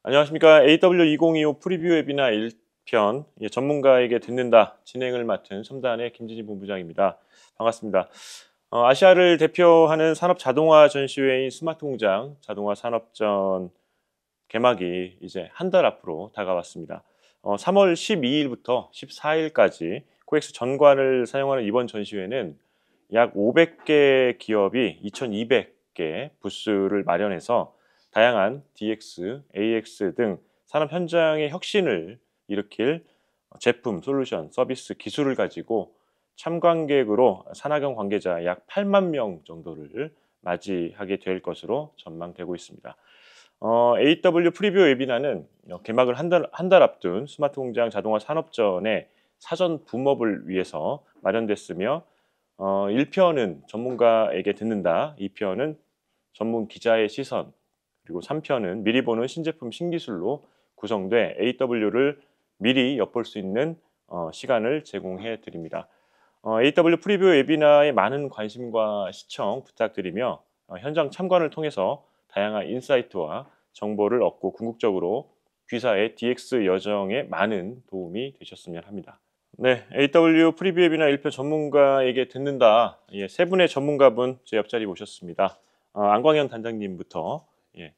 안녕하십니까. AW2025 프리뷰 웨비나 1편 전문가에게 듣는다 진행을 맡은 첨단의 김진희 본부장입니다. 반갑습니다. 아시아를 대표하는 산업 자동화 전시회인 스마트공장 자동화 산업전 개막이 이제 한 달 앞으로 다가왔습니다. 3월 12일부터 14일까지 코엑스 전관을 사용하는 이번 전시회는 약 500개 기업이 2,200개 부스를 마련해서 다양한 DX, AX 등 산업 현장의 혁신을 일으킬 제품, 솔루션, 서비스, 기술을 가지고 참관객으로 산학연 관계자 약 8만 명 정도를 맞이하게 될 것으로 전망되고 있습니다. AW 프리뷰 웨비나는 개막을 한 달 앞둔 스마트 공장 자동화 산업전의 사전 붐업을 위해서 마련됐으며 1편은 전문가에게 듣는다, 2편은 전문 기자의 시선, 그리고 3편은 미리 보는 신제품 신기술로 구성돼 AW를 미리 엿볼 수 있는 시간을 제공해 드립니다. AW 프리뷰 웨비나에 많은 관심과 시청 부탁드리며 현장 참관을 통해서 다양한 인사이트와 정보를 얻고 궁극적으로 귀사의 DX 여정에 많은 도움이 되셨으면 합니다. 네, AW 프리뷰 웨비나 1편 전문가에게 듣는다. 세 분의 전문가분 제 옆자리 모셨습니다. 안광현 단장님부터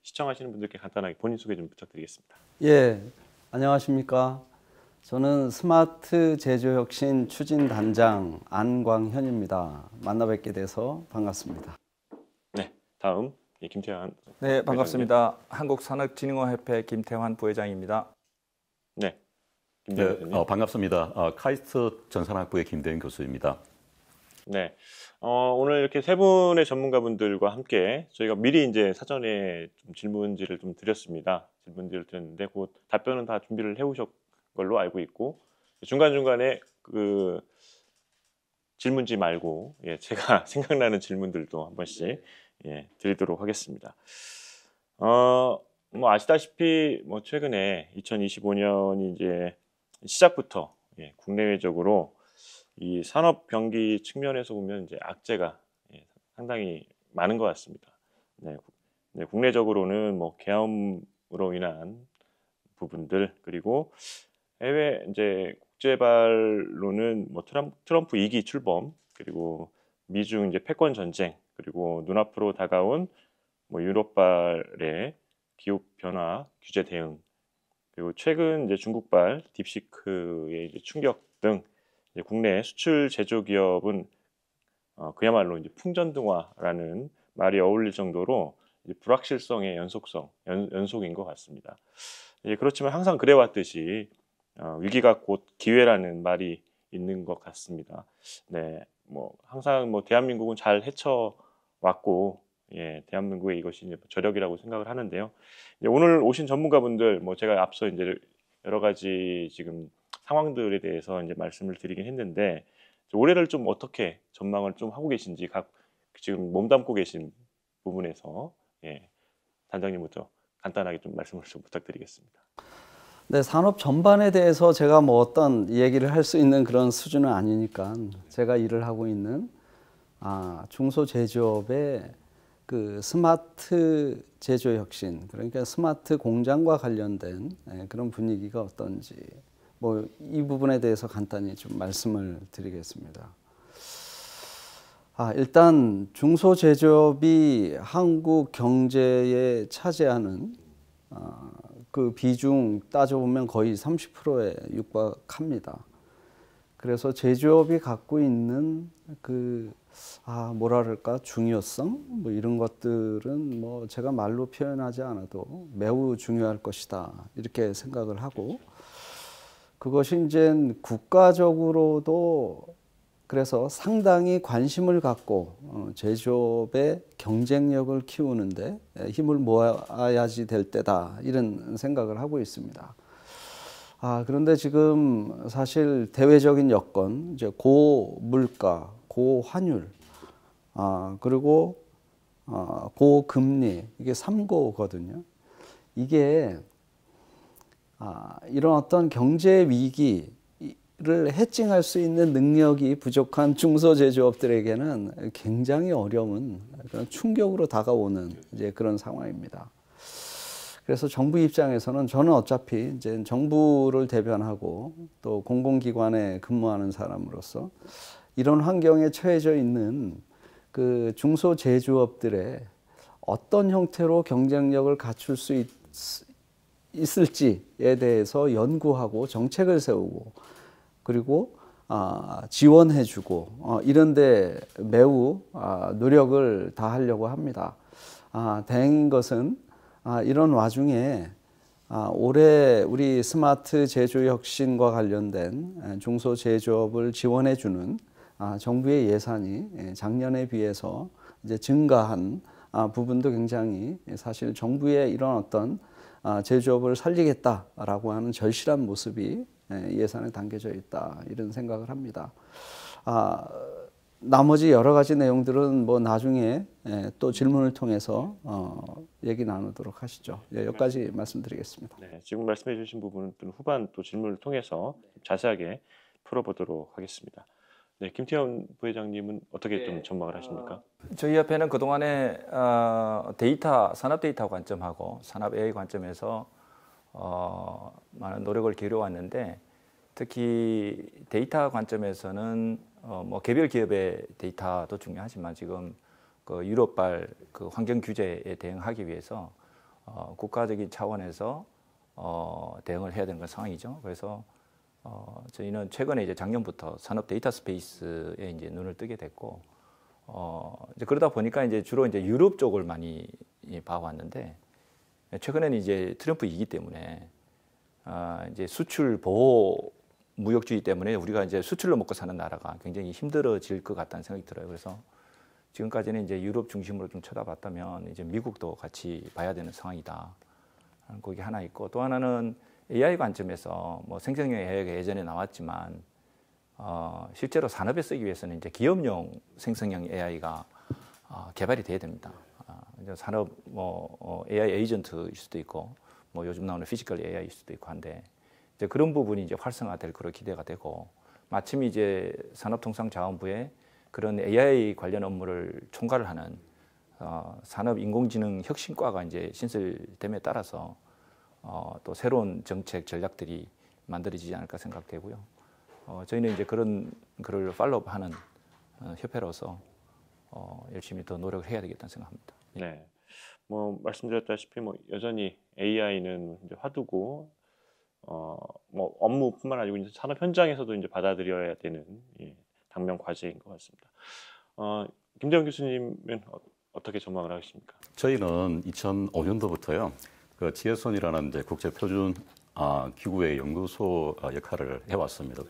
시청하시는 분들께 간단하게 본인 소개 좀 부탁드리겠습니다. 예, 안녕하십니까. 저는 스마트 제조혁신 추진단장 안광현입니다. 만나 뵙게 돼서 반갑습니다. 네, 다음 김태환. 네, 반갑습니다. 한국산업진흥원협회 김태환 부회장입니다. 네, 네, 반갑습니다. 카이스트 전산학부의 김대현 교수입니다. 네, 오늘 이렇게 세 분의 전문가분들과 함께 저희가 미리 이제 사전에 좀 질문지를 좀 드렸습니다. 질문지를 드렸는데 그 답변은 다 준비를 해오셨 걸로 알고 있고 중간중간에 그 질문지 말고 제가 생각나는 질문들도 한 번씩 드리도록 하겠습니다. 뭐 아시다시피 뭐 최근에 2025년이 이제 시작부터 국내외적으로 이 산업 경기 측면에서 보면 이제 악재가 상당히 많은 것 같습니다. 네, 국내적으로는 뭐 계엄으로 인한 부분들 그리고 해외 이제 국제발로는 뭐 트럼프 2기 출범 그리고 미중 이제 패권 전쟁 그리고 눈앞으로 다가온 뭐 유럽발의 기후 변화 규제 대응 그리고 최근 이제 중국발 딥시크의 이제 충격 등 이제 국내 수출 제조 기업은 그야말로 이제 풍전등화라는 말이 어울릴 정도로 이제 불확실성의 연속인 것 같습니다. 그렇지만 항상 그래왔듯이 위기가 곧 기회라는 말이 있는 것 같습니다. 네, 뭐 항상 뭐 대한민국은 잘 헤쳐왔고, 대한민국의 이것이 이제 저력이라고 생각을 하는데요. 오늘 오신 전문가분들, 뭐 제가 앞서 이제 여러 가지 지금 상황들에 대해서 이제 말씀을 드리긴 했는데 올해를 좀 어떻게 전망을 좀 하고 계신지 각 지금 몸담고 계신 부분에서 단장님부터 간단하게 좀 말씀을 좀 부탁드리겠습니다. 네, 산업 전반에 대해서 제가 뭐 어떤 얘기를 할 수 있는 그런 수준은 아니니까 제가 일을 하고 있는 중소제조업의 그 스마트 제조 혁신, 그러니까 스마트 공장과 관련된 그런 분위기가 어떤지 뭐 이 부분에 대해서 간단히 좀 말씀을 드리겠습니다. 일단 중소제조업이 한국 경제에 차지하는 그 비중 따져보면 거의 30%에 육박합니다. 그래서 제조업이 갖고 있는 그 뭐라 그럴까 중요성 뭐 이런 것들은 뭐 제가 말로 표현하지 않아도 매우 중요할 것이다 이렇게 생각을 하고 그것이 이제 국가적으로도 그래서 상당히 관심을 갖고 제조업의 경쟁력을 키우는데 힘을 모아야지 될 때다 이런 생각을 하고 있습니다. 그런데 지금 사실 대외적인 여건, 이제 고물가, 고환율, 그리고 고금리 이게 3고거든요. 이게 이런 어떤 경제 위기 를 해칭할 수 있는 능력이 부족한 중소제조업들에게는 굉장히 어려운 그런 충격으로 다가오는 이제 그런 상황입니다. 그래서 정부 입장에서는 저는 어차피 이제 정부를 대변하고 또 공공기관에 근무하는 사람으로서 이런 환경에 처해져 있는 그 중소제조업들의 어떤 형태로 경쟁력을 갖출 수 있을지에 대해서 연구하고 정책을 세우고 그리고 지원해주고 이런데 매우 노력을 다하려고 합니다. 다행인 것은 이런 와중에 올해 우리 스마트 제조 혁신과 관련된 중소제조업을 지원해주는 정부의 예산이 작년에 비해서 이제 증가한 부분도 굉장히 사실 정부의 이런 어떤 제조업을 살리겠다라고 하는 절실한 모습이 예산에 담겨져 있다 이런 생각을 합니다. 나머지 여러 가지 내용들은 뭐 나중에 또 질문을 통해서 얘기 나누도록 하시죠. 여기까지 말씀드리겠습니다. 네, 지금 말씀해 주신 부분은 후반 또 질문을 통해서 자세하게 풀어보도록 하겠습니다. 네, 김태환 부회장님은 어떻게 좀 전망을 하십니까? 저희 협회는 그동안에 데이터, 산업 데이터 관점하고 산업 AI 관점에서 많은 노력을 기울여왔는데 특히 데이터 관점에서는 뭐 개별 기업의 데이터도 중요하지만 지금 그 유럽발 그 환경 규제에 대응하기 위해서 국가적인 차원에서 대응을 해야 되는 건 상황이죠. 그래서 저희는 최근에 이제 작년부터 산업 데이터 스페이스에 이제 눈을 뜨게 됐고 이제 그러다 보니까 이제 주로 이제 유럽 쪽을 많이 봐왔는데 최근에는 이제 트럼프 이기 때문에 이제 수출 보호 무역주의 때문에 우리가 이제 수출로 먹고 사는 나라가 굉장히 힘들어질 것 같다는 생각이 들어요. 그래서 지금까지는 이제 유럽 중심으로 좀 쳐다봤다면 이제 미국도 같이 봐야 되는 상황이다. 그게 하나 있고 또 하나는 AI 관점에서 뭐 생성형 AI가 예전에 나왔지만 실제로 산업에 쓰기 위해서는 이제 기업용 생성형 AI가 개발이 돼야 됩니다. 이제 산업 뭐 AI 에이전트일 수도 있고 뭐 요즘 나오는 피지컬 AI일 수도 있고 한데 이제 그런 부분이 이제 활성화될 거로 기대가 되고 마침 이제 산업통상자원부에 그런 AI 관련 업무를 총괄을 하는 산업인공지능 혁신과가 이제 신설됨에 따라서 또 새로운 정책 전략들이 만들어지지 않을까 생각되고요. 저희는 이제 그런 거를 팔로우하는 협회로서 열심히 더 노력을 해야 되겠다는 생각합니다. 네, 뭐 말씀드렸다시피 뭐 여전히 AI는 이제 화두고 뭐 업무뿐만 아니고 이제 산업 현장에서도 이제 받아들여야 되는 당면 과제인 것 같습니다. 김대원 교수님은 어떻게 전망을 하십니까? 저희는 2005년도부터요. 그 지혜손이라는 이제 국제 표준 기구의 연구소 역할을 해왔습니다.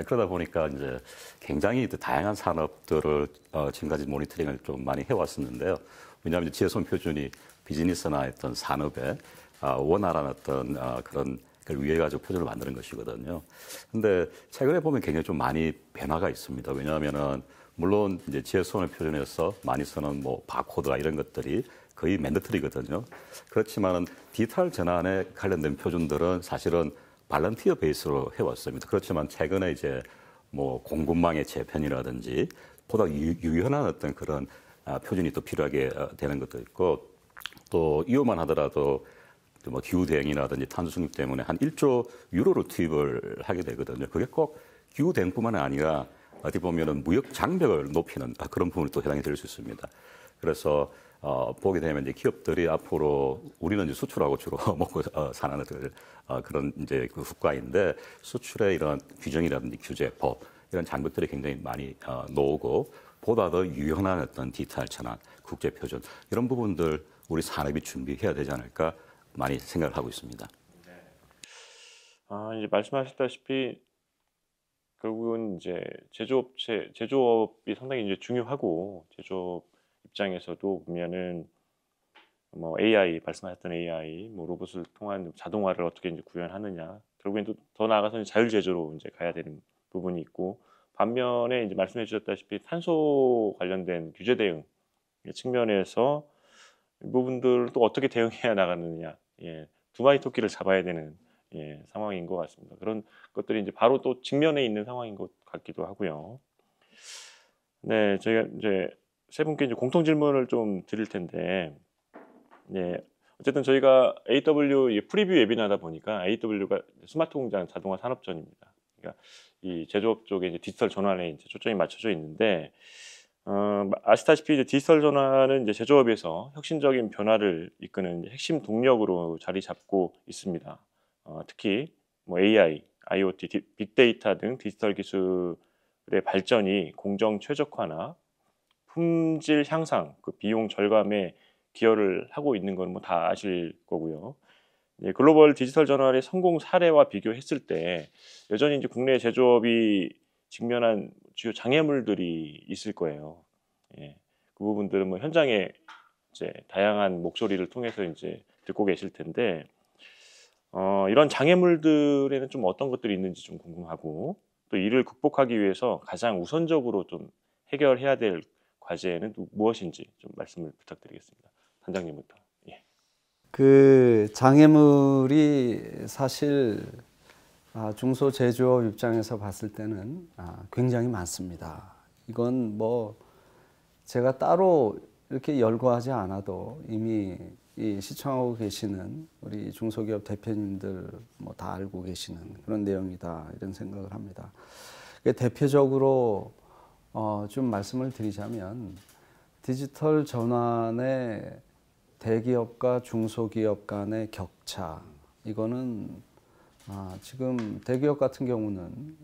그러다 보니까 이제 굉장히 다양한 산업들을 지금까지 모니터링을 좀 많이 해왔었는데요. 왜냐하면 지혜손 표준이 비즈니스나 어떤 산업에 원활한 어떤 그런 걸 위해 가지고 표준을 만드는 것이거든요. 근데 최근에 보면 굉장히 좀 많이 변화가 있습니다. 왜냐하면은 물론 이제 지혜손의 표준에서 많이 쓰는 뭐 바코드나 이런 것들이 거의 맨더트리거든요. 그렇지만은 디지털 전환에 관련된 표준들은 사실은 발런티어 베이스로 해왔습니다. 그렇지만 최근에 이제 뭐 공급망의 재편이라든지 보다 유연한 어떤 그런 표준이 또 필요하게 되는 것도 있고 또 이유만 하더라도 뭐 기후 대응이라든지 탄소 중립 때문에 한 1조 유로를 투입을 하게 되거든요. 그게 꼭 기후 대응뿐만 아니라 어떻게 보면은 무역 장벽을 높이는 그런 부분이 또 해당이 될 수 있습니다. 그래서 보게 되면 이제 기업들이 앞으로 우리는 이제 수출하고 주로 먹고 사는 그런 이제 그 국가인데 수출의 이런 규정이라든지 규제, 법 이런 장벽들이 굉장히 많이 놓오고 보다 더 유연한 어떤 디지털 전환, 국제 표준 이런 부분들 우리 산업이 준비해야 되지 않을까 많이 생각을 하고 있습니다. 이제 말씀하셨다시피 결국은 이제 제조업이 상당히 이제 중요하고 제조업 입장에서도 보면은 뭐 AI 말씀하셨던 AI 뭐 로봇을 통한 자동화를 어떻게 이제 구현하느냐 결국엔 또 더 나아가서 자율 제조로 이제 가야 되는 부분이 있고 반면에 이제 말씀해 주셨다시피 탄소 관련된 규제 대응 측면에서 이 부분들을 또 어떻게 대응해야 나가느냐 두 마리 토끼를 잡아야 되는 상황인 것 같습니다. 그런 것들이 이제 바로 또 직면에 있는 상황인 것 같기도 하고요. 네, 저희가 이제 세 분께 이제 공통 질문을 좀 드릴 텐데, 어쨌든 저희가 AW 프리뷰 웨비나다 보니까 AW가 스마트 공장 자동화 산업전입니다. 그러니까 이 제조업 쪽에 이제 디지털 전환에 이제 초점이 맞춰져 있는데 아시다시피 이제 디지털 전환은 이제 제조업에서 혁신적인 변화를 이끄는 핵심 동력으로 자리 잡고 있습니다. 특히 뭐 AI, IoT, 빅데이터 등 디지털 기술의 발전이 공정 최적화나 품질 향상, 그 비용 절감에 기여를 하고 있는 건 뭐 다 아실 거고요. 글로벌 디지털 전환의 성공 사례와 비교했을 때 여전히 이제 국내 제조업이 직면한 주요 장애물들이 있을 거예요. 예, 그 부분들은 뭐 현장에 이제 다양한 목소리를 통해서 이제 듣고 계실 텐데 이런 장애물들에는 좀 어떤 것들이 있는지 좀 궁금하고 또 이를 극복하기 위해서 가장 우선적으로 좀 해결해야 될 과제는 무엇인지 좀 말씀을 부탁드리겠습니다. 단장님부터. 예. 그 장애물이 사실 중소 제조업 입장에서 봤을 때는 굉장히 많습니다. 이건 뭐 제가 따로 이렇게 열거하지 않아도 이미 이 시청하고 계시는 우리 중소기업 대표님들 뭐 다 알고 계시는 그런 내용이다 이런 생각을 합니다. 대표적으로 좀 말씀을 드리자면 디지털 전환의 대기업과 중소기업 간의 격차, 이거는 지금 대기업 같은 경우는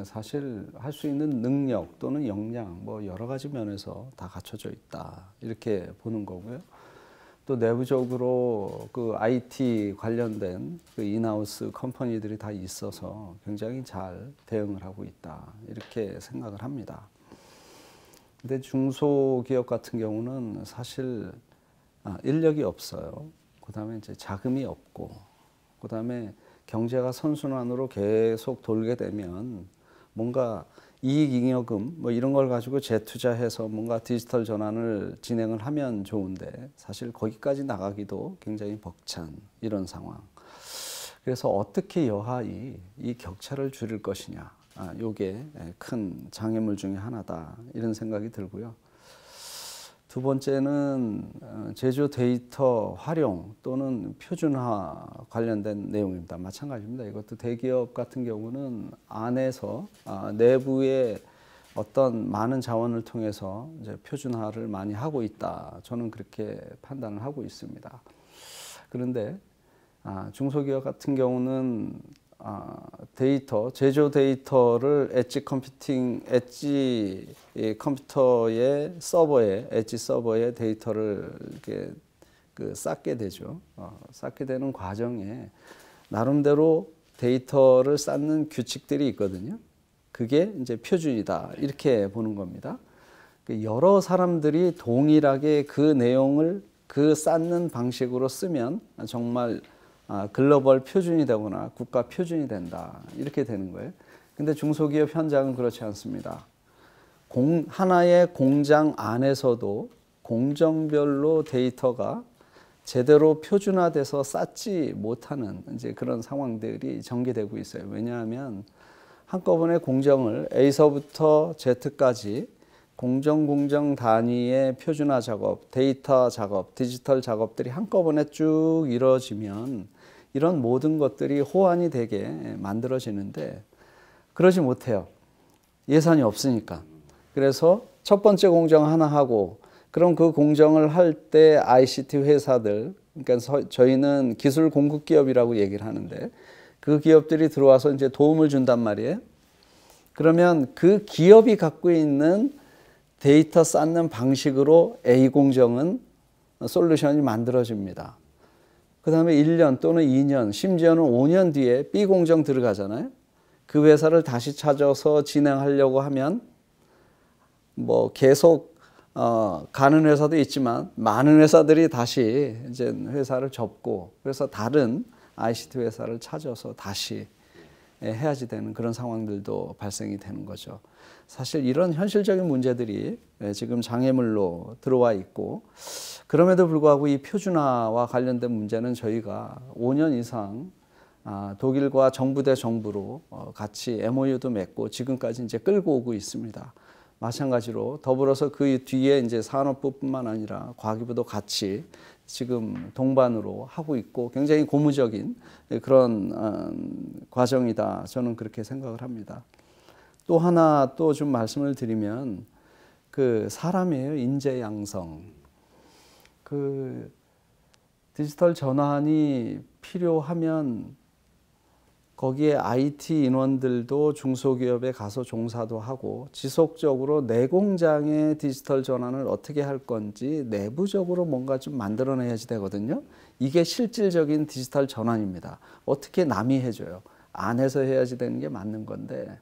사실 할 수 있는 능력 또는 역량 뭐 여러 가지 면에서 다 갖춰져 있다 이렇게 보는 거고요. 또 내부적으로 그 IT 관련된 그 인하우스 컴퍼니들이 다 있어서 굉장히 잘 대응을 하고 있다 이렇게 생각을 합니다. 근데 중소기업 같은 경우는 사실 인력이 없어요. 그다음에 이제 자금이 없고, 그다음에 경제가 선순환으로 계속 돌게 되면 뭔가 이익잉여금 뭐 이런 걸 가지고 재투자해서 뭔가 디지털 전환을 진행을 하면 좋은데 사실 거기까지 나가기도 굉장히 벅찬 이런 상황. 그래서 어떻게 여하이 이 격차를 줄일 것이냐, 요게 큰 장애물 중에 하나다 이런 생각이 들고요. 두 번째는 제조 데이터 활용 또는 표준화 관련된 내용입니다. 마찬가지입니다. 이것도 대기업 같은 경우는 안에서 내부의 어떤 많은 자원을 통해서 이제 표준화를 많이 하고 있다. 저는 그렇게 판단을 하고 있습니다. 그런데 중소기업 같은 경우는 데이터, 제조 데이터를 엣지 컴퓨터의 서버에, 엣지 서버에 데이터를 이렇게 쌓게 되죠. 쌓게 되는 과정에 나름대로 데이터를 쌓는 규칙들이 있거든요. 그게 이제 표준이다. 이렇게 보는 겁니다. 여러 사람들이 동일하게 그 내용을 그 쌓는 방식으로 쓰면 정말 글로벌 표준이 되거나 국가 표준이 된다 이렇게 되는 거예요. 근데 중소기업 현장은 그렇지 않습니다. 하나의 공장 안에서도 공정별로 데이터가 제대로 표준화돼서 쌓지 못하는 이제 그런 상황들이 전개되고 있어요. 왜냐하면 한꺼번에 공정을 A서부터 Z까지 공정 단위의 표준화 작업, 데이터 작업, 디지털 작업들이 한꺼번에 쭉 이루어지면 이런 모든 것들이 호환이 되게 만들어지는데 그러지 못해요. 예산이 없으니까. 그래서 첫 번째 공정 하나 하고 그럼 그 공정을 할 때 ICT 회사들, 그러니까 저희는 기술 공급 기업이라고 얘기를 하는데 그 기업들이 들어와서 이제 도움을 준단 말이에요. 그러면 그 기업이 갖고 있는 데이터 쌓는 방식으로 A 공정은 솔루션이 만들어집니다. 그 다음에 1년 또는 2년, 심지어는 5년 뒤에 B 공정 들어가잖아요. 그 회사를 다시 찾아서 진행하려고 하면 뭐 계속 가는 회사도 있지만 많은 회사들이 다시 이제 회사를 접고 그래서 다른 ICT 회사를 찾아서 다시 해야지 되는 그런 상황들도 발생이 되는 거죠. 사실 이런 현실적인 문제들이 지금 장애물로 들어와 있고 그럼에도 불구하고 이 표준화와 관련된 문제는 저희가 5년 이상 독일과 정부 대 정부로 같이 MOU도 맺고 지금까지 이제 끌고 오고 있습니다. 마찬가지로 더불어서 그 뒤에 이제 산업부뿐만 아니라 과기부도 같이 지금 동반으로 하고 있고 굉장히 고무적인 그런 과정이다. 저는 그렇게 생각을 합니다. 또 하나 또 좀 말씀을 드리면 그 사람이에요. 인재 양성. 그 디지털 전환이 필요하면 거기에 IT 인원들도 중소기업에 가서 종사도 하고 지속적으로 내 공장의 디지털 전환을 어떻게 할 건지 내부적으로 뭔가 좀 만들어내야지 되거든요. 이게 실질적인 디지털 전환입니다. 어떻게 남이 해줘요? 안에서 해야지 되는 게 맞는 건데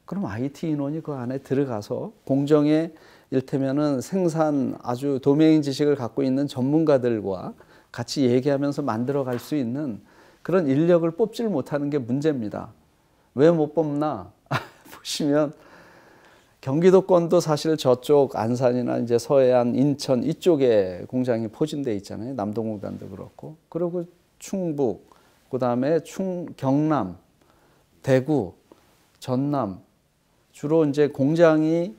그럼 IT 인원이 그 안에 들어가서 공정에 일테면은 생산 아주 도메인 지식을 갖고 있는 전문가들과 같이 얘기하면서 만들어갈 수 있는 그런 인력을 뽑지를 못하는 게 문제입니다. 왜 못 뽑나? 보시면 경기도권도 사실 저쪽 안산이나 이제 서해안, 인천 이쪽에 공장이 포진돼 있잖아요. 남동우변도 그렇고. 그리고 충북, 그다음에 경남, 대구, 전남 주로 이제 공장이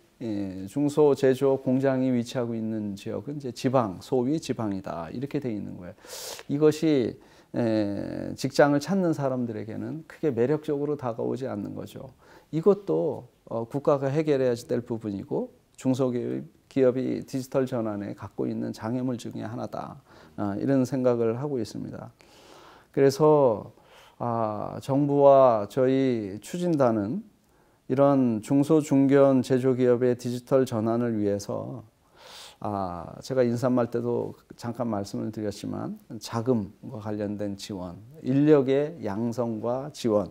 중소 제조업 공장이 위치하고 있는 지역은 이제 지방, 소위 지방이다. 이렇게 돼 있는 거예요. 이것이 직장을 찾는 사람들에게는 크게 매력적으로 다가오지 않는 거죠. 이것도 국가가 해결해야 될 부분이고 중소기업이 디지털 전환에 갖고 있는 장애물 중에 하나다. 이런 생각을 하고 있습니다. 그래서 정부와 저희 추진단은 이런 중소 중견 제조기업의 디지털 전환을 위해서 제가 인사말 때도 잠깐 말씀을 드렸지만 자금과 관련된 지원, 인력의 양성과 지원,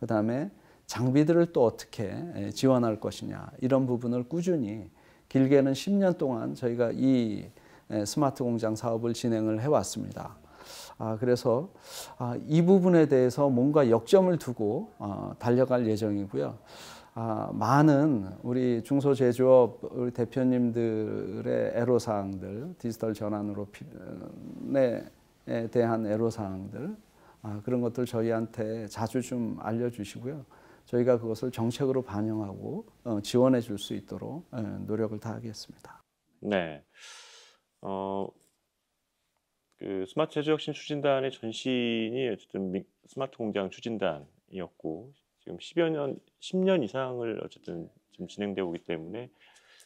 그다음에 장비들을 또 어떻게 지원할 것이냐 이런 부분을 꾸준히 길게는 10년 동안 저희가 이 스마트 공장 사업을 진행을 해왔습니다. 그래서 이 부분에 대해서 뭔가 역점을 두고 달려갈 예정이고요. 많은 우리 중소제조업 우리 대표님들의 애로사항들, 디지털 전환으로 대한 애로사항들 그런 것들 저희한테 자주 좀 알려주시고요. 저희가 그것을 정책으로 반영하고 지원해 줄 수 있도록 노력을 다하겠습니다. 네. 그 스마트 제조혁신 추진단의 전신이 어쨌든 스마트 공장 추진단이었고 지금 10년 이상을 어쨌든 지금 진행되고 있기 때문에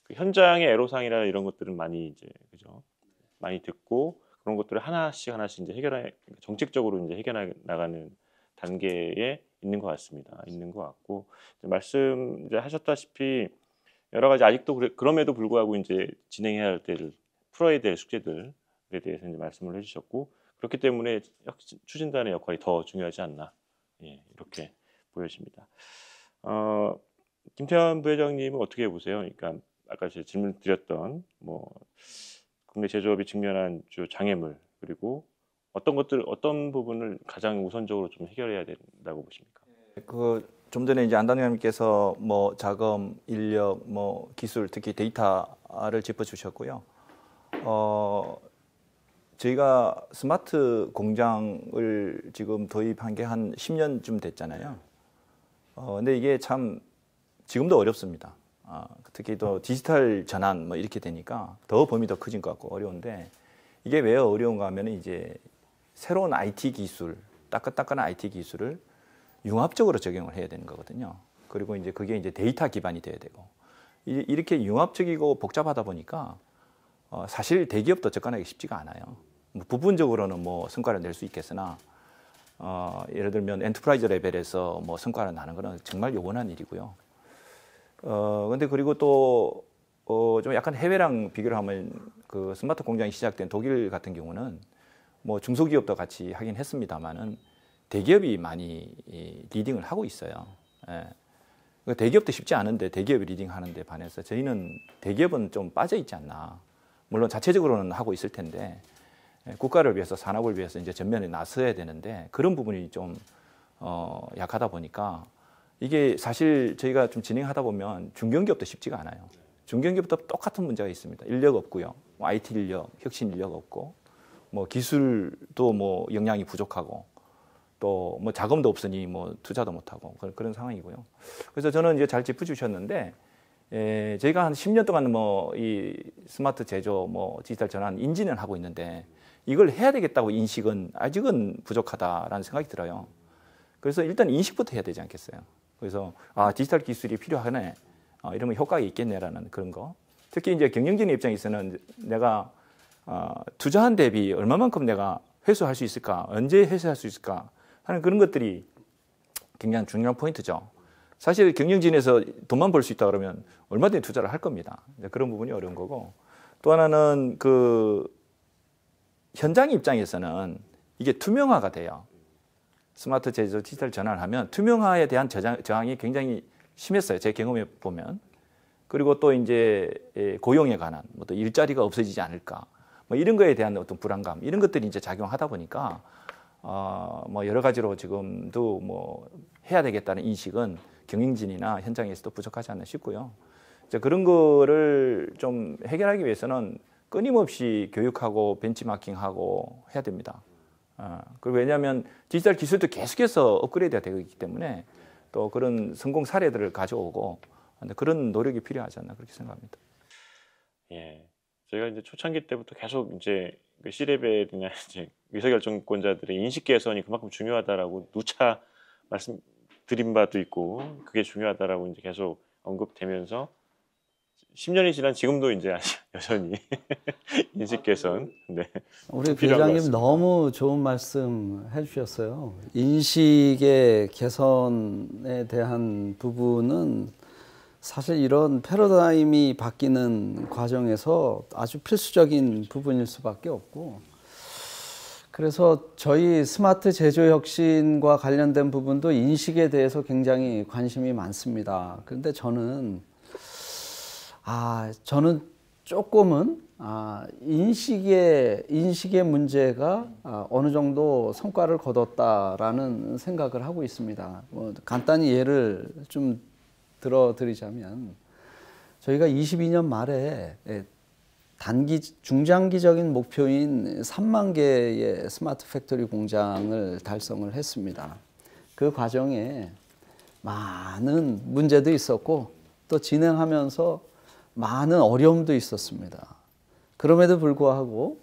그 현장의 애로사항이나 이런 것들은 많이 이제 그죠 많이 듣고 그런 것들을 하나씩 이제 정책적으로 이제 해결해 나가는 단계에 있는 것 같습니다. 있는 것 같고 말씀 이제 하셨다시피 여러 가지 아직도 그럼에도 불구하고 이제 진행해야 할 때를 풀어야 될 숙제들에 대해서 이제 말씀을 해주셨고 그렇기 때문에 추진단의 역할이 더 중요하지 않나 이렇게 보여집니다. 김태환 부회장님은 어떻게 보세요? 그러니까 아까 제가 질문 드렸던 국내 제조업이 직면한 주 장애물 그리고 어떤 부분을 가장 우선적으로 좀 해결해야 된다고 보십니까? 좀 전에 이제 안단장님께서 자금, 인력, 기술, 특히 데이터를 짚어주셨고요. 저희가 스마트 공장을 지금 도입한 게 한 10년쯤 됐잖아요. 근데 이게 참 지금도 어렵습니다. 특히 또 디지털 전환 이렇게 되니까 더 범위 더 커진 것 같고 어려운데 이게 왜 어려운가 하면 이제 새로운 IT 기술, 따끈따끈한 IT 기술을 융합적으로 적용을 해야 되는 거거든요. 그리고 이제 그게 이제 데이터 기반이 돼야 되고 이렇게 융합적이고 복잡하다 보니까 사실 대기업도 접근하기 쉽지가 않아요. 부분적으로는 성과를 낼 수 있겠으나 예를 들면 엔터프라이즈 레벨에서 성과를 나는 것은 정말 요원한 일이고요. 근데 그리고 또 좀 약간 해외랑 비교를 하면 그 스마트 공장이 시작된 독일 같은 경우는 중소기업도 같이 하긴 했습니다만은 대기업이 많이 리딩을 하고 있어요. 대기업도 쉽지 않은데 대기업이 리딩하는데 반해서 저희는 대기업은 좀 빠져 있지 않나. 물론 자체적으로는 하고 있을 텐데 국가를 위해서 산업을 위해서 이제 전면에 나서야 되는데 그런 부분이 좀 약하다 보니까 이게 사실 저희가 좀 진행하다 보면 중견기업도 쉽지가 않아요. 중견기업도 똑같은 문제가 있습니다. 인력 없고요. IT 인력, 혁신 인력 없고 기술도 역량이 부족하고 또 자금도 없으니 투자도 못하고 그런 상황이고요. 그래서 저는 이제 잘 짚어주셨는데 저희가 한 10년 동안 뭐 이 스마트 제조, 뭐 디지털 전환 인지는 하고 있는데 이걸 해야 되겠다고 인식은 아직은 부족하다라는 생각이 들어요. 그래서 일단 인식부터 해야 되지 않겠어요. 그래서 디지털 기술이 필요하네, 이러면 효과가 있겠네라는 그런 거. 특히 이제 경영진의 입장에서는 내가 투자한 대비 얼마만큼 내가 회수할 수 있을까, 언제 회수할 수 있을까 하는 그런 것들이 굉장히 중요한 포인트죠. 사실 경영진에서 돈만 벌 수 있다 그러면 얼마든지 투자를 할 겁니다. 그런 부분이 어려운 거고, 또 하나는 그 현장 입장에서는 이게 투명화가 돼요. 스마트 제조 디지털 전환을 하면 투명화에 대한 저항이 굉장히 심했어요. 제 경험에 보면. 그리고 또 이제 고용에 관한 또 일자리가 없어지지 않을까, 뭐 이런 거에 대한 어떤 불안감, 이런 것들이 이제 작용하다 보니까 뭐 여러 가지로 지금도 뭐 해야 되겠다는 인식은 경영진이나 현장에서도 부족하지 않나 싶고요. 이제 그런 거를 좀 해결하기 위해서는 끊임없이 교육하고 벤치마킹하고 해야 됩니다. 그리고 왜냐하면 디지털 기술도 계속해서 업그레이드가 되고 있기 때문에 또 그런 성공 사례들을 가져오고 그런 노력이 필요하지 않나 그렇게 생각합니다. 예, 저희가 이제 초창기 때부터 계속 이제 그 C레벨이나 이제 의사결정권자들의 인식 개선이 그만큼 중요하다라고 누차 말씀드린 바도 있고, 그게 중요하다라고 이제 계속 언급되면서 10년이 지난 지금도 이제 여전히 인식 개선, 네, 우리 필요한 것 회장님 같습니다. 너무 좋은 말씀 해주셨어요. 인식의 개선에 대한 부분은 사실 이런 패러다임이 바뀌는 과정에서 아주 필수적인 부분일 수밖에 없고, 그래서 저희 스마트 제조 혁신과 관련된 부분도 인식에 대해서 굉장히 관심이 많습니다. 그런데 저는 조금은 인식의 문제가 어느 정도 성과를 거뒀다라는 생각을 하고 있습니다. 뭐 간단히 예를 좀 들어드리자면, 저희가 22년 말에 중장기적인 목표인 3만 개의 스마트 팩토리 공장을 달성을 했습니다. 그 과정에 많은 문제도 있었고 또 진행하면서 많은 어려움도 있었습니다. 그럼에도 불구하고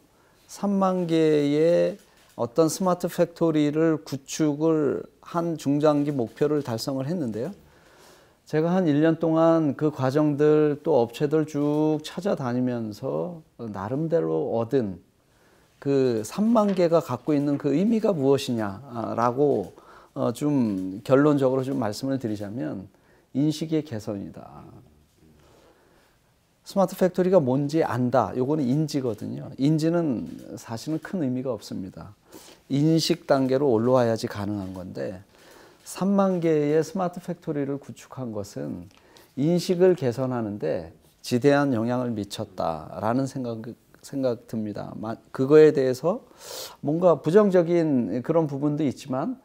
3만 개의 어떤 스마트 팩토리를 구축을 한 중장기 목표를 달성을 했는데요. 제가 한 1년 동안 그 과정들 또 업체들 쭉 찾아다니면서 나름대로 얻은 그 3만 개가 갖고 있는 그 의미가 무엇이냐라고 좀 결론적으로 좀 말씀을 드리자면 인식의 개선이다. 스마트 팩토리가 뭔지 안다. 요거는 인지거든요. 인지는 사실은 큰 의미가 없습니다. 인식 단계로 올라와야지 가능한 건데, 3만 개의 스마트 팩토리를 구축한 것은 인식을 개선하는데 지대한 영향을 미쳤다라는 생각 듭니다. 그거에 대해서 뭔가 부정적인 그런 부분도 있지만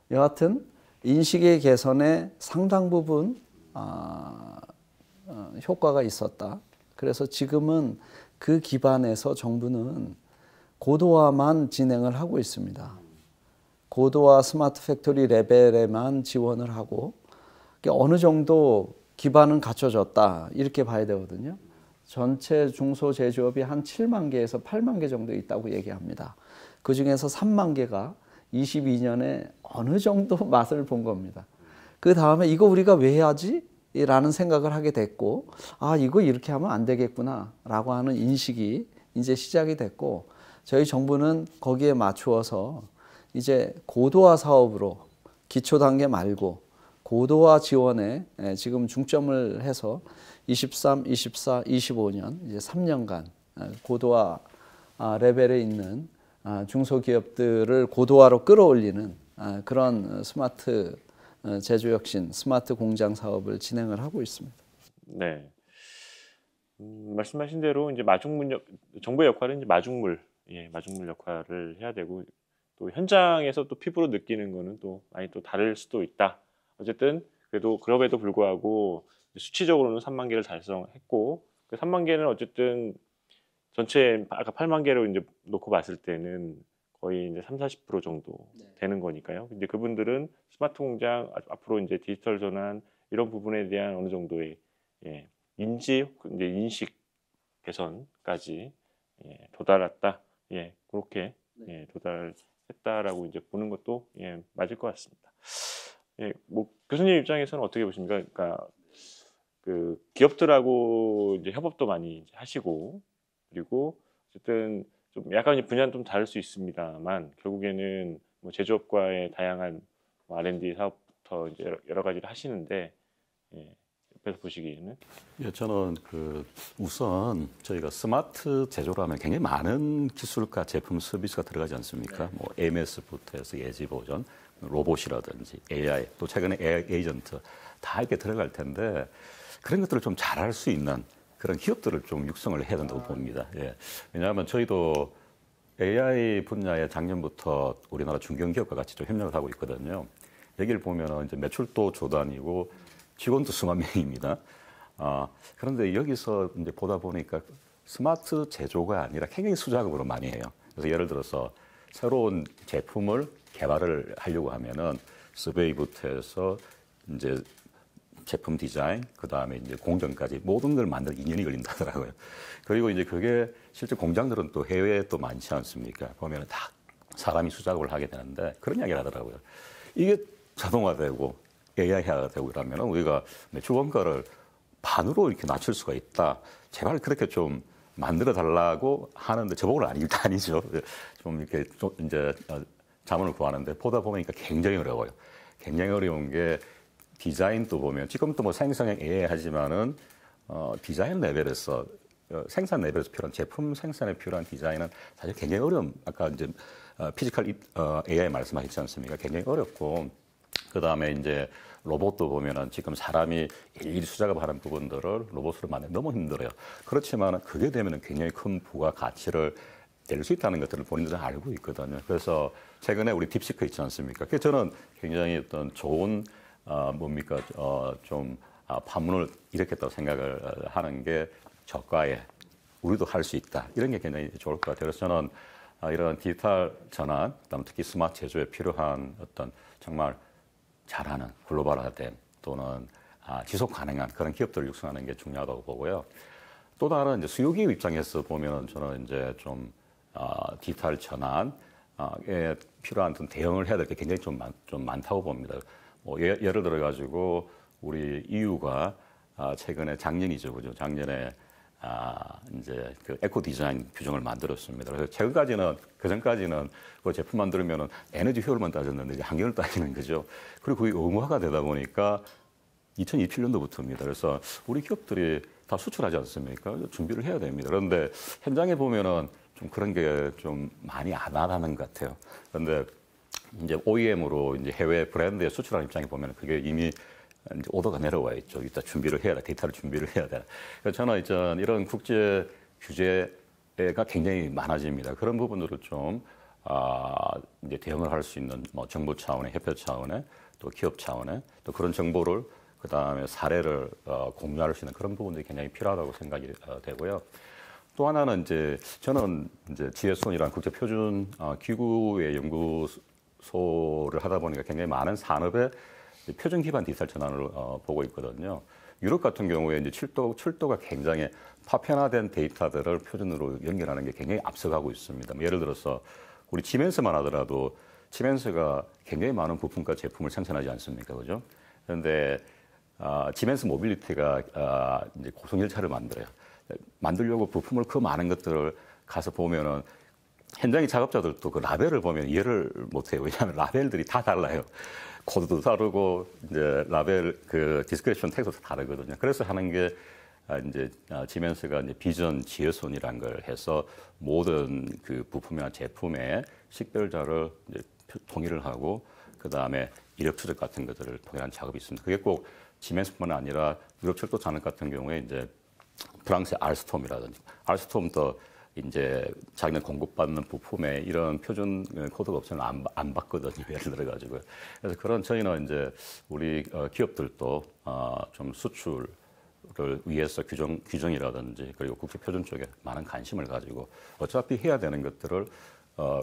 여하튼 인식의 개선에 상당 부분 효과가 있었다. 그래서 지금은 그 기반에서 정부는 고도화만 진행을 하고 있습니다. 고도화 스마트 팩토리 레벨에만 지원을 하고 어느 정도 기반은 갖춰졌다 이렇게 봐야 되거든요. 전체 중소제조업이 한 7만 개에서 8만 개 정도 있다고 얘기합니다. 그중에서 3만 개가 22년에 어느 정도 맛을 본 겁니다. 그 다음에 이거 우리가 왜 해야지? 라는 생각을 하게 됐고, 이거 이렇게 하면 안 되겠구나 라고 하는 인식이 이제 시작이 됐고, 저희 정부는 거기에 맞추어서 이제 고도화 사업으로 기초 단계 말고 고도화 지원에 지금 중점을 해서 23, 24, 25년 이제 3년간 고도화 레벨에 있는 중소기업들을 고도화로 끌어올리는 그런 스마트 제조 혁신, 스마트 공장 사업을 진행을 하고 있습니다. 네. 말씀하신 대로 이제 정부의 역할은 이제 마중물 역할을 해야 되고, 또 현장에서 또 피부로 느끼는 거는 또 많이 또 다를 수도 있다. 어쨌든 그래도 그럼에도 불구하고 수치적으로는 3만 개를 달성했고, 그 3만 개는 어쨌든 전체 아까 8만 개로 이제 놓고 봤을 때는 거의 이제 30-40% 정도 되는 거니까요. 근데 그분들은 스마트 공장 앞으로 이제 디지털 전환 이런 부분에 대한 어느 정도의 이제 인식 개선까지 도달했다. 그렇게 도달했다라고 이제 보는 것도 맞을 것 같습니다. 뭐 교수님 입장에서는 어떻게 보십니까? 그러니까 그 기업들하고 이제 협업도 많이 이제 하시고 그리고 어쨌든 좀 약간 분야는 좀 다를 수 있습니다만 결국에는 뭐 제조업과의 다양한 뭐 R&D 사업부터 이제 여러 가지를 하시는데 옆에서 보시기에는 저는 우선 저희가 스마트 제조라면 굉장히 많은 기술과 제품 서비스가 들어가지 않습니까? 뭐 AMS부터 해서 예지 보전, 로봇이라든지 AI, 또 최근에 AI 에이전트 다 이렇게 들어갈 텐데 그런 것들을 좀 잘할 수 있는 그런 기업들을 좀 육성을 해야 된다고 봅니다. 왜냐하면 저희도 AI 분야에 작년부터 우리나라 중견기업과 같이 좀 협력을 하고 있거든요. 여기를 보면 이제 매출도 조단이고 직원도 수만 명입니다. 그런데 여기서 이제 보다 보니까 스마트 제조가 아니라 굉장히 수작업으로 많이 해요. 그래서 예를 들어서 새로운 제품을 개발을 하려고 하면은 서베이부터 해서 이제 제품 디자인, 그 다음에 이제 공정까지 모든 걸 만드는 2년이 걸린다더라고요. 그리고 이제 그게 실제 공장들은 또 해외에 또 많지 않습니까? 보면 다 사람이 수작업을 하게 되는데 그런 이야기를 하더라고요. 이게 자동화되고 AI화가 되고 이러면 우리가 매출 원가를 반으로 이렇게 낮출 수가 있다. 제발 그렇게 좀 만들어 달라고 하는데 저보고는 아니죠. 좀 이렇게 좀 이제 자문을 구하는데 보다 보니까 굉장히 어려워요. 굉장히 어려운 게 디자인도 보면 지금도 뭐 생성형 AI 하지만은 디자인 레벨에서 생산 레벨에서 필요한 제품 생산에 필요한 디자인은 사실 굉장히 어려운 아까 이제 피지컬 AI 말씀하셨지 않습니까? 굉장히 어렵고 그 다음에 이제 로봇도 보면은 지금 사람이 일일이 수작업 하는 부분들을 로봇으로 만들기 너무 힘들어요. 그렇지만 그게 되면은 굉장히 큰 부가 가치를 낼 수 있다는 것들을 본인들은 알고 있거든요. 그래서 최근에 우리 딥시크 있지 않습니까? 그래서 저는 굉장히 어떤 좋은 판문을 일으켰다고 생각을 하는 게 저가에 우리도 할 수 있다. 이런 게 굉장히 좋을 것 같아요. 그래서 저는 이런 디지털 전환, 그다음 특히 스마트 제조에 필요한 어떤 정말 잘하는 글로벌화된 또는 지속 가능한 그런 기업들을 육성하는 게 중요하다고 보고요. 또 다른 이제 수요기업 입장에서 보면은 저는 이제 좀 디지털 전환에 필요한 어떤 대응을 해야 될 게 굉장히 좀 많다고 봅니다. 뭐 예를 들어 가지고 우리 EU가 최근에 작년이죠, 그죠? 작년에 이제 그 에코 디자인 규정을 만들었습니다. 그래서 최근까지는 그 전까지는 그 제품 만들면은 에너지 효율만 따졌는데 이제 환경을 따지는 거죠. 그리고 그게 의무화가 되다 보니까 2027년도부터입니다. 그래서 우리 기업들이 다 수출하지 않습니까? 준비를 해야 됩니다. 그런데 현장에 보면은 좀 그런 게 좀 많이 안 하는 것 같아요. 그런데 이제 OEM으로 이제 해외 브랜드에 수출하는 입장에 보면 그게 이미 이제 오더가 내려와 있죠. 이따 준비를 해야 돼. 데이터를 준비를 해야 돼. 그래서 저는 이런 국제 규제가 굉장히 많아집니다. 그런 부분으로 좀 이제 대응을 할 수 있는 뭐 정부 차원의 협회 차원의 또 기업 차원의 또 그런 정보를 그 다음에 사례를 공유할 수 있는 그런 부분들이 굉장히 필요하다고 생각이 되고요. 또 하나는 이제 저는 이제 GS1이라는 국제 표준 기구의 연구소를 하다 보니까 굉장히 많은 산업의 표준 기반 디지털 전환을 보고 있거든요. 유럽 같은 경우에 이제 철도가 굉장히 파편화된 데이터들을 표준으로 연결하는 게 굉장히 앞서가고 있습니다. 예를 들어서 우리 지멘스만 하더라도 지멘스가 굉장히 많은 부품과 제품을 생산하지 않습니까, 그죠? 그런데 지멘스 모빌리티가 이제 고속열차를 만들어요. 만들려고 부품을 그 많은 것들을 가서 보면은 현장의 작업자들도 그 라벨을 보면 이해를 못해요. 왜냐하면 라벨들이 다 달라요. 코드도 다르고 이제 라벨 그 디스크리프션 텍스트도 다르거든요. 그래서 하는 게 이제 지멘스가 이제 비전 지어손이라는 걸 해서 모든 그 부품이나 제품의 식별자를 이제 통일을 하고 그 다음에 이력 추적 같은 것들을 통일한 작업이 있습니다. 그게 꼭 지멘스뿐만 아니라 유럽 철도 산업 같은 경우에 이제 프랑스의 알스톰이라든지 알스톰도 이제 자기는 공급받는 부품에 이런 표준 코드가 없으면 안 받거든요. 예를 들어가지고. 그래서 그런 저희는 이제 우리 기업들도 좀 수출을 위해서 규정이라든지 그리고 국제 표준 쪽에 많은 관심을 가지고 어차피 해야 되는 것들을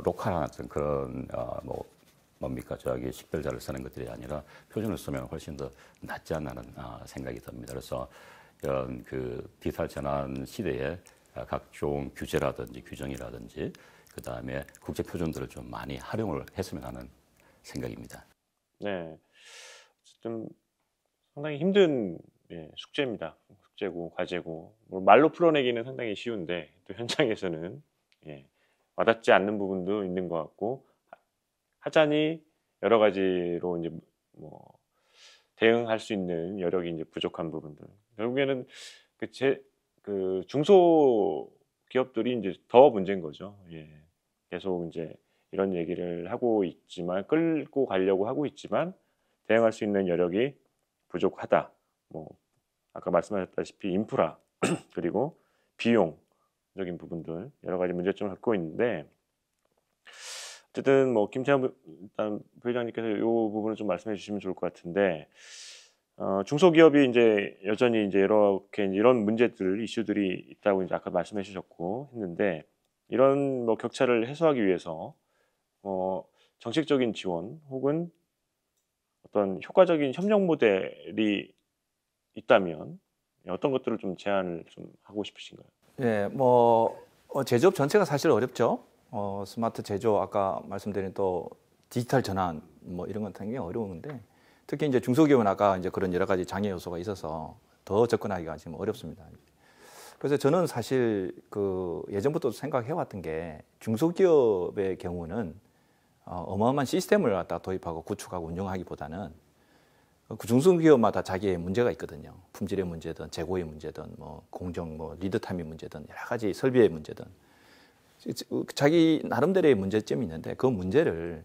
로컬한 어떤 그런 식별자를 쓰는 것들이 아니라 표준을 쓰면 훨씬 더 낫지 않나는 생각이 듭니다. 그래서 이런 그 디지털 전환 시대에 각종 규제라든지 규정이라든지 그 다음에 국제 표준들을 좀 많이 활용을 했으면 하는 생각입니다. 네, 어쨌든 상당히 힘든 숙제입니다. 숙제고 과제고 뭐 말로 풀어내기는 상당히 쉬운데 또 현장에서는 와닿지 않는 부분도 있는 것 같고 하자니 여러 가지로 이제 뭐 대응할 수 있는 여력이 이제 부족한 부분들 결국에는 그 중소 기업들이 이제 더 문제인 거죠. 계속 이제 이런 얘기를 하고 있지만 끌고 가려고 하고 있지만 대응할 수 있는 여력이 부족하다. 뭐 아까 말씀하셨다시피 인프라 그리고 비용적인 부분들 여러 가지 문제점을 갖고 있는데 어쨌든 뭐 김태환 부회장님께서 이 부분을 좀 말씀해 주시면 좋을 것 같은데 중소기업이 이제 여전히 이제 이렇게 이런 문제들 이슈들이 있다고 이제 아까 말씀해 주셨고 했는데 이런 뭐 격차를 해소하기 위해서 정책적인 지원 혹은 어떤 효과적인 협력 모델이 있다면 어떤 것들을 좀 제안을 좀 하고 싶으신가요? 네, 뭐 제조업 전체가 사실 어렵죠. 스마트 제조 아까 말씀드린 또 디지털 전환 뭐 이런 건 굉장히 어려운데 특히 이제 중소기업은 아까 이제 그런 여러 가지 장애 요소가 있어서 더 접근하기가 지금 어렵습니다. 그래서 저는 사실 그 예전부터 생각해 왔던 게 중소기업의 경우는 어마어마한 시스템을 갖다 도입하고 구축하고 운영하기보다는 그 중소기업마다 자기의 문제가 있거든요. 품질의 문제든 재고의 문제든 뭐 공정 뭐 리드타임의 문제든 여러 가지 설비의 문제든 자기 나름대로의 문제점이 있는데 그 문제를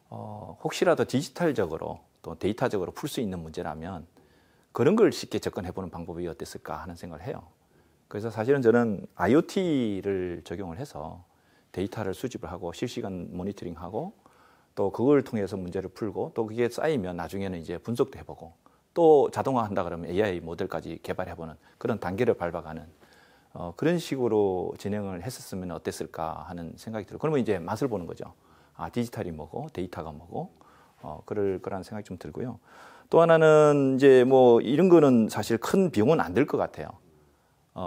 혹시라도 디지털적으로 또 데이터적으로 풀 수 있는 문제라면 그런 걸 쉽게 접근해보는 방법이 어땠을까 하는 생각을 해요. 그래서 사실은 저는 IoT를 적용을 해서 데이터를 수집을 하고 실시간 모니터링하고 또 그걸 통해서 문제를 풀고 또 그게 쌓이면 나중에는 이제 분석도 해보고 또 자동화한다 그러면 AI 모델까지 개발해보는 그런 단계를 밟아가는 그런 식으로 진행을 했었으면 어땠을까 하는 생각이 들어요. 그러면 이제 맛을 보는 거죠. 디지털이 뭐고 데이터가 뭐고 그럴 거라는 생각이 좀 들고요. 또 하나는 이제 뭐 이런 거는 사실 큰 비용은 안 들 것 같아요.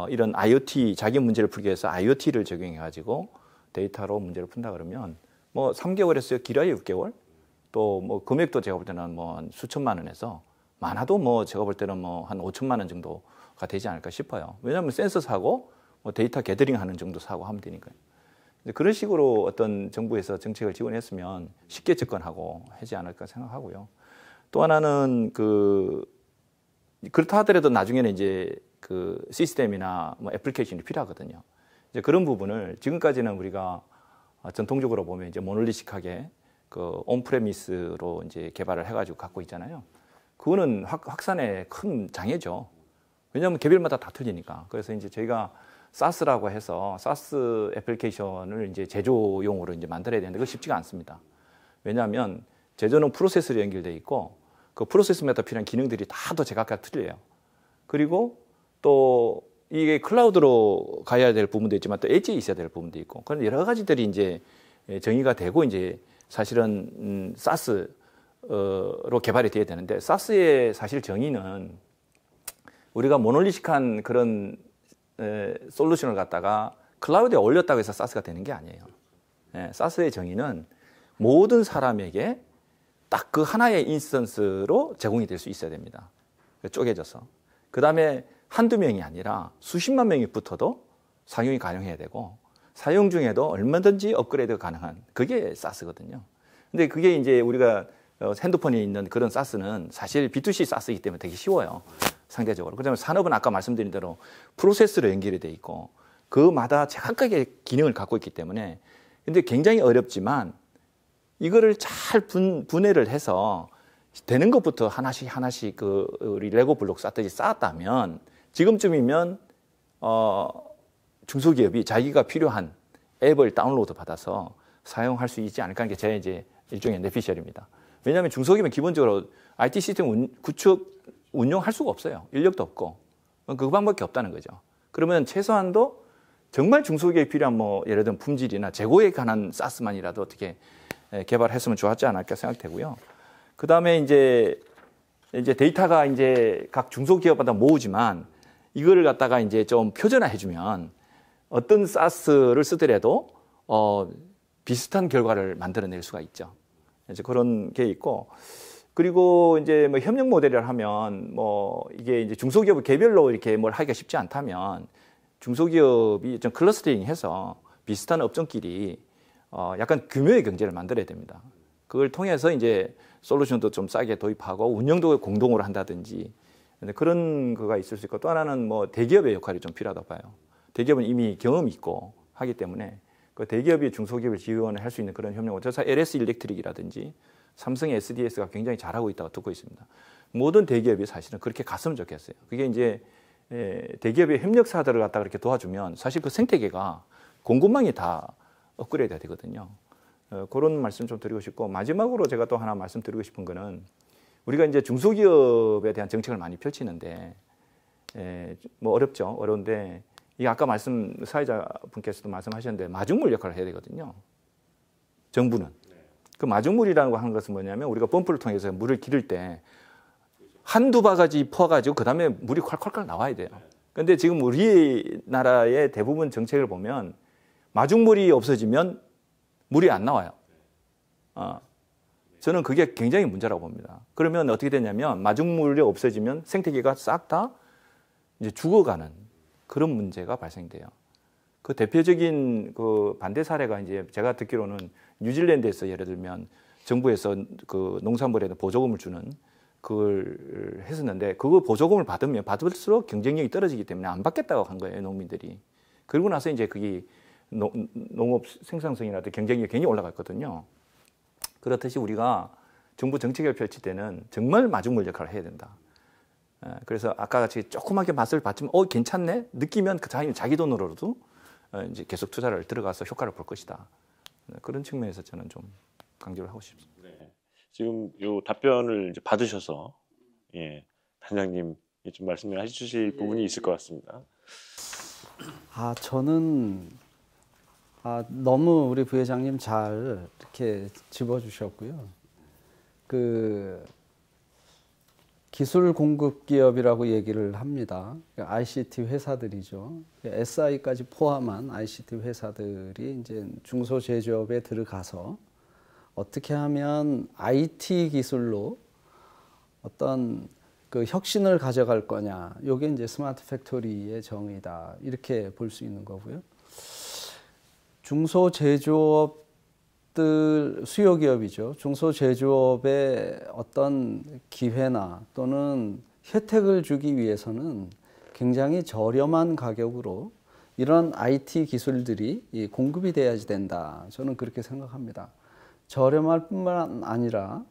이런 IoT 자기 문제를 풀기 위해서 IoT를 적용해가지고 데이터로 문제를 푼다 그러면 뭐 3개월에서 길어야 6개월 또 뭐 금액도 제가 볼 때는 뭐 한 수천만 원에서 많아도 뭐 제가 볼 때는 뭐 한 5천만 원 정도가 되지 않을까 싶어요. 왜냐하면 센서 사고 뭐 데이터 게더링 하는 정도 사고 하면 되니까요. 그런 식으로 어떤 정부에서 정책을 지원했으면 쉽게 접근하고 하지 않을까 생각하고요. 또 하나는 그렇다 하더라도 나중에는 이제 그 시스템이나 뭐 애플리케이션이 필요하거든요. 이제 그런 부분을 지금까지는 우리가 전통적으로 보면 이제 모놀리식하게 그 온프레미스로 이제 개발을 해가지고 갖고 있잖아요. 그거는 확산에 큰 장애죠. 왜냐하면 개별마다 다 틀리니까. 그래서 이제 저희가 사스라고 해서 사스 애플리케이션을 이제 제조용으로 이제 만들어야 되는데 그거 쉽지가 않습니다. 왜냐하면 제조는 프로세스로 연결돼 있고 그 프로세스마다 필요한 기능들이 다 또 제각각 틀려요. 그리고 또 이게 클라우드로 가야 될 부분도 있지만 또 엣지에 있어야 될 부분도 있고 그런 여러 가지들이 이제 정의가 되고 이제 사실은 사스로 개발이 돼야 되는데 사스의 사실 정의는 우리가 모놀리식한 그런 솔루션을 갖다가 클라우드에 올렸다고 해서 사스가 되는 게 아니에요. 사스의 정의는 모든 사람에게 딱 그 하나의 인스턴스로 제공이 될 수 있어야 됩니다. 쪼개져서. 그 다음에 한두 명이 아니라 수십만 명이 붙어도 사용이 가능해야 되고 사용 중에도 얼마든지 업그레이드가 가능한 그게 사스거든요. 근데 그게 이제 우리가 핸드폰에 있는 그런 사스는 사실 B2C 사스이기 때문에 되게 쉬워요. 상대적으로. 그다음에 산업은 아까 말씀드린 대로 프로세스로 연결이 돼 있고 그마다 제각각의 기능을 갖고 있기 때문에 근데 굉장히 어렵지만 이거를 잘 분해를 해서 되는 것부터 하나씩 그 우리 레고 블록 쌓듯이 쌓았다면 지금쯤이면 중소기업이 자기가 필요한 앱을 다운로드 받아서 사용할 수 있지 않을까 하는 게 제 이제 일종의 뇌피셜입니다. 왜냐하면 중소기업은 기본적으로 IT 시스템 구축 운영할 수가 없어요. 인력도 없고 그 방법밖에 없다는 거죠. 그러면 최소한도 정말 중소기업에 필요한 뭐 예를 들면 품질이나 재고에 관한 사스만이라도 어떻게 개발했으면 좋았지 않을까 생각되고요. 그 다음에 이제 데이터가 이제 각 중소기업마다 모으지만 이거를 갖다가 이제 좀 표준화해주면 어떤 사스를 쓰더라도 비슷한 결과를 만들어낼 수가 있죠. 이제 그런 게 있고, 그리고 이제 뭐 협력 모델을 하면 뭐 이게 이제 중소기업 개별로 이렇게 뭘 하기가 쉽지 않다면 중소기업이 좀 클러스터링해서 비슷한 업종끼리 약간 규모의 경제를 만들어야 됩니다. 그걸 통해서 이제 솔루션도 좀 싸게 도입하고 운영도 공동으로 한다든지 그런 거가 있을 수 있고, 또 하나는 뭐 대기업의 역할이 좀 필요하다고 봐요. 대기업은 이미 경험이 있고 하기 때문에 그 대기업이 중소기업을 지원을 할 수 있는 그런 협력을, 저사 LS 일렉트릭이라든지 삼성의 SDS가 굉장히 잘하고 있다고 듣고 있습니다. 모든 대기업이 사실은 그렇게 갔으면 좋겠어요. 그게 이제 대기업의 협력사들을 갖다가 그렇게 도와주면 사실 그 생태계가 공급망이 다 업그레이드가 되거든요. 그런 말씀 좀 드리고 싶고, 마지막으로 제가 또 하나 말씀드리고 싶은 거는, 우리가 이제 중소기업에 대한 정책을 많이 펼치는데 뭐 어려운데, 이 아까 사회자분께서도 말씀하셨는데 마중물 역할을 해야 되거든요. 정부는. 그 마중물이라는 거 하는 것은 뭐냐면, 우리가 펌프를 통해서 물을 기를 때 한두 바가지 퍼가지고 그 다음에 물이 콸콸콸 나와야 돼요. 그런데 지금 우리나라의 대부분 정책을 보면 마중물이 없어지면 물이 안 나와요. 저는 그게 굉장히 문제라고 봅니다. 그러면 어떻게 되냐면, 마중물이 없어지면 생태계가 싹 다 이제 죽어가는 그런 문제가 발생돼요. 그 대표적인 그 반대 사례가 이제 제가 듣기로는 뉴질랜드에서 예를 들면 정부에서 그 농산물에 보조금을 주는 그걸 했었는데, 그거 보조금을 받으면 받을수록 경쟁력이 떨어지기 때문에 안 받겠다고 한 거예요, 농민들이. 그리고 나서 이제 그게 농업 생산성이라든지 경쟁력이 굉장히 올라갔거든요. 그렇듯이 우리가 정부 정책을 펼칠 때는 정말 마중물 역할을 해야 된다. 그래서 아까 같이 조그맣게 맛을 봤지만 괜찮네 느끼면 그 자기 돈으로도 이제 계속 투자를 들어가서 효과를 볼 것이다. 그런 측면에서 저는 좀 강조를 하고 싶습니다. 네. 지금 요 답변을 이제 받으셔서 단장님 좀 말씀을 해주실 부분이 있을 것 같습니다. 저는 너무 우리 부회장님 잘 이렇게 짚어주셨고요. 그 기술 공급 기업이라고 얘기를 합니다. ICT 회사들이죠. SI까지 포함한 ICT 회사들이 이제 중소제조업에 들어가서 어떻게 하면 IT 기술로 어떤 그 혁신을 가져갈 거냐. 이게 이제 스마트 팩토리의 정의다. 이렇게 볼 수 있는 거고요. 중소제조업들 수요기업이죠. 중소제조업의 어떤 기회나 또는 혜택을 주기 위해서는 굉장히 저렴한 가격으로 이런 IT 기술들이 공급이 돼야지 된다. 저는 그렇게 생각합니다. 저렴할 뿐만 아니라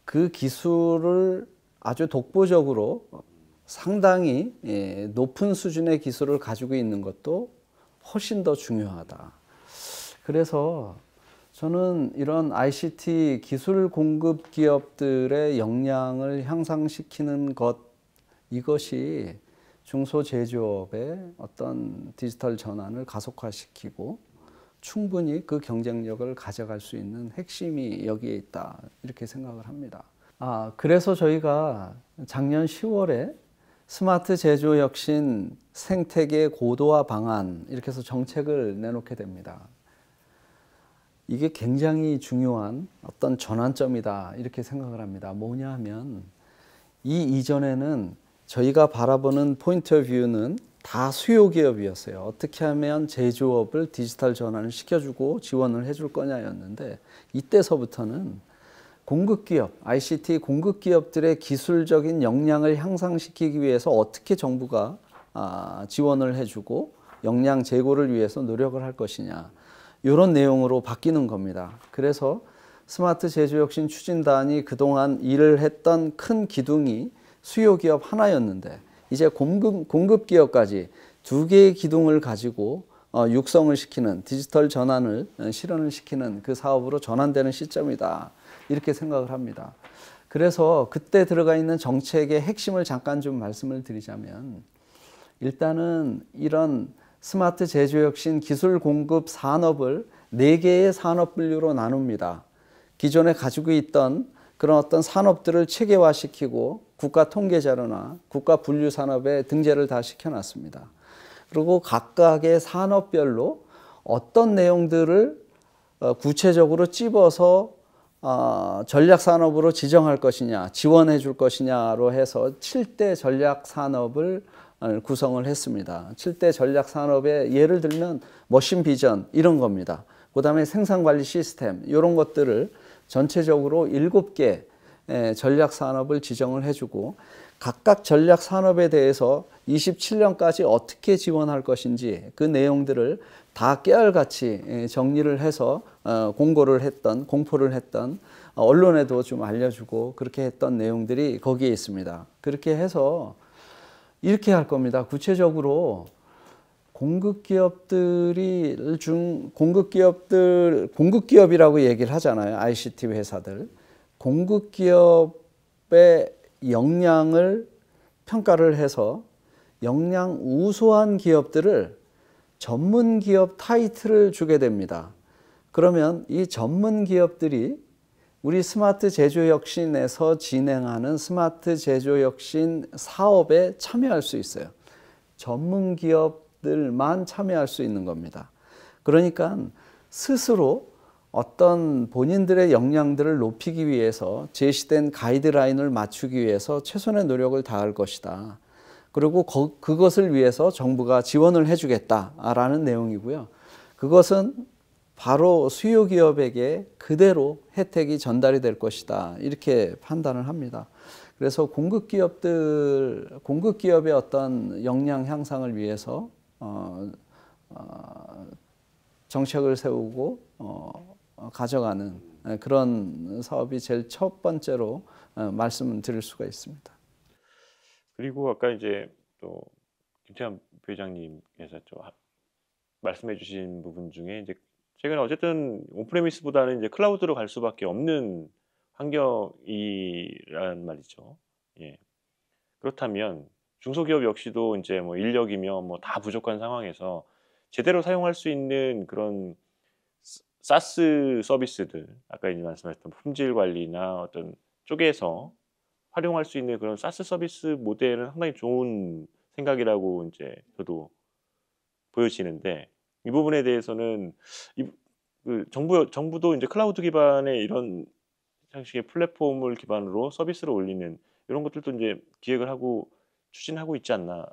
그 기술을 아주 독보적으로 상당히 높은 수준의 기술을 가지고 있는 것도 훨씬 더 중요하다. 그래서 저는 이런 ICT 기술 공급 기업들의 역량을 향상시키는 것, 이것이 중소제조업의 어떤 디지털 전환을 가속화시키고 충분히 그 경쟁력을 가져갈 수 있는 핵심이 여기에 있다. 이렇게 생각을 합니다. 그래서 저희가 작년 10월에 스마트 제조 혁신 생태계 고도화 방안 이렇게 해서 정책을 내놓게 됩니다. 이게 굉장히 중요한 어떤 전환점이다 이렇게 생각을 합니다. 뭐냐 하면 이 이전에는 저희가 바라보는 포인트 오브 뷰는 다 수요 기업이었어요. 어떻게 하면 제조업을 디지털 전환을 시켜주고 지원을 해줄 거냐였는데, 이때서부터는 공급기업, ICT 공급기업들의 기술적인 역량을 향상시키기 위해서 어떻게 정부가 지원을 해주고 역량 제고를 위해서 노력을 할 것이냐, 이런 내용으로 바뀌는 겁니다. 그래서 스마트 제조혁신 추진단이 그동안 일을 했던 큰 기둥이 수요기업 하나였는데, 이제 공급기업까지 두 개의 기둥을 가지고 육성을 시키는, 디지털 전환을 실현을 시키는 그 사업으로 전환되는 시점이다. 이렇게 생각을 합니다. 그래서 그때 들어가 있는 정책의 핵심을 잠깐 좀 말씀을 드리자면, 일단은 이런 스마트 제조혁신 기술 공급 산업을 4개의 산업 분류로 나눕니다. 기존에 가지고 있던 그런 어떤 산업들을 체계화시키고 국가 통계자료나 국가 분류산업에 등재를 다 시켜놨습니다. 그리고 각각의 산업별로 어떤 내용들을 구체적으로 찝어서 전략산업으로 지정할 것이냐, 지원해 줄 것이냐로 해서 7대 전략산업을 구성을 했습니다. 7대 전략산업의 예를 들면 머신 비전 이런 겁니다. 그 다음에 생산관리 시스템 이런 것들을 전체적으로 7개 전략산업을 지정을 해주고 각각 전략산업에 대해서 27년까지 어떻게 지원할 것인지 그 내용들을 다 깨알같이 정리를 해서 공포를 했던 언론에도 좀 알려주고 그렇게 했던 내용들이 거기에 있습니다. 그렇게 해서 이렇게 할 겁니다. 구체적으로 공급기업이라고 얘기를 하잖아요. ICT 회사들. 공급기업의 역량을 평가를 해서 역량 우수한 기업들을 전문 기업 타이틀을 주게 됩니다. 그러면 이 전문 기업들이 우리 스마트 제조혁신에서 진행하는 스마트 제조혁신 사업에 참여할 수 있어요. 전문 기업들만 참여할 수 있는 겁니다. 그러니까 스스로 어떤 본인들의 역량들을 높이기 위해서 제시된 가이드라인을 맞추기 위해서 최선의 노력을 다할 것이다. 그리고 그것을 위해서 정부가 지원을 해주겠다라는 내용이고요. 그것은 바로 수요 기업에게 그대로 혜택이 전달이 될 것이다. 이렇게 판단을 합니다. 그래서 공급기업의 어떤 역량 향상을 위해서 정책을 세우고 가져가는 그런 사업이 제일 첫 번째로 말씀드릴 수가 있습니다. 그리고 아까 이제 또 김태환 부회장님께서 좀 말씀해주신 부분 중에 이제 최근에 어쨌든 온프레미스보다는 이제 클라우드로 갈 수밖에 없는 환경이란 말이죠. 예. 그렇다면 중소기업 역시도 이제 뭐 인력이며 뭐 다 부족한 상황에서 제대로 사용할 수 있는 그런 사스 서비스들, 아까 이제 말씀하셨던 품질 관리나 어떤 쪽에서 활용할 수 있는 그런 사스 서비스 모델은 상당히 좋은 생각이라고 이제 저도 보여지는데, 이 부분에 대해서는 정부도 이제 클라우드 기반의 이런 형식의 플랫폼을 기반으로 서비스를 올리는 이런 것들도 이제 기획을 하고 추진하고 있지 않나요?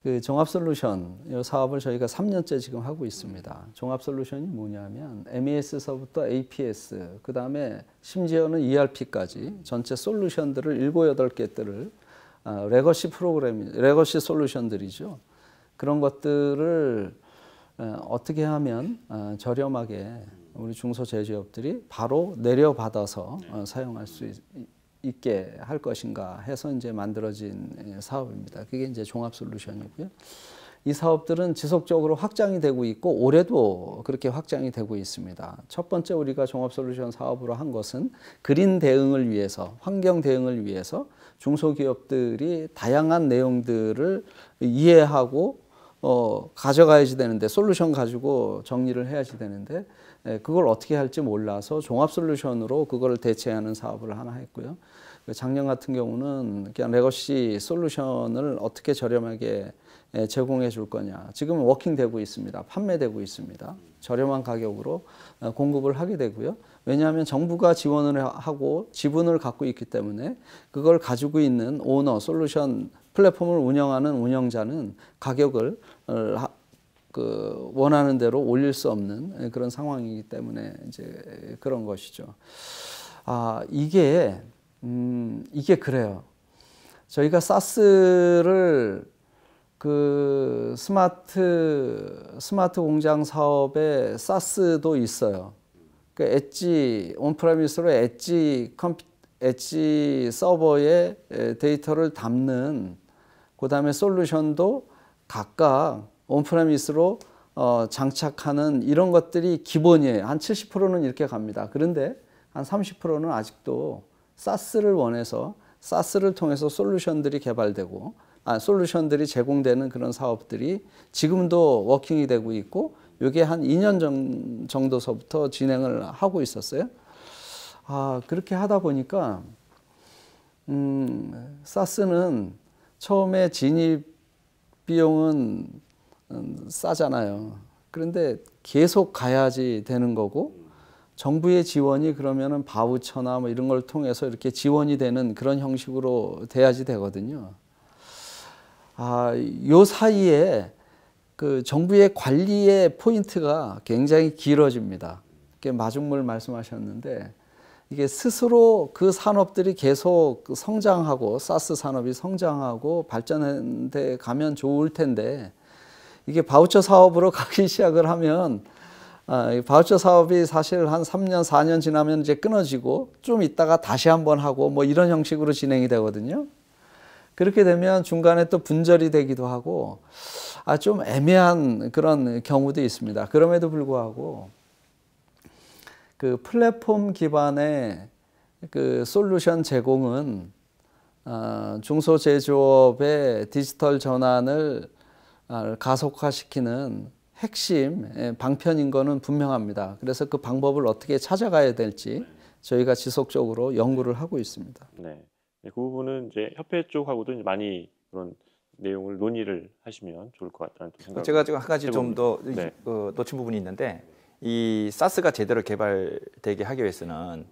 그 종합솔루션 이 사업을 저희가 3년째 지금 하고 있습니다. 종합솔루션이 뭐냐면 MES서부터 APS, 그 다음에 심지어는 ERP까지 전체 솔루션들을 7, 8개들을 레거시 솔루션들이죠. 그런 것들을 어떻게 하면 저렴하게 우리 중소제조업들이 바로 내려받아서 사용할 수 있게 할 것인가 해서 이제 만들어진 사업입니다. 그게 이제 종합솔루션이고요. 이 사업들은 지속적으로 확장이 되고 있고 올해도 그렇게 확장이 되고 있습니다. 첫 번째 우리가 종합솔루션 사업으로 한 것은 그린 대응을 위해서, 환경 대응을 위해서 중소기업들이 다양한 내용들을 이해하고 가져가야지 되는데, 솔루션 가지고 정리를 해야지 되는데 그걸 어떻게 할지 몰라서 종합솔루션으로 그걸 대체하는 사업을 하나 했고요. 작년 같은 경우는 그냥 레거시 솔루션을 어떻게 저렴하게 제공해 줄 거냐. 지금 워킹되고 있습니다. 판매되고 있습니다. 저렴한 가격으로 공급을 하게 되고요. 왜냐하면 정부가 지원을 하고 지분을 갖고 있기 때문에 그걸 가지고 있는 오너, 솔루션 플랫폼을 운영하는 운영자는 가격을 원하는 대로 올릴 수 없는 그런 상황이기 때문에 이제 그런 것이죠. 이게 그래요. 저희가 사스를 그 스마트 공장 사업에 사스도 있어요. 그 엣지 온프레미스로 엣지 서버에 데이터를 담는, 그다음에 솔루션도 각각 온프레미스로 장착하는 이런 것들이 기본이에요. 한 70%는 이렇게 갑니다. 그런데 한 30%는 아직도 사스를 원해서 사스를 통해서 솔루션들이 개발되고 솔루션들이 제공되는 그런 사업들이 지금도 워킹이 되고 있고, 이게 한 2년 정도서부터 진행을 하고 있었어요. 그렇게 하다 보니까 사스는 처음에 진입 비용은 싸잖아요. 그런데 계속 가야지 되는 거고 정부의 지원이 그러면은 바우처나 뭐 이런 걸 통해서 이렇게 지원이 되는 그런 형식으로 돼야지 되거든요. 요 사이에 그 정부의 관리의 포인트가 굉장히 길어집니다. 이게 마중물 말씀하셨는데 이게 스스로 그 산업들이 계속 성장하고 사스 산업이 성장하고 발전해 가면 좋을 텐데 이게 바우처 사업으로 가기 시작을 하면 바우처 사업이 사실 한 3년, 4년 지나면 이제 끊어지고 좀 있다가 다시 한번 하고 뭐 이런 형식으로 진행이 되거든요. 그렇게 되면 중간에 또 분절이 되기도 하고 좀 애매한 그런 경우도 있습니다. 그럼에도 불구하고 그 플랫폼 기반의 그 솔루션 제공은 중소제조업의 디지털 전환을 가속화시키는 핵심 방편인 거는 분명합니다. 그래서 그 방법을 어떻게 찾아가야 될지 저희가 지속적으로 연구를 하고 있습니다. 네. 그 부분은 이제 협회 쪽하고도 이제 많이 그런 내용을 논의를 하시면 좋을 것 같다는 생각. 제가 지금 한 가지 좀 더 네. 놓친 부분이 있는데 이 사스가 제대로 개발되게 하기 위해서는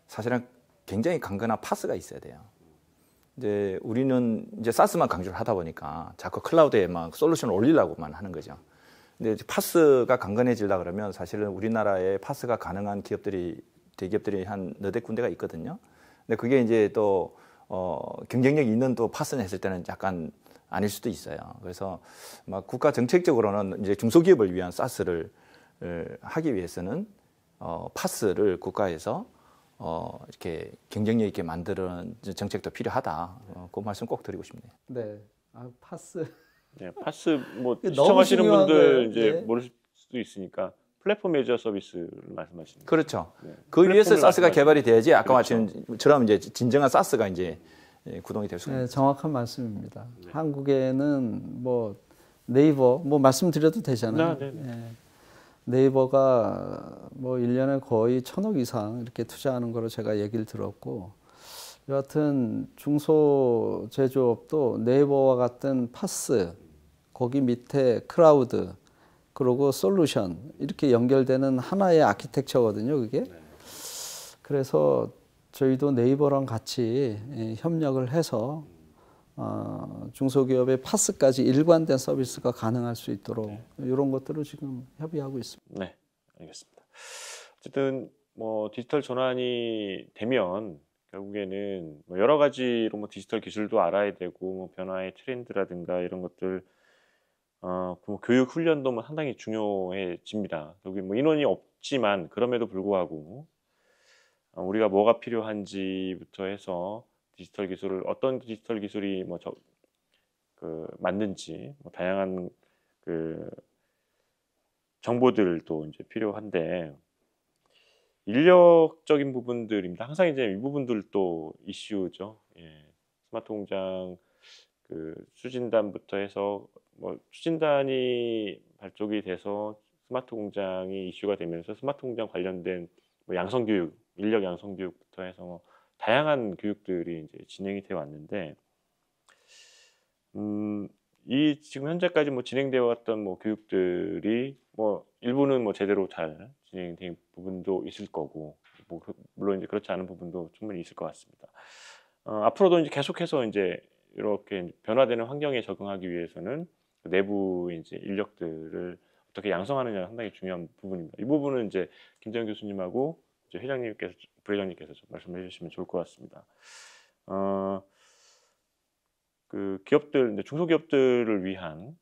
사실은 굉장히 강건한 파스가 있어야 돼요. 이제 우리는 이제 사스만 강조를 하다 보니까 자꾸 클라우드에 막 솔루션을 올리려고만 하는 거죠. 근데 파스가 강건해지려 그러면 사실은 우리나라에 파스가 가능한 기업들이 대기업들이 한 너댓 군데가 있거든요. 근데 그게 이제 또 경쟁력이 있는 또 파스는 했을 때는 약간 아닐 수도 있어요. 그래서 막 국가 정책적으로는 이제 중소기업을 위한 사스를 하기 위해서는 파스를 국가에서 이렇게 경쟁력 있게 만드는 정책도 필요하다. 그 말씀 꼭 드리고 싶네요. 네, 파스. 네, 파스 뭐 너무 시청하시는 중요한 분들 거예요. 이제 네. 모를 수도 있으니까 플랫폼 매니저 서비스를 말씀하시는 거예요. 그렇죠. 네. 그 위해서 플랫폼을 사스가 말씀하시는 개발이 돼야지 아까 그렇죠. 말씀처럼 이제 진정한 사스가 이제 구동이 될 수 있습니다. 네, 정확한 말씀입니다. 한국에는 뭐 네이버 뭐 말씀드려도 되잖아요. 네, 네. 네. 네이버가 뭐 1년에 거의 1,000억 이상 이렇게 투자하는 거로 제가 얘기를 들었고 여하튼 중소제조업도 네이버와 같은 파스 거기 밑에 크라우드 그리고 솔루션 이렇게 연결되는 하나의 아키텍처거든요, 그게. 그래서 저희도 네이버랑 같이 협력을 해서 중소기업의 파스까지 일관된 서비스가 가능할 수 있도록 이런 것들을 지금 협의하고 있습니다. 네, 알겠습니다. 어쨌든 뭐 디지털 전환이 되면 결국에는 뭐 여러 가지로 뭐 디지털 기술도 알아야 되고 뭐 변화의 트렌드라든가 이런 것들 뭐 교육 훈련도 뭐 상당히 중요해집니다. 여기 뭐 인원이 없지만 그럼에도 불구하고 우리가 뭐가 필요한지부터 해서 디지털 기술을 어떤 디지털 기술이 뭐 맞는지 뭐 다양한 그 정보들도 이제 필요한데 인력적인 부분들입니다. 항상 이제 이 부분들도 이슈죠. 예. 스마트 공장 그 추진단부터 해서 뭐 추진단이 발족이 돼서 스마트 공장이 이슈가 되면서 스마트 공장 관련된 뭐 양성 교육, 인력 양성 교육부터 해서 뭐 다양한 교육들이 이제 진행이 되어 왔는데 이 지금 현재까지 뭐 진행되어 왔던 뭐 교육들이 뭐 일부는 뭐 제대로 잘 진행된 부분도 있을 거고 뭐 물론 이제 그렇지 않은 부분도 충분히 있을 것 같습니다. 앞으로도 이제 계속해서 이제 이렇게 변화되는 환경에 적응하기 위해서는 내부 이제 인력들을 어떻게 양성하느냐가 상당히 중요한 부분입니다. 이 부분은 이제 김재현 교수님하고 이제 회장님께서 부회장님께서 좀 말씀해 주시면 좋을 것 같습니다. 그 기업들, 중소기업들을 위한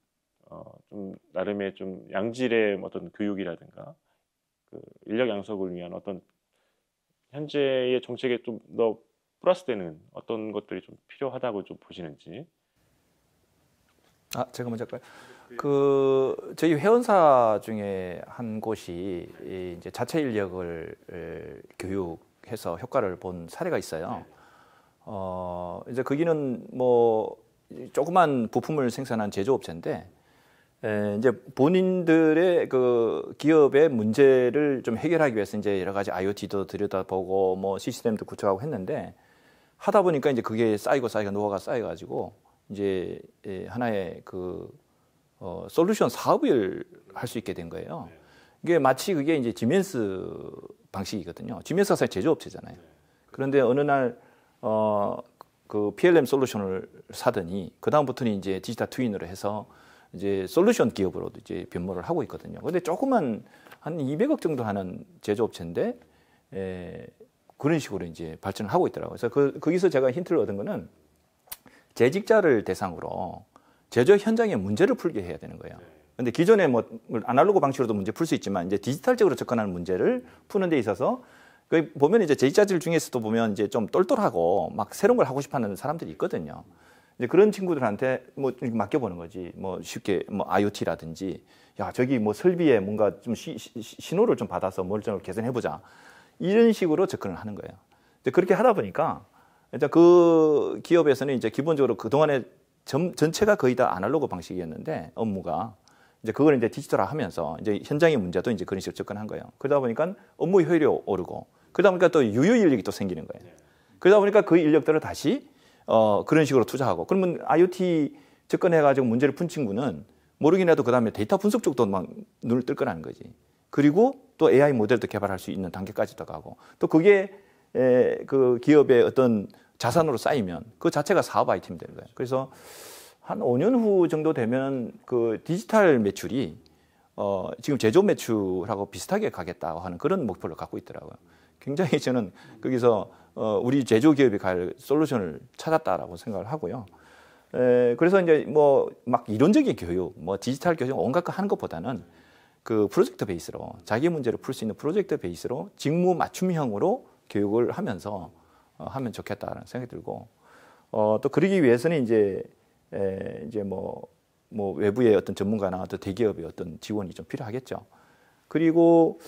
좀 나름의 좀 양질의 어떤 교육이라든가 그 인력 양성을 위한 어떤 현재의 정책에 좀 더 플러스되는 어떤 것들이 좀 필요하다고 좀 보시는지. 제가 먼저 할까요? 저희 회원사 중에 한 곳이 이제 자체 인력을 교육해서 효과를 본 사례가 있어요. 이제 거기는 뭐 조그만 부품을 생산한 제조업체인데 이제 본인들의 그 기업의 문제를 좀 해결하기 위해서 이제 여러 가지 IoT도 들여다보고 뭐 시스템도 구축하고 했는데 하다 보니까 이제 그게 쌓이고 노하우가 쌓여가지고 이제 하나의 솔루션 사업을 할 수 있게 된 거예요. 이게 마치 그게 이제 지멘스 방식이거든요. 지멘스가 사실 제조업체잖아요. 그런데 어느 날 그 PLM 솔루션을 사더니 그 다음부터는 이제 디지털 트윈으로 해서 이제 솔루션 기업으로도 이제 변모를 하고 있거든요. 근데 조그만 한 200억 정도 하는 제조업체인데 그런 식으로 이제 발전을 하고 있더라고요. 그래서 거기서 제가 힌트를 얻은 거는 재직자를 대상으로 제조 현장의 문제를 풀게 해야 되는 거예요. 근데 기존에 뭐 아날로그 방식으로도 문제 풀 수 있지만 이제 디지털적으로 접근하는 문제를 푸는 데 있어서 그 보면 이제 재직자들 중에서도 보면 이제 좀 똘똘하고 막 새로운 걸 하고 싶어하는 사람들이 있거든요. 이제 그런 친구들한테 뭐 맡겨보는 거지. 뭐 쉽게 뭐 IoT라든지 야 저기 뭐 설비에 뭔가 좀 신호를 좀 받아서 뭘 좀 개선해보자. 이런 식으로 접근을 하는 거예요. 이제 그렇게 하다 보니까 이제 그 기업에서는 이제 기본적으로 그 동안에 전체가 거의 다 아날로그 방식이었는데 업무가 이제 그걸 이제 디지털화하면서 이제 현장의 문제도 이제 그런 식으로 접근한 거예요. 그러다 보니까 업무 효율이 오르고 그러다 보니까 또 유효 인력이 또 생기는 거예요. 그러다 보니까 그 인력들을 다시 그런 식으로 투자하고 그러면 IoT 접근해가지고 문제를 푼 친구는 모르긴 해도 그 다음에 데이터 분석 쪽도 막 눈을 뜰 거라는 거지. 그리고 또 AI 모델도 개발할 수 있는 단계까지도 가고 또 그게 그 기업의 어떤 자산으로 쌓이면 그 자체가 사업 아이템이 되는 거예요. 그래서 한 5년 후 정도 되면 그 디지털 매출이 지금 제조 매출하고 비슷하게 가겠다고 하는 그런 목표를 갖고 있더라고요. 굉장히 저는 거기서 우리 제조 기업이 갈 솔루션을 찾았다라고 생각을 하고요. 그래서 이제 뭐 막 이론적인 교육, 뭐 디지털 교육 온갖 거 하는 것보다는 그 프로젝트 베이스로 자기 문제를 풀 수 있는 프로젝트 베이스로 직무 맞춤형으로 교육을 하면서 하면 좋겠다라는 생각이 들고 또 그러기 위해서는 이제 뭐 외부의 어떤 전문가나 또 대기업의 어떤 지원이 좀 필요하겠죠. 그리고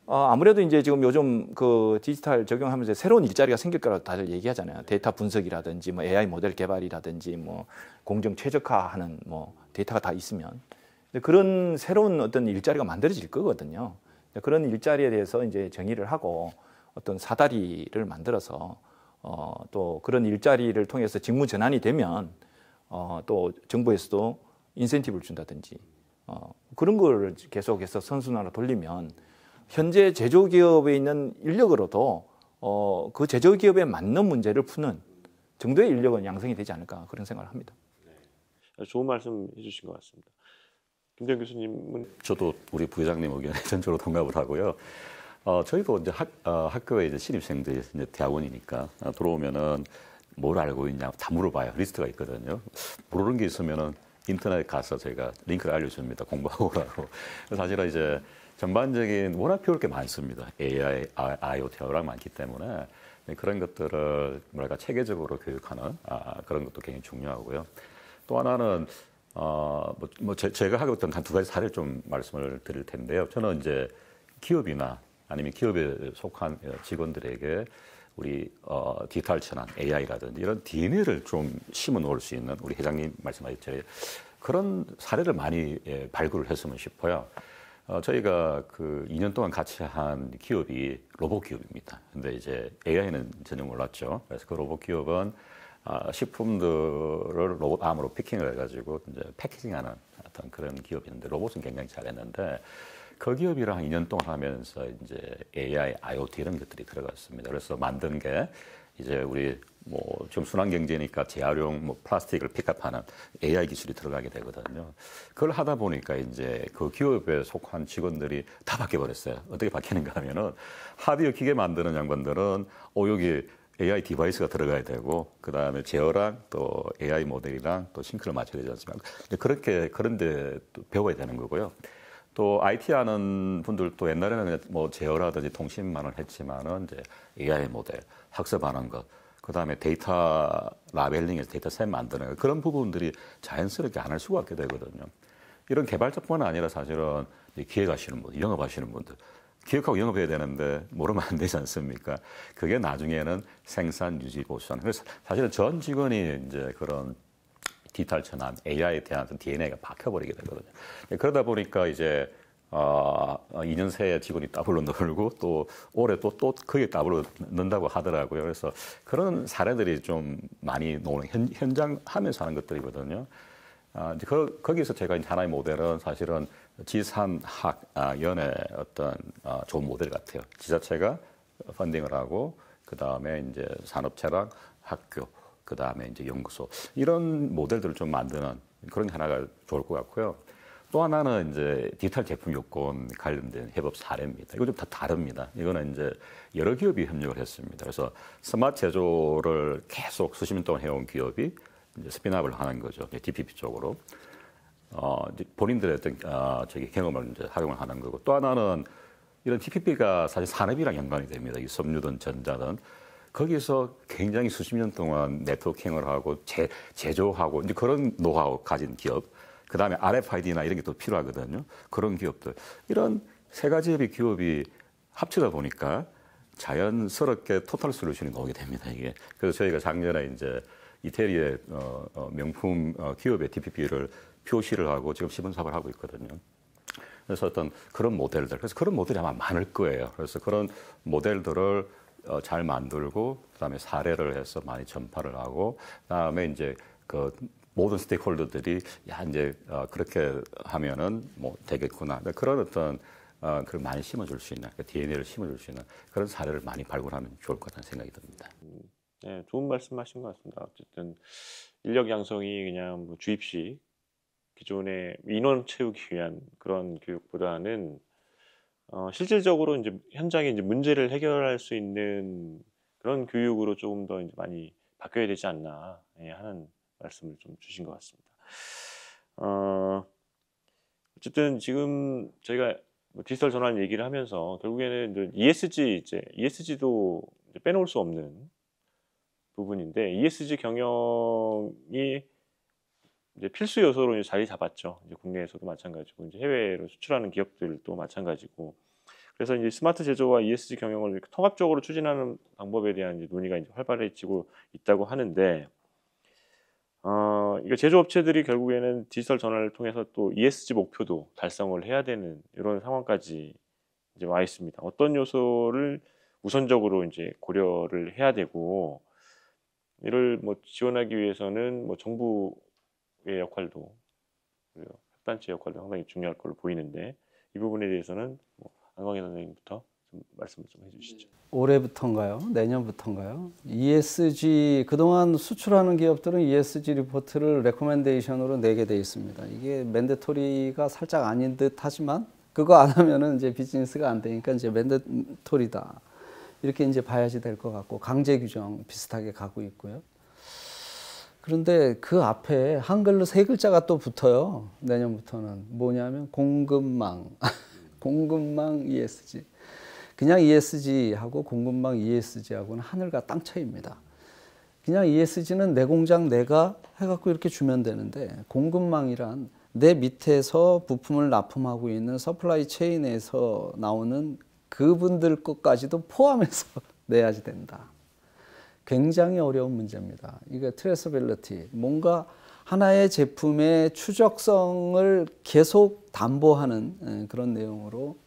아무래도 이제 지금 요즘 그 디지털 적용하면서 새로운 일자리가 생길 거라고 다들 얘기하잖아요. 데이터 분석이라든지 뭐 AI 모델 개발이라든지 뭐 공정 최적화하는 뭐 데이터가 다 있으면 그런 새로운 어떤 일자리가 만들어질 거거든요. 그런 일자리에 대해서 이제 정의를 하고 어떤 사다리를 만들어서 또 그런 일자리를 통해서 직무 전환이 되면 또 정부에서도 인센티브를 준다든지 그런 걸 계속해서 선순환으로 돌리면 현재 제조기업에 있는 인력으로도 그 제조기업에 맞는 문제를 푸는 정도의 인력은 양성이 되지 않을까 그런 생각을 합니다. 네. 좋은 말씀 해주신 것 같습니다. 김대현 교수님은? 저도 우리 부회장님 의견에 전적으로 동감을 하고요. 저희도 이제 학교에 이제 신입생들이 이제 대학원이니까 들어오면은 뭘 알고 있냐 다 물어봐요. 리스트가 있거든요. 모르는 게 있으면은 인터넷 가서 저희가 링크를 알려줍니다. 공부하고 오라고. 사실은 이제 전반적인 워낙 배울 게 많습니다. AI, IoT가 워낙 많기 때문에 그런 것들을 뭐랄까 체계적으로 교육하는 그런 것도 굉장히 중요하고요. 또 하나는 제가 하고 있던 한 두 가지 사례를 좀 말씀을 드릴 텐데요. 저는 이제 기업이나 아니면 기업에 속한 직원들에게 우리 디지털 천안, AI라든지 이런 DNA를 좀 심어 놓을 수 있는 우리 회장님 말씀하셨죠. 그런 사례를 많이 발굴을 했으면 싶어요. 저희가 그 2년 동안 같이 한 기업이 로봇 기업입니다. 근데 이제 AI는 전혀 몰랐죠. 그래서 그 로봇 기업은 식품들을 로봇 암으로 피킹을 해가지고 이제 패키징하는 어떤 그런 기업이었는데 로봇은 굉장히 잘했는데 그 기업이랑 한 2년 동안 하면서 이제 AI, IoT 이런 것들이 들어갔습니다. 그래서 만든 게 이제 우리 뭐 지금 순환 경제니까 재활용 뭐 플라스틱을 픽업하는 AI 기술이 들어가게 되거든요. 그걸 하다 보니까 이제 그 기업에 속한 직원들이 다 바뀌어버렸어요. 어떻게 바뀌는가 하면은 하드웨어 기계 만드는 양반들은 여기 AI 디바이스가 들어가야 되고 그다음에 제어랑 또 AI 모델이랑 또 싱크를 맞춰야 되지 않습니까? 그런데 또 배워야 되는 거고요. 또 IT 하는 분들도 옛날에는 그냥 뭐 제어라든지 통신만을 했지만은 이제 AI 모델 학습하는 것, 그다음에 데이터 라벨링에서 데이터 셋 만드는 것, 그런 부분들이 자연스럽게 안 할 수가 없게 되거든요. 이런 개발자뿐 아니라 사실은 기획하시는 분들, 영업하시는 분들, 기획하고 영업해야 되는데 모르면 안 되지 않습니까? 그게 나중에는 생산, 유지, 보수하는. 그래서 사실은 전 직원이 이제 그런 디지털 천안, AI에 대한 DNA가 박혀버리게 되거든요. 그러다 보니까 이제 2년 새에 직원이 더블로 늘고 또 올해 또 거기에 더블로 는다고 하더라고요. 그래서 그런 사례들이 좀 많이 나오는 현장 하면서 하는 것들이거든요. 이제 거기서 제가 이제 하나의 모델은 사실은 지산학연의 어떤 좋은 모델 같아요. 지자체가 펀딩을 하고 그 다음에 이제 산업체랑 학교, 그 다음에 이제 연구소 이런 모델들을 좀 만드는 그런 게 하나가 좋을 것 같고요. 또 하나는 이제 디지털 제품 요건 관련된 협업 사례입니다. 이거 좀 다 다릅니다. 이거는 이제 여러 기업이 협력을 했습니다. 그래서 스마트 제조를 계속 수십 년 동안 해온 기업이 이제 스핀업을 하는 거죠. DPP 쪽으로. 이제 본인들의 어떤 저기 경험을 이제 활용을 하는 거고, 또 하나는 이런 TPP가 사실 산업이랑 연관이 됩니다. 이 섬유든 전자든 거기서 굉장히 수십 년 동안 네트워킹을 하고 제조하고 이제 그런 노하우 가진 기업, 그 다음에 RFID나 이런 게 또 필요하거든요. 그런 기업들 이런 세 가지의 기업이 합치다 보니까 자연스럽게 토탈 솔루션이 나오게 됩니다. 이게 그래서 저희가 작년에 이제 이태리의 명품 기업의 DPP를 표시를 하고 지금 시범 사업을 하고 있거든요. 그래서 어떤 그런 모델들, 그래서 그런 모델이 아마 많을 거예요. 그래서 그런 모델들을 잘 만들고 그다음에 사례를 해서 많이 전파를 하고 그다음에 이제 그 모든 스테이크홀더들이 야 이제 그렇게 하면은 뭐 되겠구나 그런 어떤 그걸 많이 심어줄 수 있는 DNA를 심어줄 수 있는 그런 사례를 많이 발굴하면 좋을 것 같다는 생각이 듭니다. 네, 좋은 말씀하신 것 같습니다. 어쨌든 인력 양성이 그냥 뭐 주입식 기존의 인원 채우기 위한 그런 교육보다는 실질적으로 이제 현장에 이제 문제를 해결할 수 있는 그런 교육으로 조금 더 이제 많이 바뀌어야 되지 않나 하는 말씀을 좀 주신 것 같습니다. 어쨌든 지금 저희가 뭐 디지털 전환 얘기를 하면서 결국에는 ESG도 빼놓을 수 없는 부분인데 ESG 경영이 이제 필수 요소로 이제 자리 잡았죠. 이제 국내에서도 마찬가지고 이제 해외로 수출하는 기업들도 마찬가지고. 그래서 이제 스마트 제조와 ESG 경영을 이렇게 통합적으로 추진하는 방법에 대한 이제 논의가 이제 활발해지고 있다고 하는데, 이거 제조업체들이 결국에는 디지털 전환을 통해서 또 ESG 목표도 달성을 해야 되는 이런 상황까지 이제 와 있습니다. 어떤 요소를 우선적으로 이제 고려를 해야 되고, 이를 뭐 지원하기 위해서는 뭐 정부의 역할도 그리고 협단체 역할도 상당히 중요할 걸로 보이는데 이 부분에 대해서는 뭐 안광희 선생님부터 좀 말씀을 좀 해주시죠. 올해부터인가요? 내년부터인가요? ESG 그동안 수출하는 기업들은 ESG 리포트를 레코멘데이션으로 내게 돼 있습니다. 이게 맨데토리가 살짝 아닌 듯하지만 그거 안 하면은 이제 비즈니스가 안 되니까 이제 맨데토리다. 이렇게 이제 봐야지 될 것 같고 강제 규정 비슷하게 가고 있고요. 그런데 그 앞에 한글로 세 글자가 또 붙어요. 내년부터는 뭐냐면 공급망, 공급망 ESG. 그냥 ESG하고 공급망 ESG하고는 하늘과 땅 차이입니다. 그냥 ESG는 내 공장 내가 해갖고 이렇게 주면 되는데 공급망이란 내 밑에서 부품을 납품하고 있는 서플라이 체인에서 나오는 그분들 것까지도 포함해서 내야지 된다. 굉장히 어려운 문제입니다. 이게 트레이서빌리티, 뭔가 하나의 제품의 추적성을 계속 담보하는 그런 내용으로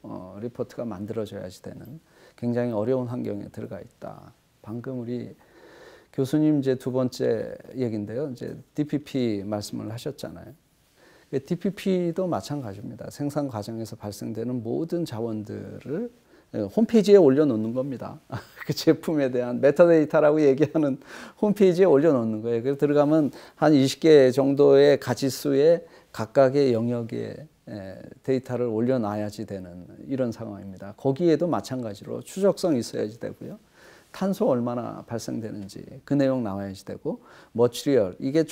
리포트가 만들어져야지 되는 굉장히 어려운 환경에 들어가 있다. 방금 우리 교수님 이제 두 번째 얘기인데요. 이제 DPP 말씀을 하셨잖아요. DPP도 마찬가지입니다. 생산 과정에서 발생되는 모든 자원들을 홈페이지에 올려놓는 겁니다. 그 제품에 대한 메타데이터라고 얘기하는 홈페이지에 올려놓는 거예요. 그래서 들어가면 한 20개 정도의 가지수의 각각의 영역에 데이터를 올려놔야지 되는 이런 상황입니다. 거기에도 마찬가지로 추적성이 있어야지 되고요. 탄소 얼마나 발생되는지 그 내용 나와야지 되고, 머티리얼 이게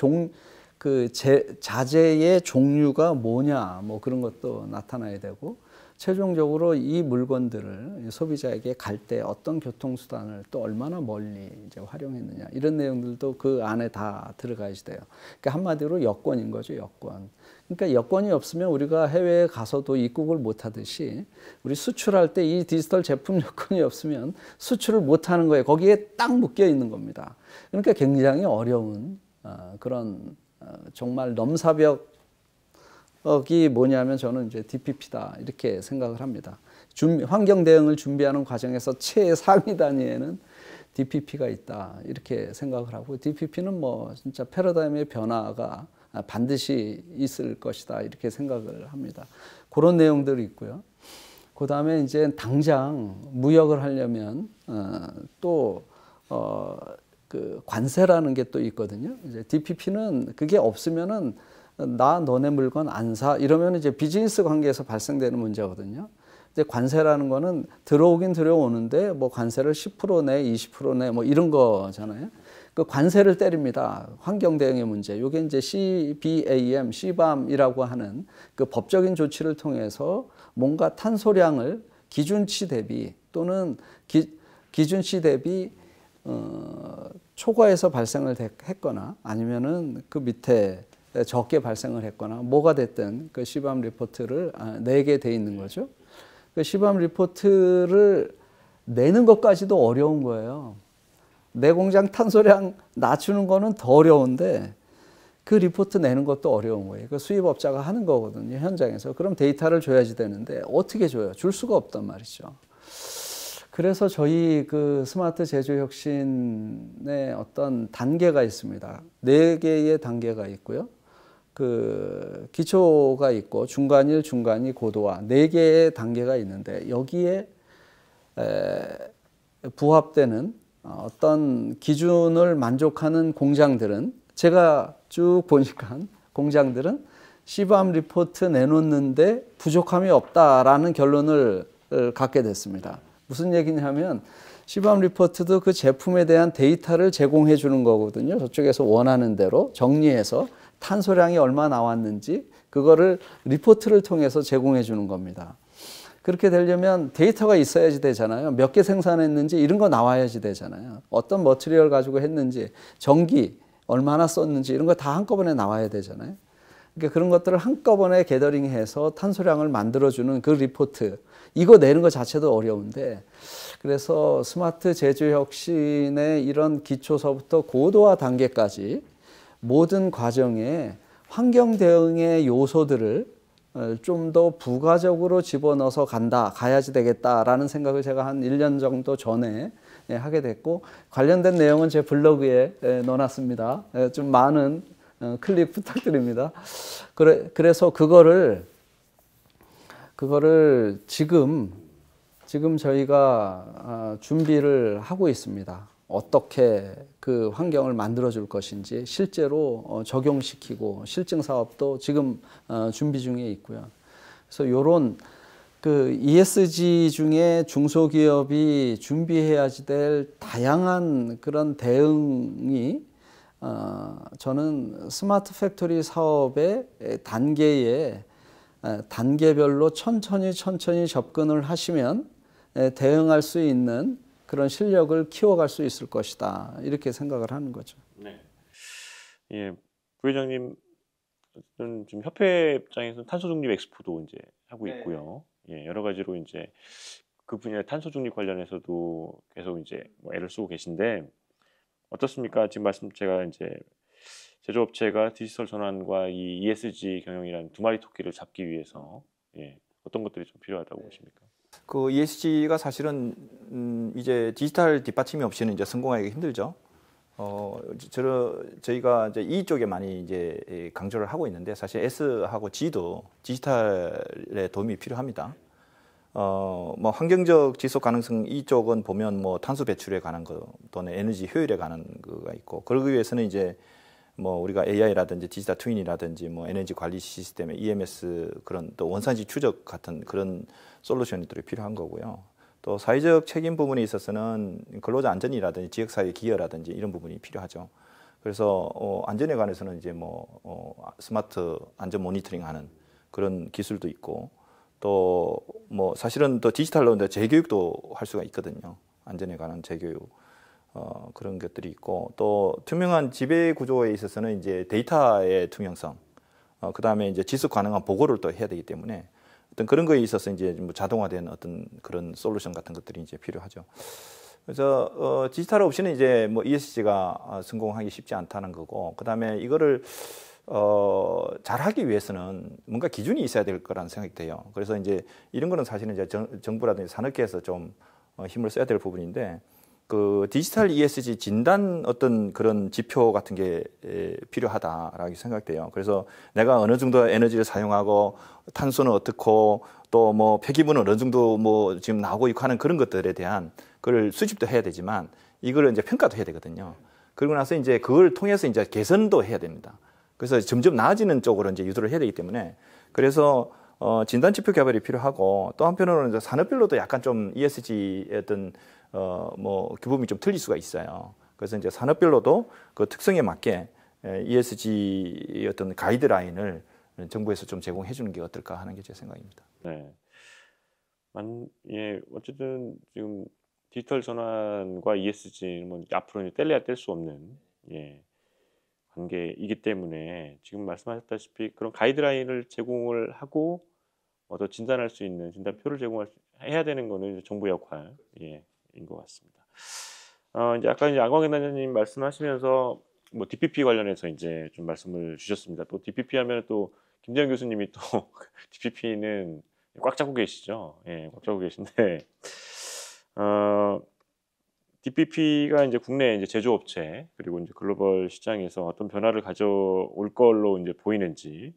자재의 종류가 뭐냐 뭐 그런 것도 나타나야 되고, 최종적으로 이 물건들을 소비자에게 갈 때 어떤 교통수단을 또 얼마나 멀리 이제 활용했느냐 이런 내용들도 그 안에 다 들어가야지 돼요. 그러니까 한마디로 여권인 거죠, 여권. 그러니까 여권이 없으면 우리가 해외에 가서도 입국을 못 하듯이 우리 수출할 때 이 디지털 제품 여권이 없으면 수출을 못 하는 거예요. 거기에 딱 묶여 있는 겁니다. 그러니까 굉장히 어려운 그런 정말 넘사벽 목적이 뭐냐면 저는 이제 DPP다 이렇게 생각을 합니다. 환경 대응을 준비하는 과정에서 최상위 단위에는 DPP가 있다 이렇게 생각을 하고 DPP는 뭐 진짜 패러다임의 변화가 반드시 있을 것이다 이렇게 생각을 합니다. 그런 내용들이 있고요. 그 다음에 이제 당장 무역을 하려면 그 관세라는 게 또 있거든요. 이제 DPP는 그게 없으면은 나 너네 물건 안 사 이러면 이제 비즈니스 관계에서 발생되는 문제거든요. 이제 관세라는 거는 들어오긴 들어오는데 뭐 관세를 10% 내, 20% 내 뭐 이런 거잖아요. 그 관세를 때립니다. 환경 대응의 문제. 이게 이제 CBAM, CBAM이라고 하는 그 법적인 조치를 통해서 뭔가 탄소량을 기준치 대비 또는 기준치 대비 초과해서 발생을 했거나 아니면은 그 밑에 적게 발생을 했거나 뭐가 됐든 그 CBAM 리포트를 내게 돼 있는 거죠. 그 CBAM 리포트를 내는 것까지도 어려운 거예요. 내 공장 탄소량 낮추는 거는 더 어려운데 그 리포트 내는 것도 어려운 거예요. 그 수입업자가 하는 거거든요, 현장에서. 그럼 데이터를 줘야지 되는데 어떻게 줘요? 줄 수가 없단 말이죠. 그래서 저희 그 스마트 제조 혁신의 어떤 단계가 있습니다. 4개의 단계가 있고요. 그 기초가 있고 중간일, 중간이 고도화 4개의 단계가 있는데 여기에 부합되는 어떤 기준을 만족하는 공장들은 제가 쭉 보니까 공장들은 CBAM 리포트 내놓는데 부족함이 없다라는 결론을 갖게 됐습니다. 무슨 얘기냐면 CBAM 리포트도 그 제품에 대한 데이터를 제공해 주는 거거든요. 저쪽에서 원하는 대로 정리해서 탄소량이 얼마 나왔는지 그거를 리포트를 통해서 제공해 주는 겁니다. 그렇게 되려면 데이터가 있어야지 되잖아요. 몇 개 생산했는지 이런 거 나와야지 되잖아요. 어떤 머티리얼 가지고 했는지, 전기 얼마나 썼는지 이런 거 다 한꺼번에 나와야 되잖아요. 그러니까 그런 것들을 한꺼번에 게더링해서 탄소량을 만들어주는 그 리포트, 이거 내는 것 자체도 어려운데 그래서 스마트 제조 혁신의 이런 기초서부터 고도화 단계까지 모든 과정에 환경 대응의 요소들을 좀 더 부가적으로 집어넣어서 가야지 되겠다라는 생각을 제가 한 1년 정도 전에 하게 됐고 관련된 내용은 제 블로그에 넣어놨습니다. 좀 많은 클릭 부탁드립니다. 그래서 그거를 지금 저희가 준비를 하고 있습니다. 어떻게 그 환경을 만들어 줄 것인지 실제로 적용시키고 실증 사업도 지금 준비 중에 있고요. 그래서 요런 그 ESG 중에 중소기업이 준비해야지 될 다양한 그런 대응이 저는 스마트 팩토리 사업의 단계별로 천천히 접근을 하시면 대응할 수 있는 그런 실력을 키워갈 수 있을 것이다. 이렇게 생각을 하는 거죠. 네. 예, 부회장님 지금 협회 입장에서는 탄소 중립 엑스포도 이제 하고 있고요. 예, 여러 가지로 이제 그 분야의 탄소 중립 관련해서도 계속 이제 뭐 애를 쓰고 계신데 어떻습니까? 지금 제가 이제 제조업체가 디지털 전환과 이 ESG 경영이라는 두 마리 토끼를 잡기 위해서 어떤 것들이 좀 필요하다고 보십니까? 그 ESG가 사실은 이제 디지털 뒷받침이 없이는 이제 성공하기 힘들죠. 저희가 이제 E 쪽에 많이 이제 강조를 하고 있는데 사실 S하고 G도 디지털의 도움이 필요합니다. 뭐 환경적 지속 가능성 이쪽은 보면 뭐 탄소 배출에 관한 거 또는 에너지 효율에 관한 거가 있고 그러기 위해서는 이제 뭐 우리가 AI라든지 디지털 트윈이라든지 뭐 에너지 관리 시스템의 EMS 그런 또 원산지 추적 같은 그런 솔루션들이 필요한 거고요. 또 사회적 책임 부분에 있어서는 근로자 안전이라든지 지역사회 기여라든지 이런 부분이 필요하죠. 그래서 안전에 관해서는 이제 스마트 안전 모니터링하는 그런 기술도 있고 또 뭐 사실은 또 디지털로 재교육도 할 수가 있거든요. 안전에 관한 재교육 그런 것들이 있고 또 투명한 지배 구조에 있어서는 이제 데이터의 투명성, 그 다음에 이제 지속 가능한 보고를 또 해야 되기 때문에 어떤 그런 거에 있어서 이제 뭐 자동화된 어떤 그런 솔루션 같은 것들이 이제 필요하죠. 그래서 디지털 없이는 이제 뭐 ESG가 성공하기 쉽지 않다는 거고, 그 다음에 이거를 잘하기 위해서는 뭔가 기준이 있어야 될 거라는 생각이 돼요. 그래서 이제 이런 거는 사실은 이제 정부라든지 산업계에서 좀 힘을 써야 될 부분인데 그 디지털 ESG 진단 어떤 그런 지표 같은 게 필요하다라고 생각돼요. 그래서 내가 어느 정도 에너지를 사용하고 탄소는 어떻고 또 뭐 폐기물은 어느 정도 뭐 지금 나오고 있고 하는 그런 것들에 대한 그걸 수집도 해야 되지만 이걸 이제 평가도 해야 되거든요. 그리고 나서 이제 그걸 통해서 이제 개선도 해야 됩니다. 그래서 점점 나아지는 쪽으로 이제 유도를 해야 되기 때문에 그래서 진단 지표 개발이 필요하고 또 한편으로는 이제 산업별로도 약간 좀 ESG 어떤 뭐 규범이 좀 틀릴 수가 있어요. 그래서 이제 산업별로도 그 특성에 맞게 ESG 어떤 가이드라인을 정부에서 좀 제공해 주는 게 어떨까 하는 게 제 생각입니다. 네. 예, 어쨌든 지금 디지털 전환과 ESG는 뭐 앞으로는 뗄래야 뗄 수 없는 예, 관계이기 때문에 지금 말씀하셨다시피 그런 가이드라인을 제공을 하고 더 진단할 수 있는 진단표를 해야 되는 거는 정부 역할인 것 같습니다. 이제 아까 이제 안광현 단장님 말씀하시면서 뭐 DPP 관련해서 이제 좀 말씀을 주셨습니다. 또 DPP 하면 또 김재현 교수님이 또 DPP는 꽉 잡고 계시죠. 예, 꽉 잡고 계신데 DPP가 이제 국내 이제 제조업체 그리고 이제 글로벌 시장에서 어떤 변화를 가져올 걸로 이제 보이는지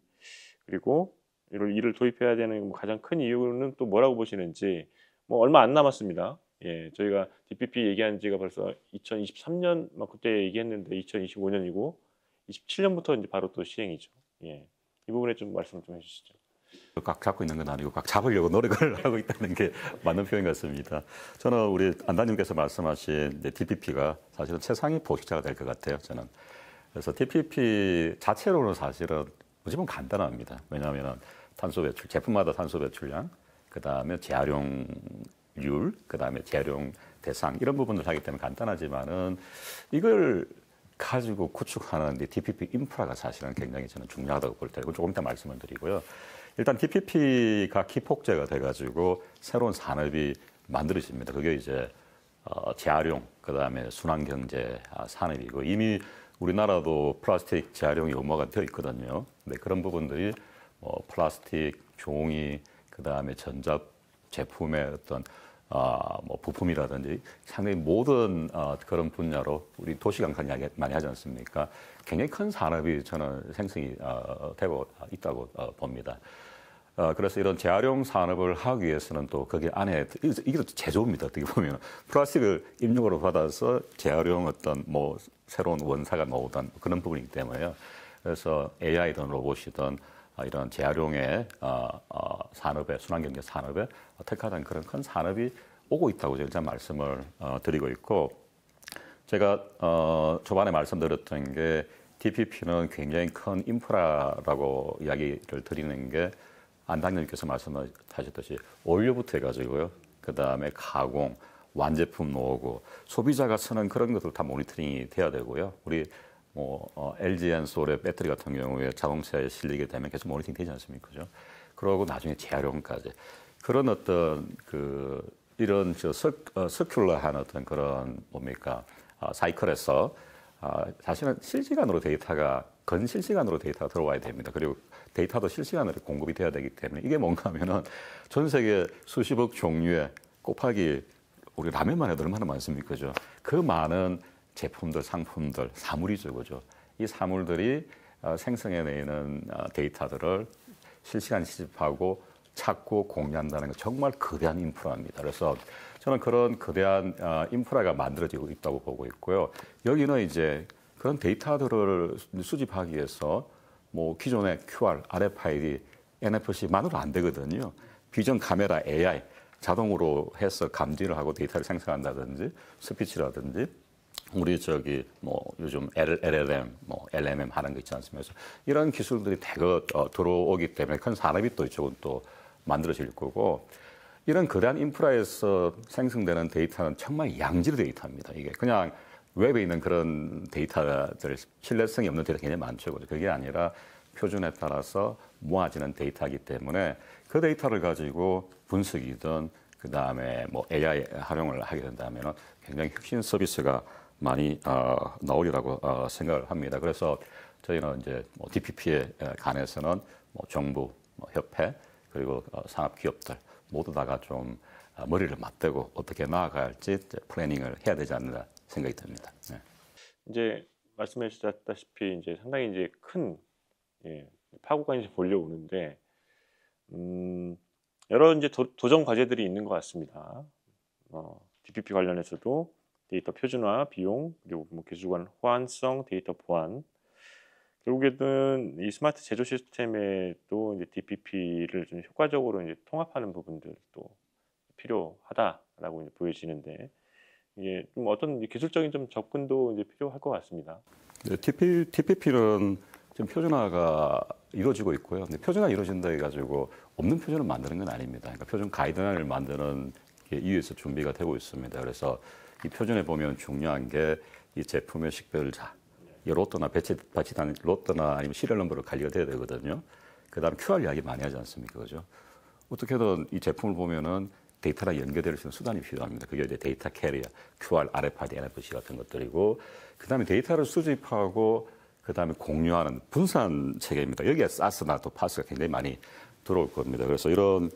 그리고 이를 도입해야 되는 가장 큰 이유는 또 뭐라고 보시는지 뭐 얼마 안 남았습니다. 예, 저희가 DPP 얘기한 지가 벌써 2023년 막 그때 얘기했는데 2025년이고 27년부터 이제 바로 또 시행이죠. 예, 이 부분에 좀 말씀 좀 해주시죠. 꽉 잡고 있는 건 아니고 꽉 잡으려고 노력을 하고 있다는 게 맞는 표현 같습니다. 저는 우리 안단님께서 말씀하신 DPP가 사실은 최상위 포식자가 될 것 같아요. 저는. 그래서 DPP 자체로는 사실은 무지만 간단합니다. 왜냐하면 탄소 배출, 제품마다 탄소 배출량, 그 다음에 재활용률, 그 다음에 재활용 대상 이런 부분을 하기 때문에 간단하지만은 이걸 가지고 구축하는 DPP 인프라가 사실은 굉장히 저는 중요하다고 볼 때, 조금 이따 말씀을 드리고요. 일단 DPP가 기폭제가 돼가지고 새로운 산업이 만들어집니다. 그게 이제 재활용, 그 다음에 순환경제 산업이고 이미 우리나라도 플라스틱 재활용이 의무화가 되어 있거든요. 근데 그런 부분들이 뭐 플라스틱, 종이, 그 다음에 전자 제품의 어떤 뭐 부품이라든지 상당히 모든 그런 분야로 우리 도시강판 이야기 많이 하지 않습니까? 굉장히 큰 산업이 저는 생성이 되고 있다고 봅니다. 그래서 이런 재활용 산업을 하기 위해서는 또 거기 안에 이게 제조입니다. 어떻게 보면 플라스틱을 입력으로 받아서 재활용 어떤 뭐 새로운 원사가 나오던 그런 부분이기 때문에요. 그래서 AI든 로봇이든 이런 재활용의 산업에 순환경제 산업에 택하던 그런 큰 산업이 오고 있다고 일단 말씀을 드리고 있고 제가 초반에 말씀드렸던 게 DPP는 굉장히 큰 인프라라고 이야기를 드리는 게 안당님께서 말씀하셨듯이 원료부터 해가지고요. 그 다음에 가공, 완제품 나오고 소비자가 쓰는 그런 것들 다 모니터링이 돼야 되고요. 우리 LG 엔솔의 배터리 같은 경우에 자동차에 실리게 되면 계속 모니터링 되지 않습니까? 그죠? 그러고 나중에 재활용까지 그런 어떤 이런 서큘러한 어떤 그런 뭡니까 사이클에서 사실은 실시간으로 데이터가 건실시간으로 데이터가 들어와야 됩니다. 그리고 데이터도 실시간으로 공급이 돼야 되기 때문에 이게 뭔가 하면은 전 세계 수십억 종류의 곱하기 우리 라면만 해도 얼마나 많습니까? 그죠? 그 많은 제품들, 상품들, 사물이죠. 그죠? 이 사물들이 생성해내는 데이터들을 실시간 시집하고 찾고 공유한다는 건 정말 거대한 인프라입니다. 그래서 저는 그런 거대한 인프라가 만들어지고 있다고 보고 있고요. 여기는 이제 그런 데이터들을 수집하기 위해서 뭐 기존의 QR, RFID, NFC만으로 안 되거든요. 비전 카메라, AI 자동으로 해서 감지를 하고 데이터를 생성한다든지 스피치라든지 우리 뭐 요즘 LLM, 뭐 LMM 하는 거 있지 않습니까? 그래서 이런 기술들이 대거 들어오기 때문에 큰 산업이 또 이쪽은 또 만들어질 거고 이런 거대한 인프라에서 생성되는 데이터는 정말 양질의 데이터입니다. 이게 그냥 웹에 있는 그런 데이터들 신뢰성이 없는 데이터 굉장히 많죠. 그게 아니라 표준에 따라서 모아지는 데이터이기 때문에 그 데이터를 가지고 분석이든 그 다음에 뭐 AI 활용을 하게 된다면 굉장히 혁신 서비스가 많이 나오리라고 생각을 합니다. 그래서 저희는 이제 뭐 DPP에 관해서는 뭐 정부, 뭐 협회 그리고 산업 기업들 모두 다가 좀 머리를 맞대고 어떻게 나아가야 할지 플래닝을 해야 되지 않나 생각이 듭니다. 네. 이제 말씀해 주셨다시피 이제 상당히 이제 큰 파고가 이제 몰려오는데 여러 이제 도전 과제들이 있는 것 같습니다. DPP 관련해서도 데이터 표준화, 비용, 그리고 뭐 기술 간 호환성, 데이터 보안. 결국에는 이 스마트 제조 시스템에도 이제 DPP를 좀 효과적으로 이제 통합하는 부분들도 필요하다라고 이제 보여지는데 이게 좀 어떤 기술적인 좀 접근도 이제 필요할 것 같습니다. DPP는 지금 표준화가 이루어지고 있고요. 근데 표준화 이루어진다 해가지고 없는 표준을 만드는 건 아닙니다. 그러니까 표준 가이드라인을 만드는 게 이유에서 준비가 되고 있습니다. 그래서 이 표준에 보면 중요한 게 이 제품의 식별자, 이 로또나 배치단 로또나 아니면 시리얼 넘버로 관리가 돼야 되거든요. 그다음 QR 이야기 많이 하지 않습니까, 그죠? 어떻게든 이 제품을 보면은 데이터랑 연결될 수 있는 수단이 필요합니다. 그게 이제 데이터 캐리어, QR, RFID, NFC 같은 것들이고, 그다음에 데이터를 수집하고 그다음에 공유하는 분산 체계입니다. 여기에 사스나 또 파스가 굉장히 많이 들어올 겁니다. 그래서 이런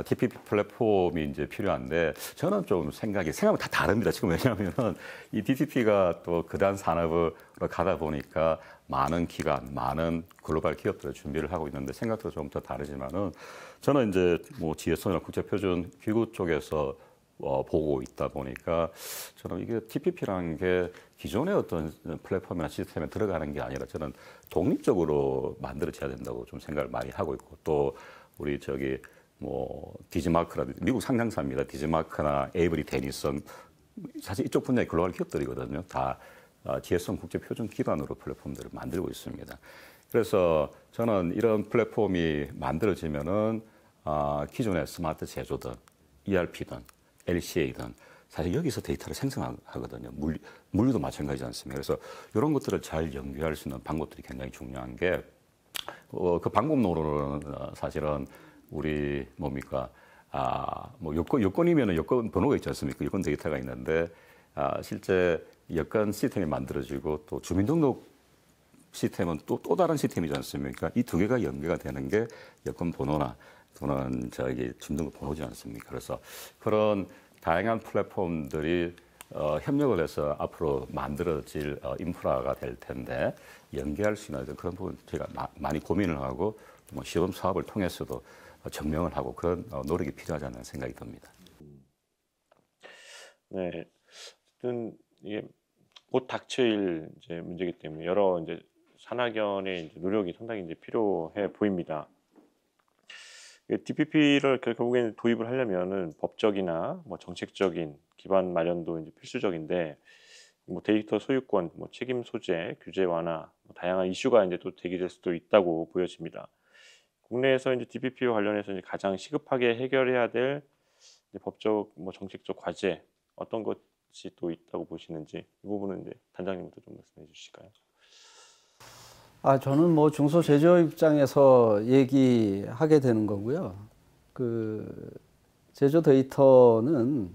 DPP 플랫폼이 이제 필요한데 저는 좀 생각하면 다 다릅니다. 지금 왜냐하면은 이 DPP가 또 그다음 산업으로 가다 보니까 많은 기관, 많은 글로벌 기업들을 준비를 하고 있는데 생각도 좀 더 다르지만은 저는 이제 뭐 GSO나 국제표준기구 쪽에서 보고 있다 보니까 저는 이게 DPP라는 게 기존의 어떤 플랫폼이나 시스템에 들어가는 게 아니라 저는 독립적으로 만들어져야 된다고 좀 생각을 많이 하고 있고 또 우리 저기 뭐 디지마크라든지 미국 상장사입니다. 디지마크나 에이브리 데니슨 사실 이쪽 분야의 글로벌 기업들이거든요. 다 GSON 국제표준 기반으로 플랫폼들을 만들고 있습니다. 그래서 저는 이런 플랫폼이 만들어지면은 기존의 스마트 제조든 ERP든 LCA든 사실 여기서 데이터를 생성하거든요. 물류도 마찬가지지 않습니까? 그래서 이런 것들을 잘 연결할 수 있는 방법들이 굉장히 중요한 게 그 방법론으로는 사실은 우리 뭡니까? 뭐 여권이면은 여권 번호가 있지 않습니까? 여권 데이터가 있는데 실제 여권 시스템이 만들어지고 또 주민등록 시스템은 또 다른 시스템이지 않습니까? 이 두 개가 연계가 되는 게 여권 번호나 또는 저기 주민등록 번호지 않습니까? 그래서 그런 다양한 플랫폼들이 협력을 해서 앞으로 만들어질 인프라가 될 텐데 연계할 수 있는 그런 부분 제가 많이 고민을 하고 뭐 시범 사업을 통해서도 증명을 하고 그런 노력이 필요하지 않나 생각이 듭니다. 네, 어쨌든 이게 곧 닥칠 이제 문제이기 때문에 여러 이제 산학연의 이제 노력이 상당히 이제 필요해 보입니다. DPP를 결국에는 도입을 하려면은 법적이나 뭐 정책적인 기반 마련도 이제 필수적인데 뭐 데이터 소유권, 뭐 책임 소재, 규제 완화, 뭐 다양한 이슈가 이제 또 제기될 수도 있다고 보여집니다. 국내에서 이제 DPP와 관련해서 이제 가장 시급하게 해결해야 될 이제 법적, 뭐 정책적 과제 어떤 것이 또 있다고 보시는지 이 부분은 이제 단장님부터 좀 말씀해 주실까요? 저는 뭐 중소제조업 입장에서 얘기하게 되는 거고요. 그 제조 데이터는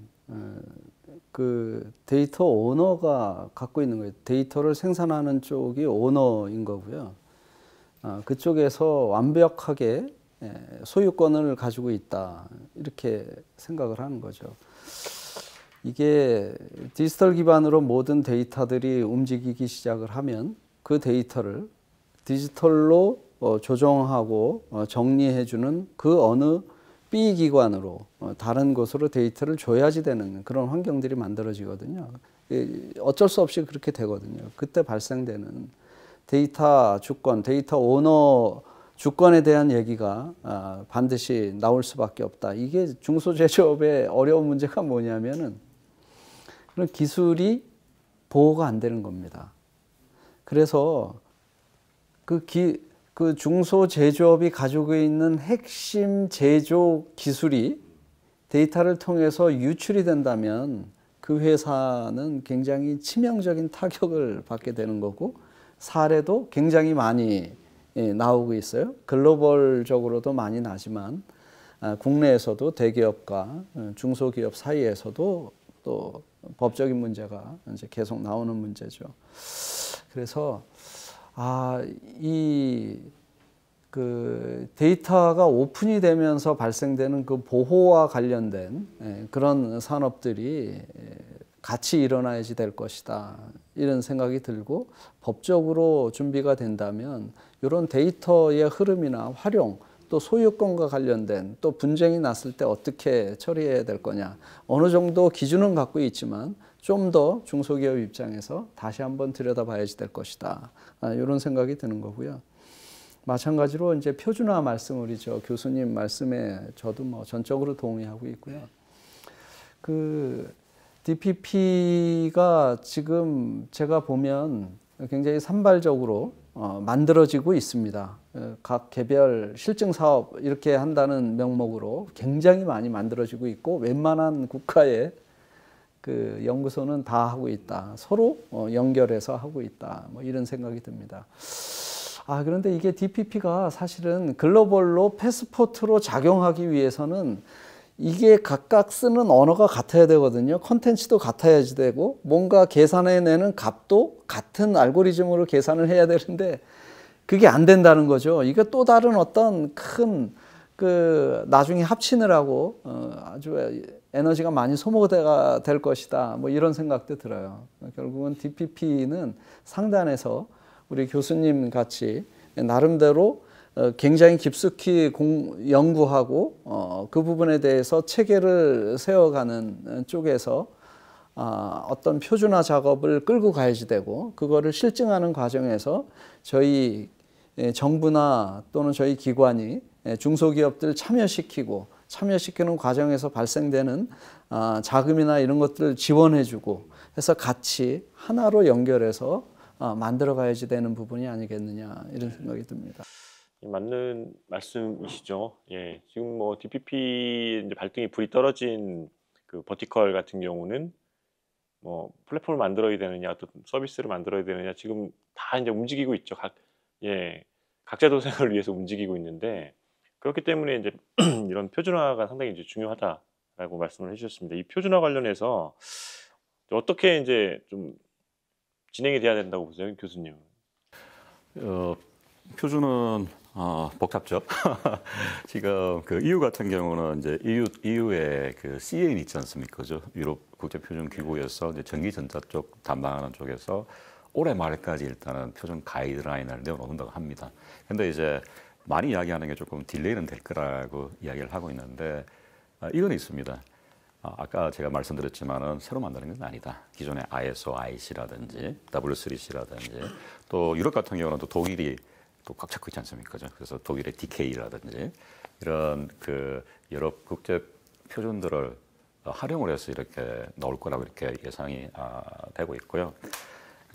그 데이터 오너가 갖고 있는 거예요. 데이터를 생산하는 쪽이 오너인 거고요. 그쪽에서 완벽하게 소유권을 가지고 있다 이렇게 생각을 하는 거죠. 이게 디지털 기반으로 모든 데이터들이 움직이기 시작을 하면 그 데이터를 디지털로 조정하고 정리해주는 그 어느 B 기관으로 다른 곳으로 데이터를 줘야지 되는 그런 환경들이 만들어지거든요. 어쩔 수 없이 그렇게 되거든요. 그때 발생되는 데이터 주권, 데이터 오너 주권에 대한 얘기가 반드시 나올 수밖에 없다. 이게 중소제조업의 어려운 문제가 뭐냐면은 그런 기술이 보호가 안 되는 겁니다. 그래서 그 중소제조업이 가지고 있는 핵심 제조 기술이 데이터를 통해서 유출이 된다면 그 회사는 굉장히 치명적인 타격을 받게 되는 거고 사례도 굉장히 많이 나오고 있어요. 글로벌적으로도 많이 나지만 국내에서도 대기업과 중소기업 사이에서도 또 법적인 문제가 이제 계속 나오는 문제죠. 그래서 그 데이터가 오픈이 되면서 발생되는 그 보호와 관련된 그런 산업들이 같이 일어나야지 될 것이다. 이런 생각이 들고 법적으로 준비가 된다면 이런 데이터의 흐름이나 활용 또 소유권과 관련된 또 분쟁이 났을 때 어떻게 처리해야 될 거냐. 어느 정도 기준은 갖고 있지만 좀 더 중소기업 입장에서 다시 한번 들여다봐야지 될 것이다. 이런 생각이 드는 거고요. 마찬가지로 이제 표준화 말씀을 교수님 말씀에 저도 뭐 전적으로 동의하고 있고요. 그 DPP가 지금 제가 보면 굉장히 산발적으로 만들어지고 있습니다. 각 개별 실증 사업 이렇게 한다는 명목으로 굉장히 많이 만들어지고 있고 웬만한 국가의 그 연구소는 다 하고 있다. 서로 연결해서 하고 있다. 뭐 이런 생각이 듭니다. 그런데 이게 DPP가 사실은 글로벌로 패스포트로 작용하기 위해서는 이게 각각 쓰는 언어가 같아야 되거든요. 콘텐츠도 같아야지 되고 뭔가 계산해내는 값도 같은 알고리즘으로 계산을 해야 되는데 그게 안 된다는 거죠. 이게 또 다른 어떤 큰 그 나중에 합치느라고 아주 에너지가 많이 소모가 될 것이다. 뭐 이런 생각도 들어요. 결국은 DPP는 상단에서 우리 교수님 같이 나름대로 굉장히 깊숙이 연구하고 그 부분에 대해서 체계를 세워가는 쪽에서 어떤 표준화 작업을 끌고 가야지 되고 그거를 실증하는 과정에서 저희 정부나 또는 저희 기관이 중소기업들 참여시키는 과정에서 발생되는 자금이나 이런 것들을 지원해주고 해서 같이 하나로 연결해서 만들어 가야지 되는 부분이 아니겠느냐 이런 생각이 듭니다. 맞는 말씀이시죠. 예, 지금 뭐 DPP 이제 발등에 불이 떨어진 그 버티컬 같은 경우는 뭐 플랫폼을 만들어야 되느냐, 또 서비스를 만들어야 되느냐 지금 다 이제 움직이고 있죠. 각자 도생을 위해서 움직이고 있는데 그렇기 때문에 이제 이런 표준화가 상당히 이제 중요하다라고 말씀을 해주셨습니다. 이 표준화 관련해서 어떻게 이제 좀 진행이 돼야 된다고 보세요, 교수님? 표준은 복잡죠. 지금 그 EU 같은 경우는 이제 EU의 그 CAN 있지 않습니까? 그죠? 유럽 국제표준기구에서 이제 전기전자 쪽 담당하는 쪽에서 올해 말까지 일단은 표준 가이드라인을 내어놓는다고 합니다. 근데 이제 많이 이야기하는 게 조금 딜레이는 될 거라고 이야기를 하고 있는데 이건 있습니다. 아까 제가 말씀드렸지만은 새로 만드는 건 아니다. 기존의 ISO, IC라든지 W3C라든지 또 유럽 같은 경우는 또 독일이 또 꽉 잡고 있지 않습니까? 그래서 독일의 DK라든지 이런 그 유럽 국제 표준들을 활용을 해서 이렇게 나올 거라고 이렇게 예상이 되고 있고요.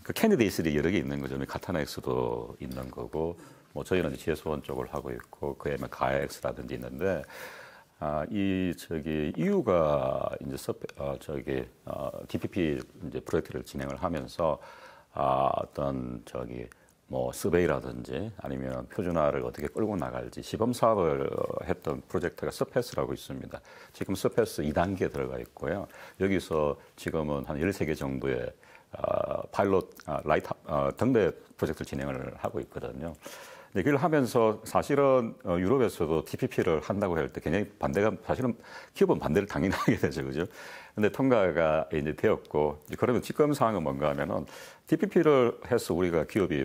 그 캔디데이트들이 여러 개 있는 거죠. 카타나엑스도 있는 거고, 뭐 저희는 GS1 쪽을 하고 있고, 그에 가엑스라든지 있는데, EU가 이제 DPP 이제 프로젝트를 진행을 하면서 뭐 서베이라든지 아니면 표준화를 어떻게 끌고 나갈지 시범 사업을 했던 프로젝트가 서페스라고 있습니다. 지금 서페스 2단계에 들어가 있고요. 여기서 지금은 한 13개 정도의 파일럿 등대 프로젝트를 진행을 하고 있거든요. 이걸 하면서 사실은 유럽에서도 TPP를 한다고 할 때 굉장히 사실은 기업은 반대를 당연히 하게 되죠, 그죠? 근데 통과가 이제 되었고, 그러면 지금 상황은 뭔가 하면은 TPP를 해서 우리가 기업이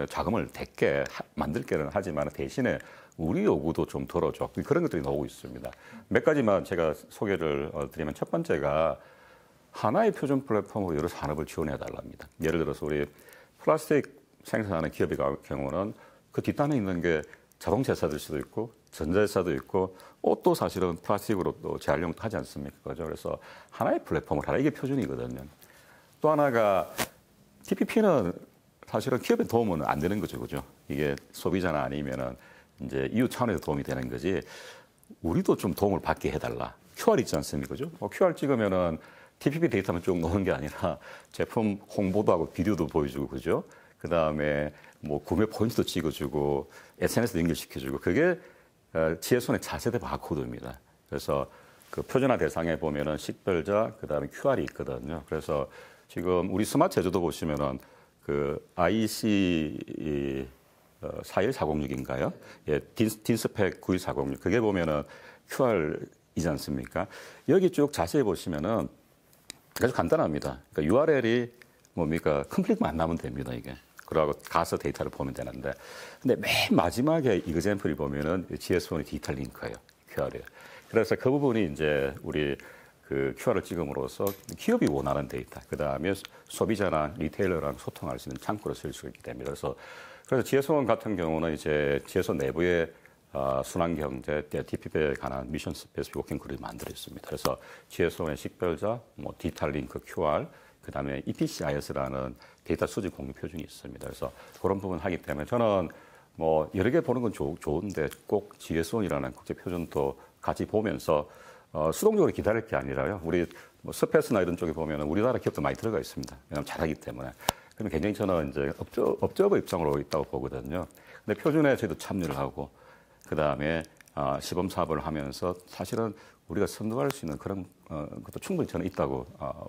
자금을 대게 만들게는 하지만 대신에 우리 요구도 좀 들어줘. 그런 것들이 나오고 있습니다. 몇 가지만 제가 소개를 드리면 첫 번째가 하나의 표준 플랫폼으로 여러 산업을 지원해 달랍니다. 예를 들어서 우리 플라스틱 생산하는 기업의 경우는 그 뒷단에 있는 게 자동차 회사일 수도 있고 전자회사도 있고 옷도 사실은 플라스틱으로 또 재활용도 하지 않습니까? 그죠? 그래서 하나의 플랫폼을 하라. 이게 표준이거든요. 또 하나가 TPP는 사실은 기업에 도움은 안 되는 거죠. 그죠? 이게 소비자나 아니면은 이제 EU 차원에서 도움이 되는 거지. 우리도 좀 도움을 받게 해달라. QR 있지 않습니까? 그죠? QR 찍으면은 TPP 데이터만 쭉 넣는 게 아니라 제품 홍보도 하고 비디오도 보여주고, 그죠? 그 다음에 뭐 구매 포인트도 찍어주고, SNS도 연결시켜주고, 그게 GS1의 차세대 바코드입니다. 그래서 그 표준화 대상에 보면은 식별자, 그 다음에 QR이 있거든요. 그래서 지금 우리 스마트 제조도 보시면은 그 IEC 41406인가요? 예, 딘스펙 92406. 그게 보면은 QR이지 않습니까? 여기 쭉 자세히 보시면은 아주 간단합니다. 그러니까 URL이 뭡니까? 컴플릿만 나면 됩니다, 이게. 그러고 가서 데이터를 보면 되는데. 근데 맨 마지막에 이그젠플을 보면은 GS1이 디지털 링크예요, QR이. 그래서 그 부분이 이제 우리 그 QR을 찍음으로써 기업이 원하는 데이터, 그 다음에 소비자랑 리테일러랑 소통할 수 있는 창구로 쓸 수 있게 됩니다. 그래서 GS1 같은 경우는 이제 GS1 내부에 순환경제, TPP에 관한 미션 스페이스 워킹 그룹이 만들어 있습니다. 그래서 GS1의 식별자, 뭐 디지털 링크 QR, 그 다음에 EPCIS라는 데이터 수집 공유 표준이 있습니다. 그래서 그런 부분 하기 때문에 저는 뭐 여러 개 보는 건 좋은데 꼭 GS1이라는 국제 표준도 같이 보면서 수동적으로 기다릴 게 아니라요. 우리 뭐 스페이스나 이런 쪽에 보면 우리나라 기업도 많이 들어가 있습니다. 왜냐하면 잘하기 때문에. 그러면 굉장히 저는 이제 업적의 입장으로 있다고 보거든요. 근데 표준에 저희도 참여를 하고, 그 다음에 시범 사업을 하면서 사실은 우리가 선도할 수 있는 그런 것도 충분히 저는 있다고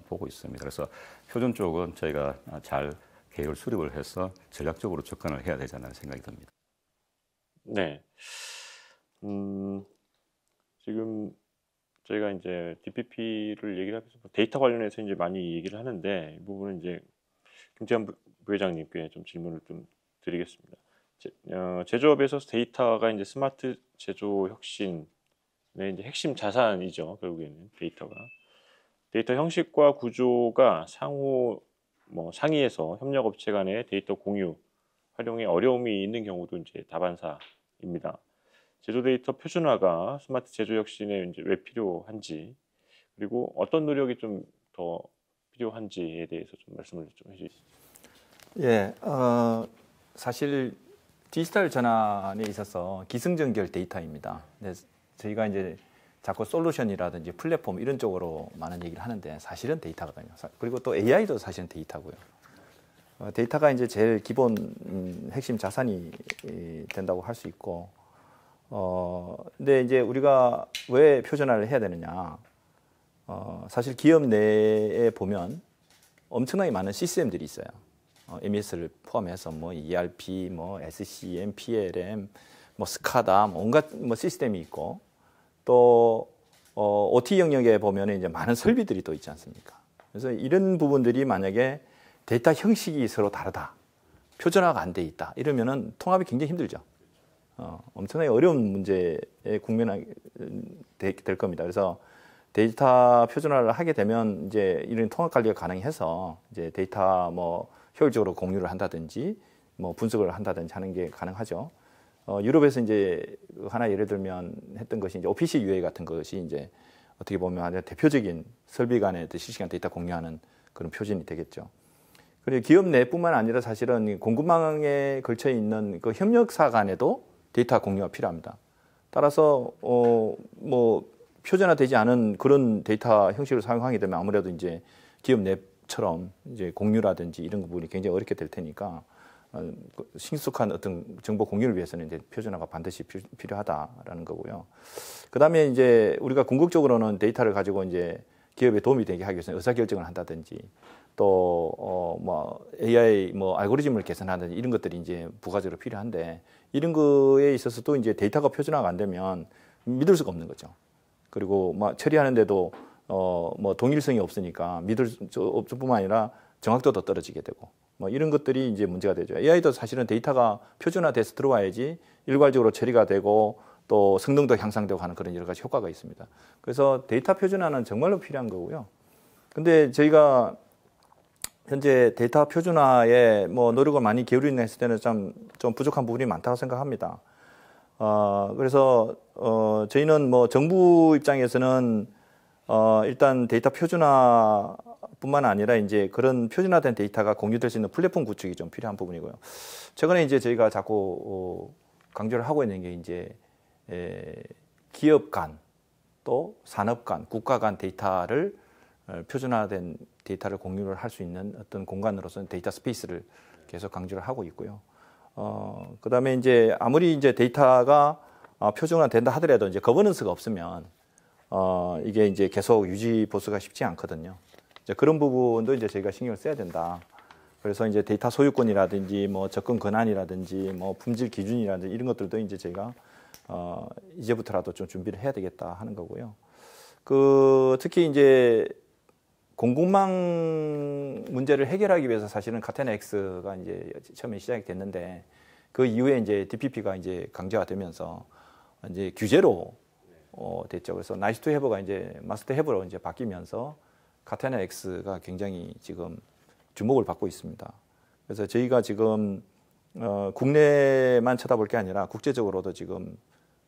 보고 있습니다. 그래서 표준 쪽은 저희가 잘 계획을 수립을 해서 전략적으로 접근을 해야 되지 않나 생각이 듭니다. 네. 지금 저희가 이제 DPP를 얘기를 하면서 데이터 관련해서 이제 많이 얘기를 하는데 이 부분은 이제 김태환 부회장님께 좀 질문을 좀 드리겠습니다. 제조업에서 데이터가 이제 스마트 제조 혁신의 이제 핵심 자산이죠. 결국에는 데이터 형식과 구조가 상호 상위에서 협력업체 간의 데이터 공유 활용에 어려움이 있는 경우도 이제 다반사입니다. 제조 데이터 표준화가 스마트 제조 혁신에 이제 왜 필요한지, 그리고 어떤 노력이 좀 더 필요한지에 대해서 좀 말씀을 좀 해주시죠. 예, 사실 디지털 전환에 있어서 기승전결 데이터입니다. 네, 저희가 이제 자꾸 솔루션이라든지 플랫폼 이런 쪽으로 많은 얘기를 하는데 사실은 데이터거든요. 그리고 또 AI도 사실은 데이터고요. 데이터가 이제 제일 기본 핵심 자산이 된다고 할 수 있고, 근데 이제 우리가 왜 표준화를 해야 되느냐? 사실 기업 내에 보면 엄청나게 많은 시스템들이 있어요. MES를 포함해서 뭐 ERP, 뭐 SCM, PLM, 뭐 스카다, 온갖 뭐 시스템이 있고, 또 OT 영역에 보면 이제 많은 설비들이 또 있지 않습니까? 그래서 이런 부분들이 만약에 데이터 형식이 서로 다르다, 표준화가 안 돼 있다 이러면은 통합이 굉장히 힘들죠. 엄청나게 어려운 문제에 국면하게 될 겁니다. 그래서 데이터 표준화를 하게 되면 이제 이런 통합 관리가 가능해서 이제 데이터 뭐 효율적으로 공유를 한다든지 뭐 분석을 한다든지 하는 게 가능하죠. 유럽에서 이제 하나 예를 들면 했던 것이 이제 OPC UA 같은 것이 이제 어떻게 보면 아주 대표적인 설비 간의 실시간 데이터 공유하는 그런 표준이 되겠죠. 그리고 기업 내뿐만 아니라 사실은 공급망에 걸쳐 있는 그 협력사 간에도 데이터 공유가 필요합니다. 따라서 뭐 표준화되지 않은 그런 데이터 형식을 사용하게 되면 아무래도 이제 기업 내처럼 이제 공유라든지 이런 부분이 굉장히 어렵게 될 테니까 신속한 어떤 정보 공유를 위해서는 이제 표준화가 반드시 필요하다라는 거고요. 그다음에 이제 우리가 궁극적으로는 데이터를 가지고 이제 기업에 도움이 되게 하기 위해서 의사결정을 한다든지 또 뭐 AI 뭐 알고리즘을 개선하든지 이런 것들이 이제 부가적으로 필요한데 이런 거에 있어서도 이제 데이터가 표준화가 안 되면 믿을 수가 없는 거죠. 그리고 막 처리하는데도 뭐 동일성이 없으니까 믿을 수 뿐만 아니라 정확도도 떨어지게 되고 뭐 이런 것들이 이제 문제가 되죠. AI도 사실은 데이터가 표준화돼서 들어와야지 일괄적으로 처리가 되고 또 성능도 향상되고 하는 그런 여러 가지 효과가 있습니다. 그래서 데이터 표준화는 정말로 필요한 거고요. 근데 저희가 현재 데이터 표준화에 뭐 노력을 많이 기울이는 했을 때는 좀 부족한 부분이 많다고 생각합니다. 그래서 저희는 뭐 정부 입장에서는 일단 데이터 표준화뿐만 아니라 이제 그런 표준화된 데이터가 공유될 수 있는 플랫폼 구축이 좀 필요한 부분이고요. 최근에 이제 저희가 자꾸 강조를 하고 있는 게 이제 기업 간 또 산업 간, 국가 간 데이터를 표준화된 데이터를 공유를 할 수 있는 어떤 공간으로서는 데이터 스페이스를 계속 강조를 하고 있고요. 그다음에 이제 아무리 이제 데이터가 표준화된다 하더라도 이제 거버넌스가 없으면 이게 이제 계속 유지 보수가 쉽지 않거든요. 이제 그런 부분도 이제 저희가 신경을 써야 된다. 그래서 이제 데이터 소유권이라든지 뭐 접근 권한이라든지 뭐 품질 기준이라든지 이런 것들도 이제 저희가 이제부터라도 좀 준비를 해야 되겠다 하는 거고요. 특히 이제 공급망 문제를 해결하기 위해서 사실은 카테나X가 이제 처음에 시작이 됐는데 그 이후에 이제 DPP가 이제 강제가 되면서 이제 규제로 됐죠. 그래서 나이스 투 해버가 이제 마스트 투 해버로 이제 바뀌면서 카테나X가 굉장히 지금 주목을 받고 있습니다. 그래서 저희가 지금 국내만 쳐다볼 게 아니라 국제적으로도 지금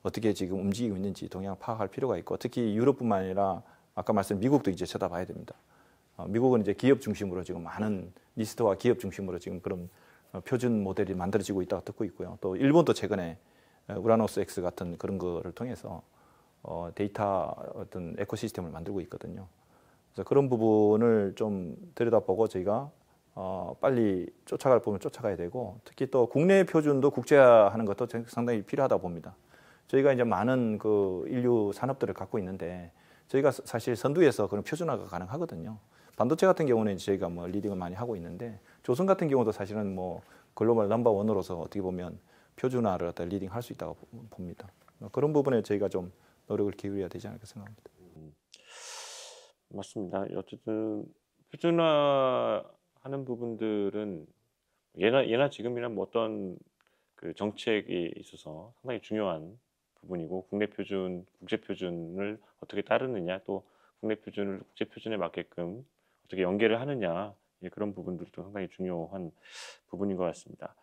어떻게 지금 움직이고 있는지 동향 파악할 필요가 있고 특히 유럽뿐만 아니라 아까 말씀 미국도 이제 쳐다봐야 됩니다. 미국은 이제 기업 중심으로 지금 많은 리스트와 기업 중심으로 지금 그런 표준 모델이 만들어지고 있다고 듣고 있고요. 또 일본도 최근에 우라노스 X 같은 그런 거를 통해서 데이터 어떤 에코시스템을 만들고 있거든요. 그래서 그런 부분을 좀 들여다보고 저희가 빨리 쫓아갈 부분을 쫓아가야 되고 특히 또 국내 표준도 국제화하는 것도 상당히 필요하다 봅니다. 저희가 이제 많은 그 인류 산업들을 갖고 있는데 저희가 사실 선두에서 그런 표준화가 가능하거든요. 반도체 같은 경우는 저희가 뭐 리딩을 많이 하고 있는데 조선 같은 경우도 사실은 뭐 글로벌 넘버 원으로서 어떻게 보면 표준화를 어떤 리딩할 수 있다고 봅니다. 그런 부분에 저희가 좀 노력을 기울여야 되지 않을까 생각합니다. 맞습니다. 어쨌든 표준화하는 부분들은 예나 지금이나 뭐 어떤 그 정책에 있어서 상당히 중요한 부분이고 국내 표준, 국제 표준을 어떻게 따르느냐 또 국내 표준을 국제 표준에 맞게끔 어떻게 연계를 하느냐 그런 부분들도 상당히 중요한 부분인 것 같습니다.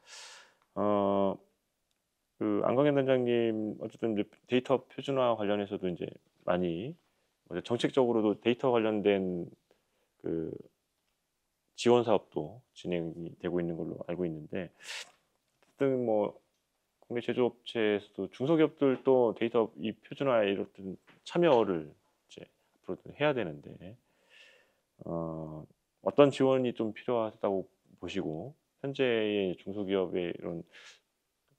그 안광현 단장님 어쨌든 이제 데이터 표준화 관련해서도 이제 많이 정책적으로도 데이터 관련된 그 지원 사업도 진행이 되고 있는 걸로 알고 있는데 어쨌든 뭐 국내 제조업체에서도 중소기업들도 데이터 이 표준화에 이런 참여를 이제 앞으로 해야 되는데 어떤 지원이 좀 필요하다고 보시고 현재의 중소기업의 이런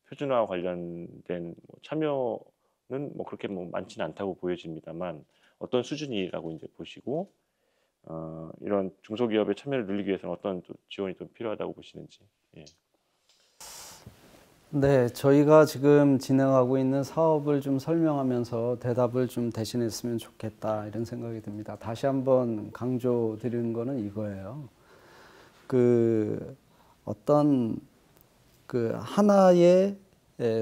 표준화 관련된 참여는 뭐 그렇게 뭐 많지는 않다고 보여집니다만 어떤 수준이라고 이제 보시고 이런 중소기업의 참여를 늘리기 위해서는 어떤 또 지원이 좀 필요하다고 보시는지. 예. 네, 저희가 지금 진행하고 있는 사업을 좀 설명하면서 대답을 좀 대신했으면 좋겠다 이런 생각이 듭니다. 다시 한번 강조드리는 거는 이거예요. 어떤 하나의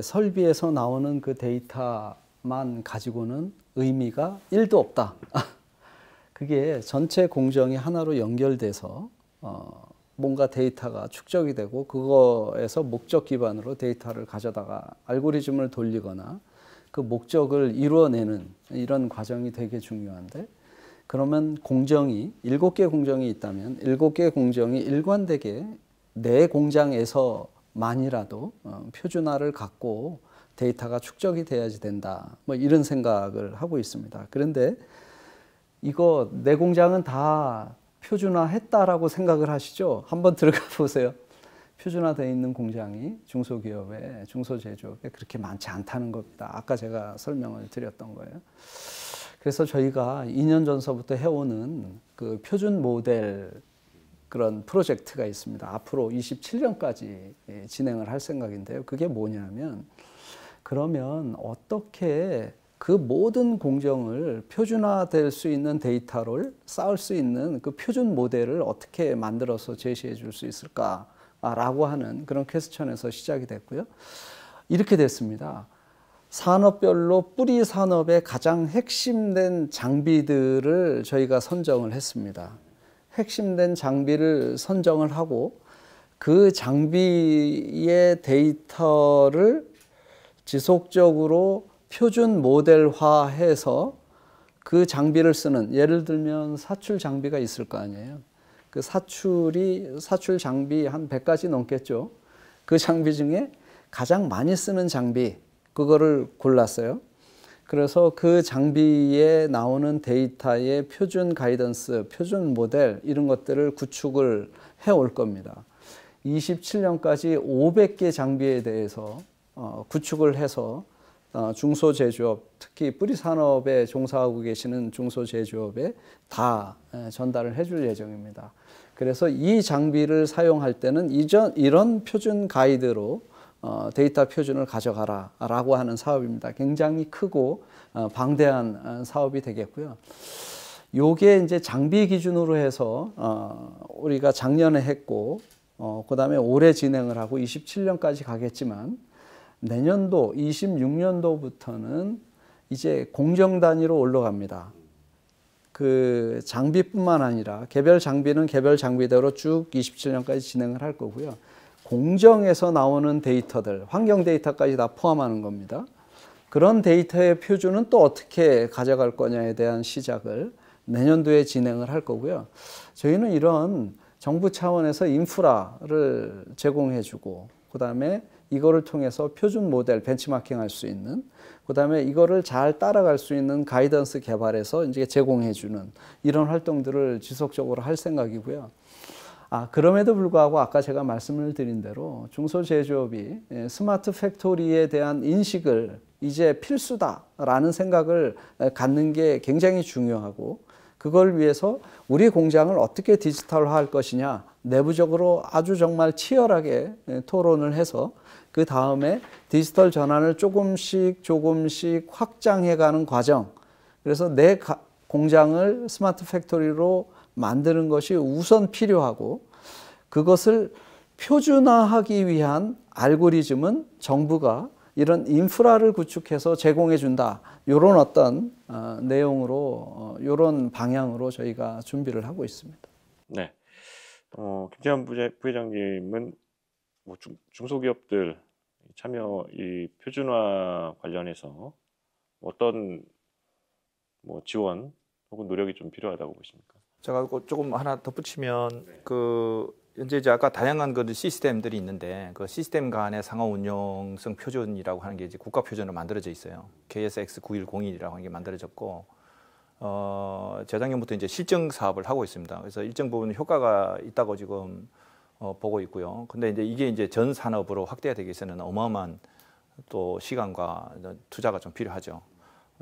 설비에서 나오는 그 데이터만 가지고는 의미가 1도 없다. 그게 전체 공정이 하나로 연결돼서 뭔가 데이터가 축적이 되고 그거에서 목적 기반으로 데이터를 가져다가 알고리즘을 돌리거나 그 목적을 이루어내는 이런 과정이 되게 중요한데 그러면 공정이 7개 공정이 있다면 7개 공정이 일관되게 내 공장에서만이라도 표준화를 갖고 데이터가 축적이 돼야지 된다. 뭐 이런 생각을 하고 있습니다. 그런데 이거 내 공장은 다 표준화했다라고 생각을 하시죠? 한번 들어가 보세요. 표준화되어 있는 공장이 중소기업에, 중소제조업에 그렇게 많지 않다는 겁니다. 아까 제가 설명을 드렸던 거예요. 그래서 저희가 2년 전서부터 해오는 그 표준 모델 그런 프로젝트가 있습니다. 앞으로 27년까지 진행을 할 생각인데요. 그게 뭐냐면 그러면 어떻게 그 모든 공정을 표준화될 수 있는 데이터를 쌓을 수 있는 그 표준 모델을 어떻게 만들어서 제시해 줄 수 있을까라고 하는 그런 퀘스천에서 시작이 됐고요. 이렇게 됐습니다. 산업별로 뿌리 산업의 가장 핵심된 장비들을 저희가 선정을 했습니다. 핵심된 장비를 선정을 하고 그 장비의 데이터를 지속적으로 표준 모델화해서 그 장비를 쓰는 예를 들면 사출 장비가 있을 거 아니에요. 그 사출 장비 한 100가지 넘겠죠. 그 장비 중에 가장 많이 쓰는 장비 그거를 골랐어요. 그래서 그 장비에 나오는 데이터의 표준 가이던스, 표준 모델 이런 것들을 구축을 해올 겁니다. 27년까지 500개 장비에 대해서 구축을 해서 중소제조업, 특히 뿌리 산업에 종사하고 계시는 중소제조업에 다 전달을 해줄 예정입니다. 그래서 이 장비를 사용할 때는 이런 표준 가이드로 데이터 표준을 가져가라라고 하는 사업입니다. 굉장히 크고 방대한 사업이 되겠고요. 요게 이제 장비 기준으로 해서 우리가 작년에 했고 그다음에 올해 진행을 하고 27년까지 가겠지만 내년도 26년도부터는 이제 공정 단위로 올라갑니다. 그 장비뿐만 아니라 개별 장비는 개별 장비대로 쭉 27년까지 진행을 할 거고요. 공정에서 나오는 데이터들, 환경 데이터까지 다 포함하는 겁니다. 그런 데이터의 표준은 또 어떻게 가져갈 거냐에 대한 시작을 내년도에 진행을 할 거고요. 저희는 이런 정부 차원에서 인프라를 제공해주고 그다음에 이거를 통해서 표준 모델 벤치마킹 할 수 있는 그다음에 이거를 잘 따라갈 수 있는 가이던스 개발해서 이제 제공해주는 이런 활동들을 지속적으로 할 생각이고요. 그럼에도 불구하고 아까 제가 말씀을 드린 대로 중소제조업이 스마트 팩토리에 대한 인식을 이제 필수다라는 생각을 갖는 게 굉장히 중요하고 그걸 위해서 우리 공장을 어떻게 디지털화할 것이냐 내부적으로 아주 정말 치열하게 토론을 해서 그 다음에 디지털 전환을 조금씩 확장해가는 과정. 그래서 내 공장을 스마트 팩토리로 만드는 것이 우선 필요하고 그것을 표준화하기 위한 알고리즘은 정부가 이런 인프라를 구축해서 제공해 준다. 이런 어떤 내용으로 이런 방향으로 저희가 준비를 하고 있습니다. 네. 김재환 부회장님은 뭐 중소기업들 참여 이 표준화 관련해서 어떤 뭐 지원 혹은 노력이 좀 필요하다고 보십니까? 제가 조금 하나 덧붙이면 현재 이제 아까 다양한 그 시스템들이 있는데 그 시스템 간의 상호 운용성 표준이라고 하는 게 이제 국가 표준으로 만들어져 있어요. KSX 9101이라고 하는 게 만들어졌고 재작년부터 이제 실증 사업을 하고 있습니다. 그래서 일정 부분 효과가 있다고 지금 보고 있고요. 근데 이게 이제 전 산업으로 확대되기 위해서는 어마어마한 또 시간과 투자가 좀 필요하죠.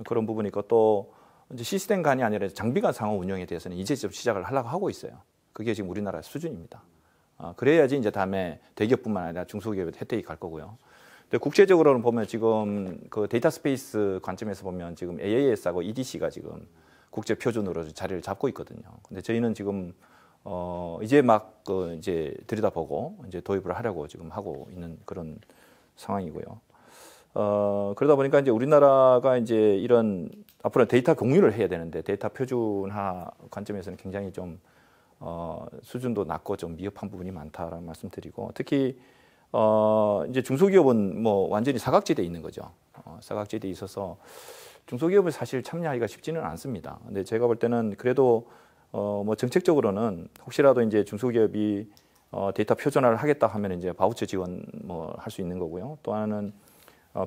그런 부분이 있고 또 이제 시스템 간이 아니라 장비 간 상호 운영에 대해서는 이제 좀 시작을 하려고 하고 있어요. 그게 지금 우리나라 수준입니다. 그래야지 이제 다음에 대기업뿐만 아니라 중소기업에 혜택이 갈 거고요. 근데 국제적으로는 보면 지금 그 데이터 스페이스 관점에서 보면 지금 AAS하고 EDC가 지금 국제 표준으로 자리를 잡고 있거든요. 근데 저희는 지금 이제 막 이제 들여다보고 이제 도입을 하려고 지금 하고 있는 그런 상황이고요. 그러다 보니까 이제 우리나라가 이제 이런 앞으로 데이터 공유를 해야 되는데 데이터 표준화 관점에서는 굉장히 좀 수준도 낮고 좀 미흡한 부분이 많다라는 말씀드리고 특히 이제 중소기업은 뭐 완전히 사각지대에 있는 거죠. 사각지대에 있어서 중소기업을 사실 참여하기가 쉽지는 않습니다. 근데 제가 볼 때는 그래도 뭐 정책적으로는 혹시라도 이제 중소기업이 데이터 표준화를 하겠다 하면 이제 바우처 지원 뭐 할 수 있는 거고요. 또 하나는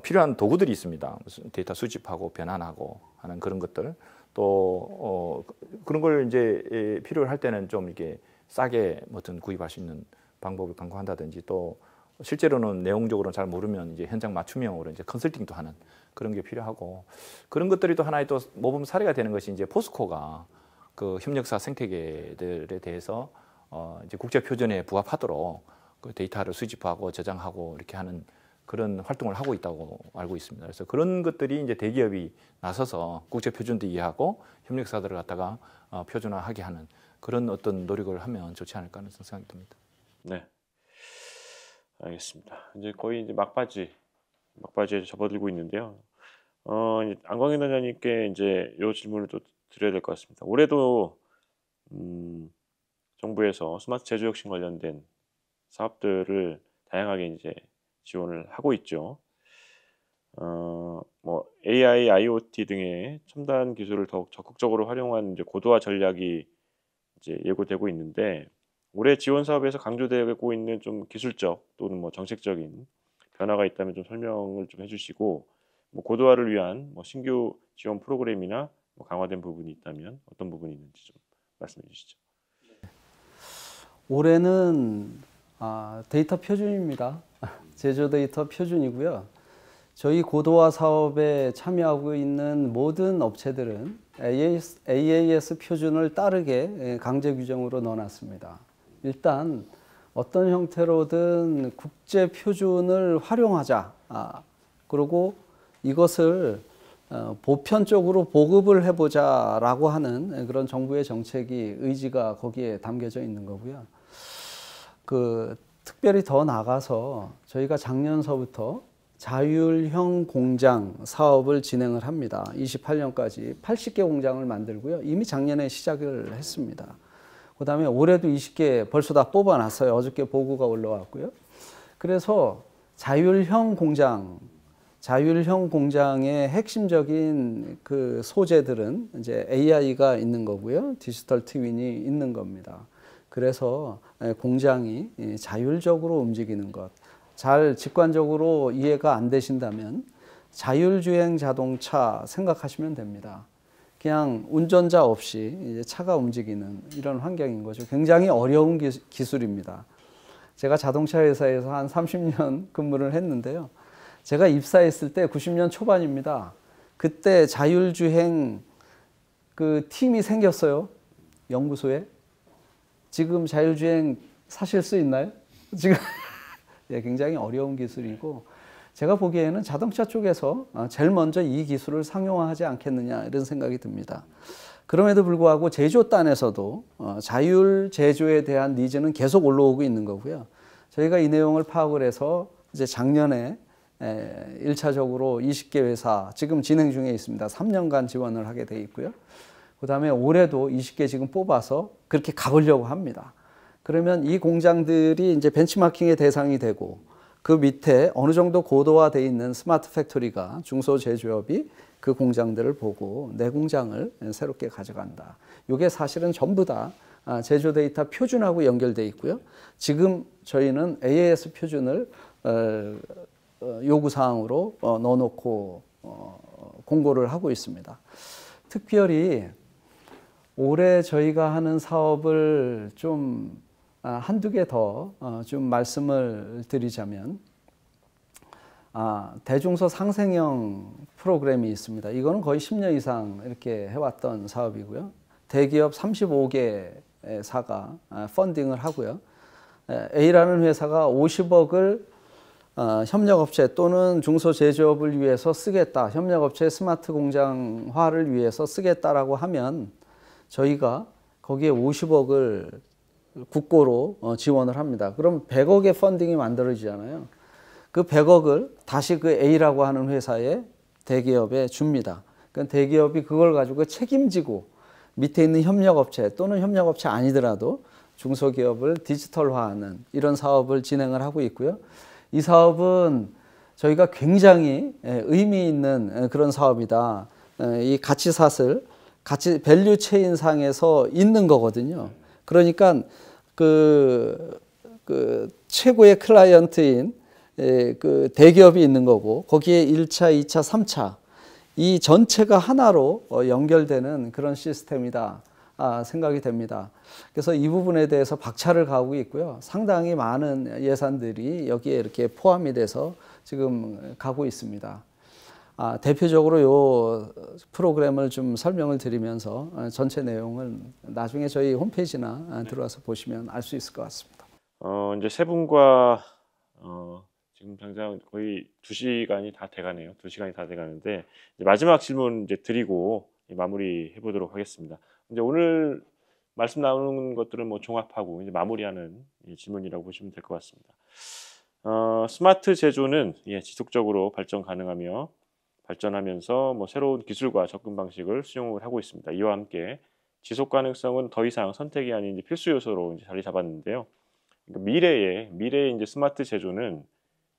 필요한 도구들이 있습니다. 무슨 데이터 수집하고 변환하고 하는 그런 것들. 또 그런 걸 이제 필요를 할 때는 좀 이렇게 싸게 뭐든 구입할 수 있는 방법을 강구한다든지 또 실제로는 내용적으로는 잘 모르면 이제 현장 맞춤형으로 이제 컨설팅도 하는 그런 게 필요하고 그런 것들이 또 하나의 또 모범 사례가 되는 것이 이제 포스코가 그 협력사 생태계들에 대해서 이제 국제 표준에 부합하도록 그 데이터를 수집하고 저장하고 이렇게 하는 그런 활동을 하고 있다고 알고 있습니다. 그래서 그런 것들이 이제 대기업이 나서서 국제 표준도 이해하고 협력사들을 갖다가 표준화하게 하는 그런 어떤 노력을 하면 좋지 않을까 하는 생각이 듭니다. 네, 알겠습니다. 이제 거의 이제 막바지에 접어들고 있는데요. 안광현 원장님께 이제 이 질문을 또 드려야 될 것 같습니다. 올해도 정부에서 스마트 제조 혁신 관련된 사업들을 다양하게 이제 지원을 하고 있죠. 뭐 AI, IoT 등의 첨단 기술을 더욱 적극적으로 활용한 이제 고도화 전략이 이제 예고되고 있는데 올해 지원 사업에서 강조되고 있는 좀 기술적 또는 뭐 정책적인 변화가 있다면 좀 설명을 좀 해주시고 뭐 고도화를 위한 뭐 신규 지원 프로그램이나 뭐 강화된 부분이 있다면 어떤 부분이 있는지 좀 말씀해 주시죠. 올해는 데이터 표준입니다. 제조 데이터 표준이고요. 저희 고도화 사업에 참여하고 있는 모든 업체들은 AAS 표준을 따르게 강제 규정으로 넣어놨습니다. 일단 어떤 형태로든 국제 표준을 활용하자. 그리고 이것을 보편적으로 보급을 해보자라고 하는 그런 정부의 정책이 의지가 거기에 담겨져 있는 거고요. 특별히 더 나가서 저희가 작년서부터 자율형 공장 사업을 진행을 합니다. 28년까지 80개 공장을 만들고요. 이미 작년에 시작을 했습니다. 그 다음에 올해도 20개 벌써 다 뽑아놨어요. 어저께 보고가 올라왔고요. 그래서 자율형 공장의 핵심적인 그 소재들은 이제 AI가 있는 거고요. 디지털 트윈이 있는 겁니다. 그래서 공장이 자율적으로 움직이는 것. 잘 직관적으로 이해가 안 되신다면 자율주행 자동차 생각하시면 됩니다. 그냥 운전자 없이 이제 차가 움직이는 이런 환경인 거죠. 굉장히 어려운 기술입니다. 제가 자동차 회사에서 한 30년 근무를 했는데요. 제가 입사했을 때 90년 초반입니다. 그때 자율주행 그 팀이 생겼어요. 연구소에. 지금 자율주행 사실 수 있나요? 지금 네, 굉장히 어려운 기술이고 제가 보기에는 자동차 쪽에서 제일 먼저 이 기술을 상용화하지 않겠느냐 이런 생각이 듭니다. 그럼에도 불구하고 제조단에서도 자율 제조에 대한 니즈는 계속 올라오고 있는 거고요. 저희가 이 내용을 파악을 해서 이제 작년에 1차적으로 20개 회사 지금 진행 중에 있습니다. 3년간 지원을 하게 돼 있고요. 그 다음에 올해도 20개 지금 뽑아서 그렇게 가보려고 합니다. 그러면 이 공장들이 이제 벤치마킹의 대상이 되고 그 밑에 어느 정도 고도화되어 있는 스마트 팩토리가 중소제조업이 그 공장들을 보고 내 공장을 새롭게 가져간다. 이게 사실은 전부 다 제조 데이터 표준하고 연결되어 있고요. 지금 저희는 AAS 표준을 요구사항으로 넣어놓고 공고를 하고 있습니다. 특별히 올해 저희가 하는 사업을 좀 한두 개 더 좀 말씀을 드리자면 대중소 상생형 프로그램이 있습니다. 이거는 거의 10년 이상 이렇게 해왔던 사업이고요. 대기업 35개사가 펀딩을 하고요. A라는 회사가 50억을 협력업체 또는 중소제조업을 위해서 쓰겠다. 협력업체 스마트 공장화를 위해서 쓰겠다라고 하면 저희가 거기에 50억을 국고로 지원을 합니다. 그럼 100억의 펀딩이 만들어지잖아요. 그 100억을 다시 그 A라고 하는 회사에 대기업에 줍니다. 그러니까 대기업이 그걸 가지고 책임지고 밑에 있는 협력업체 또는 협력업체 아니더라도 중소기업을 디지털화하는 이런 사업을 진행을 하고 있고요. 이 사업은 저희가 굉장히 의미 있는 그런 사업이다. 이 가치사슬, 밸류 체인 상에서 있는 거거든요. 그러니까 그 최고의 클라이언트인 그 대기업이 있는 거고 거기에 1차, 2차, 3차 이 전체가 하나로 연결되는 그런 시스템이다 생각이 됩니다. 그래서 이 부분에 대해서 박차를 가하고 있고요. 상당히 많은 예산들이 여기에 이렇게 포함이 돼서 지금 가고 있습니다. 대표적으로 이 프로그램을 좀 설명을 드리면서 전체 내용은 나중에 저희 홈페이지나 들어와서 보시면 알 수 있을 것 같습니다. 이제 세 분과 지금 당장 거의 2시간이 다 돼가네요. 2시간이 다 돼가는데 이제 마지막 질문 이제 드리고 마무리해 보도록 하겠습니다. 이제 오늘 말씀 나오는 것들은 뭐 종합하고 이제 마무리하는 질문이라고 보시면 될 것 같습니다. 스마트 제조는 지속적으로 발전 가능하며 발전하면서 뭐 새로운 기술과 접근 방식을 수용을 하고 있습니다. 이와 함께 지속 가능성은 더 이상 선택이 아닌 이제 필수 요소로 이제 자리 잡았는데요. 그러니까 미래의 이제 스마트 제조는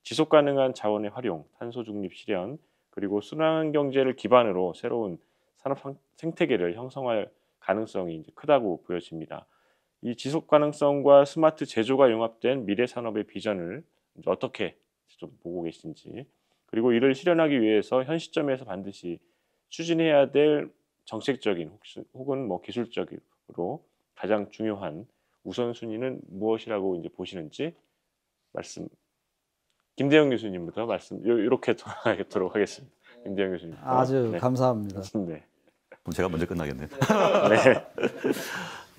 지속 가능한 자원의 활용, 탄소 중립 실현, 그리고 순환 경제를 기반으로 새로운 산업 생태계를 형성할 가능성이 이제 크다고 보여집니다. 이 지속 가능성과 스마트 제조가 융합된 미래 산업의 비전을 이제 어떻게 좀 보고 계신지, 그리고 이를 실현하기 위해서 현 시점에서 반드시 추진해야 될 정책적인 혹은 뭐 기술적으로 가장 중요한 우선순위는 무엇이라고 이제 보시는지 말씀 김대영 교수님부터 말씀 이렇게 돌아가도록 하겠습니다. 김대영 교수님. 아주 네. 감사합니다. 네. 그럼 제가 먼저 끝나겠네요. 네.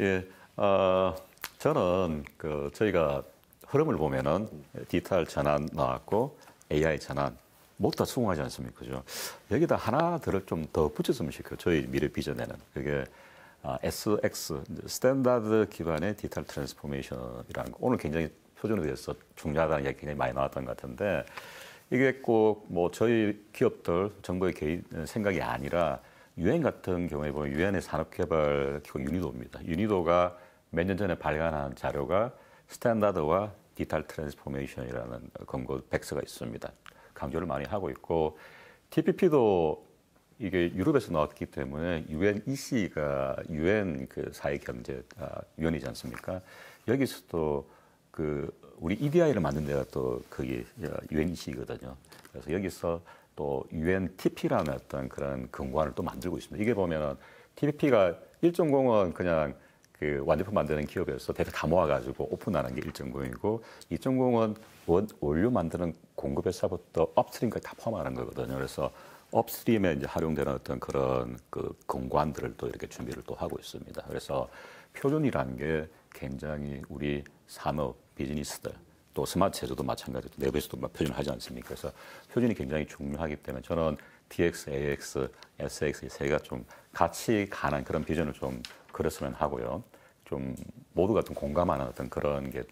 예, 저는 저희가 흐름을 보면은 디지털 전환 나왔고 AI 전환 모두 다 수긍하지 않습니까? 그죠? 여기다 하나들을 좀 더 붙였으면 싶어요. 저희 미래 비전에는 그게 SX 스탠다드 기반의 디지털 트랜스포메이션이라는 거 오늘 굉장히 표준에 대해서 중요하다는 이야기 굉장히 많이 나왔던 것 같은데 이게 꼭 뭐 저희 기업들 정부의 개인 생각이 아니라 유엔 같은 경우에 보면 유엔의 산업개발기구 유니도입니다. 유니도가 몇 년 전에 발간한 자료가 스탠다드와 디지털 트랜스포메이션이라는 권고 백서가 있습니다. 강조를 많이 하고 있고 TPP도 이게 유럽에서 나왔기 때문에 유엔 EC가 유엔 그 사회경제 위원이지 않습니까? 여기서도 우리 EDI를 만든 데가 또 거기 유엔 EC거든요. 그래서 여기서 또 UNTP라는 어떤 그런 근거안을 또 만들고 있습니다. 이게 보면 TPP가 1.0은 그냥 그 완제품 만드는 기업에서 대표 다 모아가지고 오픈하는 게 1.0이고 2.0은 원료 만드는 공급회사부터 업스트림까지 다 포함하는 거거든요. 그래서 업스트림에 이제 활용되는 어떤 그런 그 근거안들을 또 이렇게 준비를 또 하고 있습니다. 그래서 표준이라는 게 굉장히 우리 산업 비즈니스들 또 스마트 제조도 마찬가지로 내부에서도 표준하지 않습니까? 그래서 표준이 굉장히 중요하기 때문에 저는 DX, AX, SX 이 세 개가 좀 같이 가는 그런 비전을 좀 그렸으면 하고요. 좀 모두가 좀 공감하는 어떤 그런 게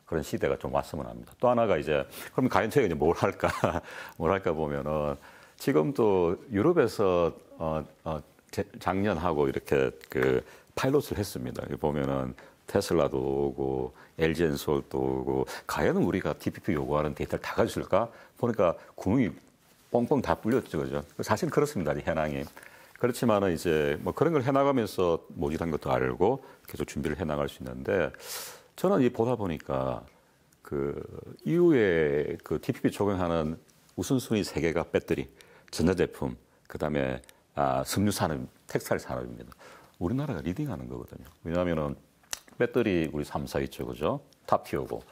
그런 시대가 좀 왔으면 합니다. 또 하나가 이제 그럼 과연 저희가 이제 뭘 할까? 뭘 할까 보면은 지금 또 유럽에서 작년하고 이렇게 그 파일럿을 했습니다. 보면은 테슬라도 오고 LG엔솔도 오고 과연 우리가 TPP 요구하는 데이터를 다 가졌을까? 보니까 구멍이 뻥뻥 다 뚫렸죠, 그죠? 사실 그렇습니다, 현황이. 그렇지만은 이제 뭐 그런 걸 해나가면서 모질한 것도 알고 계속 준비를 해나갈 수 있는데 저는 이 보다 보니까 그 이후에 그 TPP 적용하는 우선순위 세 개가 배터리, 전자제품, 그다음에 섬유 산업, 텍스타일 산업입니다. 우리나라가 리딩하는 거거든요. 왜냐하면은 배터리 우리 3사 있죠, 그죠? 탑티어고.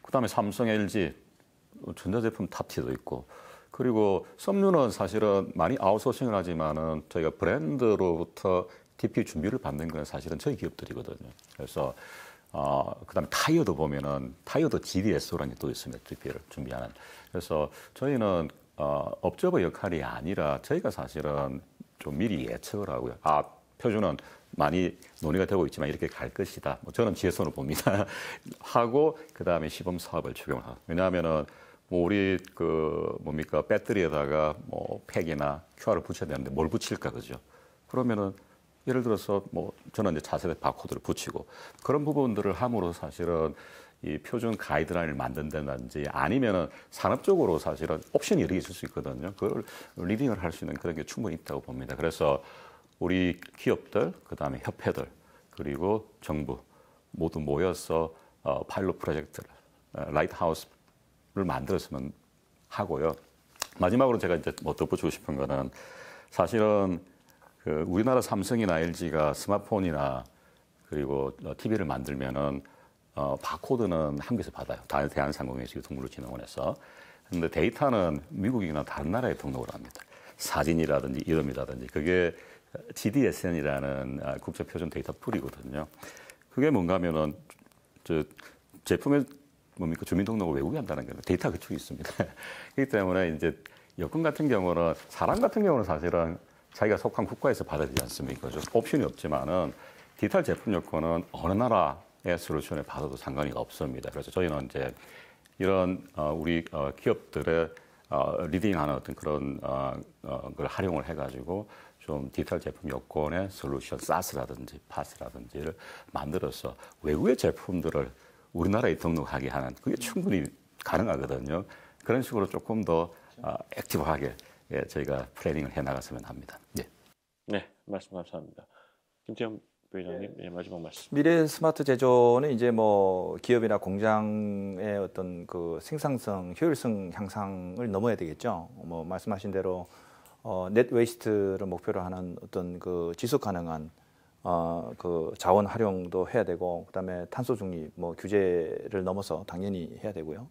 그다음에 삼성, LG 전자제품 탑티어도 있고. 그리고 섬유는 사실은 많이 아웃소싱을 하지만은 저희가 브랜드로부터 TP 준비를 받는 건 사실은 저희 기업들이거든요. 그래서 그다음에 타이어도 보면은 타이어도 GDSO라는 게 또 있습니다. TP를 준비하는. 그래서 저희는 업적의 역할이 아니라 저희가 사실은 좀 미리 예측을 하고요. 표준은 많이 논의가 되고 있지만 이렇게 갈 것이다. 저는 지혜선을 봅니다. 하고 그다음에 시범 사업을 적용을 하고. 왜냐하면은 뭐 우리 배터리에다가 뭐 팩이나 QR을 붙여야 되는데 뭘 붙일까 그죠? 그러면은 예를 들어서 뭐 저는 이제 차세대 바코드를 붙이고 그런 부분들을 함으로 사실은 이 표준 가이드라인을 만든다든지 아니면은 산업적으로 사실은 옵션이 여러 개 있을 수 있거든요. 그걸 리딩을 할 수 있는 그런 게 충분히 있다고 봅니다. 그래서 우리 기업들, 그다음에 협회들, 그리고 정부 모두 모여서 파일럿 프로젝트를 라이트하우스를 만들었으면 하고요. 마지막으로 제가 이제 뭐 덧붙이고 싶은 거는 사실은 그 우리나라 삼성이나 LG가 스마트폰이나 그리고 TV를 만들면은 바코드는 한국에서 받아요. 대한상공회에서 유통물류진흥원에서. 근데 데이터는 미국이나 다른 나라에 등록을 합니다. 사진이라든지 이름이라든지 그게 GDSN이라는 국제표준 데이터 풀이거든요. 그게 뭔가 하면은 제품의 주민등록을 외국에 한다는 거는 데이터 그쪽에 있습니다. 그렇기 때문에 이제 여권 같은 경우는 사람 같은 경우는 사실은 자기가 속한 국가에서 받아야 되지 않습니까? 옵션이 없지만은 디지털 제품 여권은 어느 나라의 솔루션을 받아도 상관이 없습니다. 그래서 저희는 이제 이런 우리 기업들의 리딩하는 어떤 그런 걸 활용을 해가지고 좀 디지털 제품 여권의 솔루션, 사스라든지 파스라든지를 만들어서 외국의 제품들을 우리나라에 등록하게 하는 그게 충분히 가능하거든요. 그런 식으로 조금 더 액티브하게 저희가 플래닝을 해나갔으면 합니다. 네. 네, 말씀 감사합니다. 김태형 부회장님, 네, 마지막 말씀. 미래 스마트 제조는 이제 뭐 기업이나 공장의 어떤 그 생산성, 효율성 향상을 넘어야 되겠죠. 뭐 말씀하신 대로 넷 웨이스트를 목표로 하는 어떤 그 지속 가능한 그 자원 활용도 해야 되고, 그다음에 탄소 중립 뭐 규제를 넘어서 당연히 해야 되고요.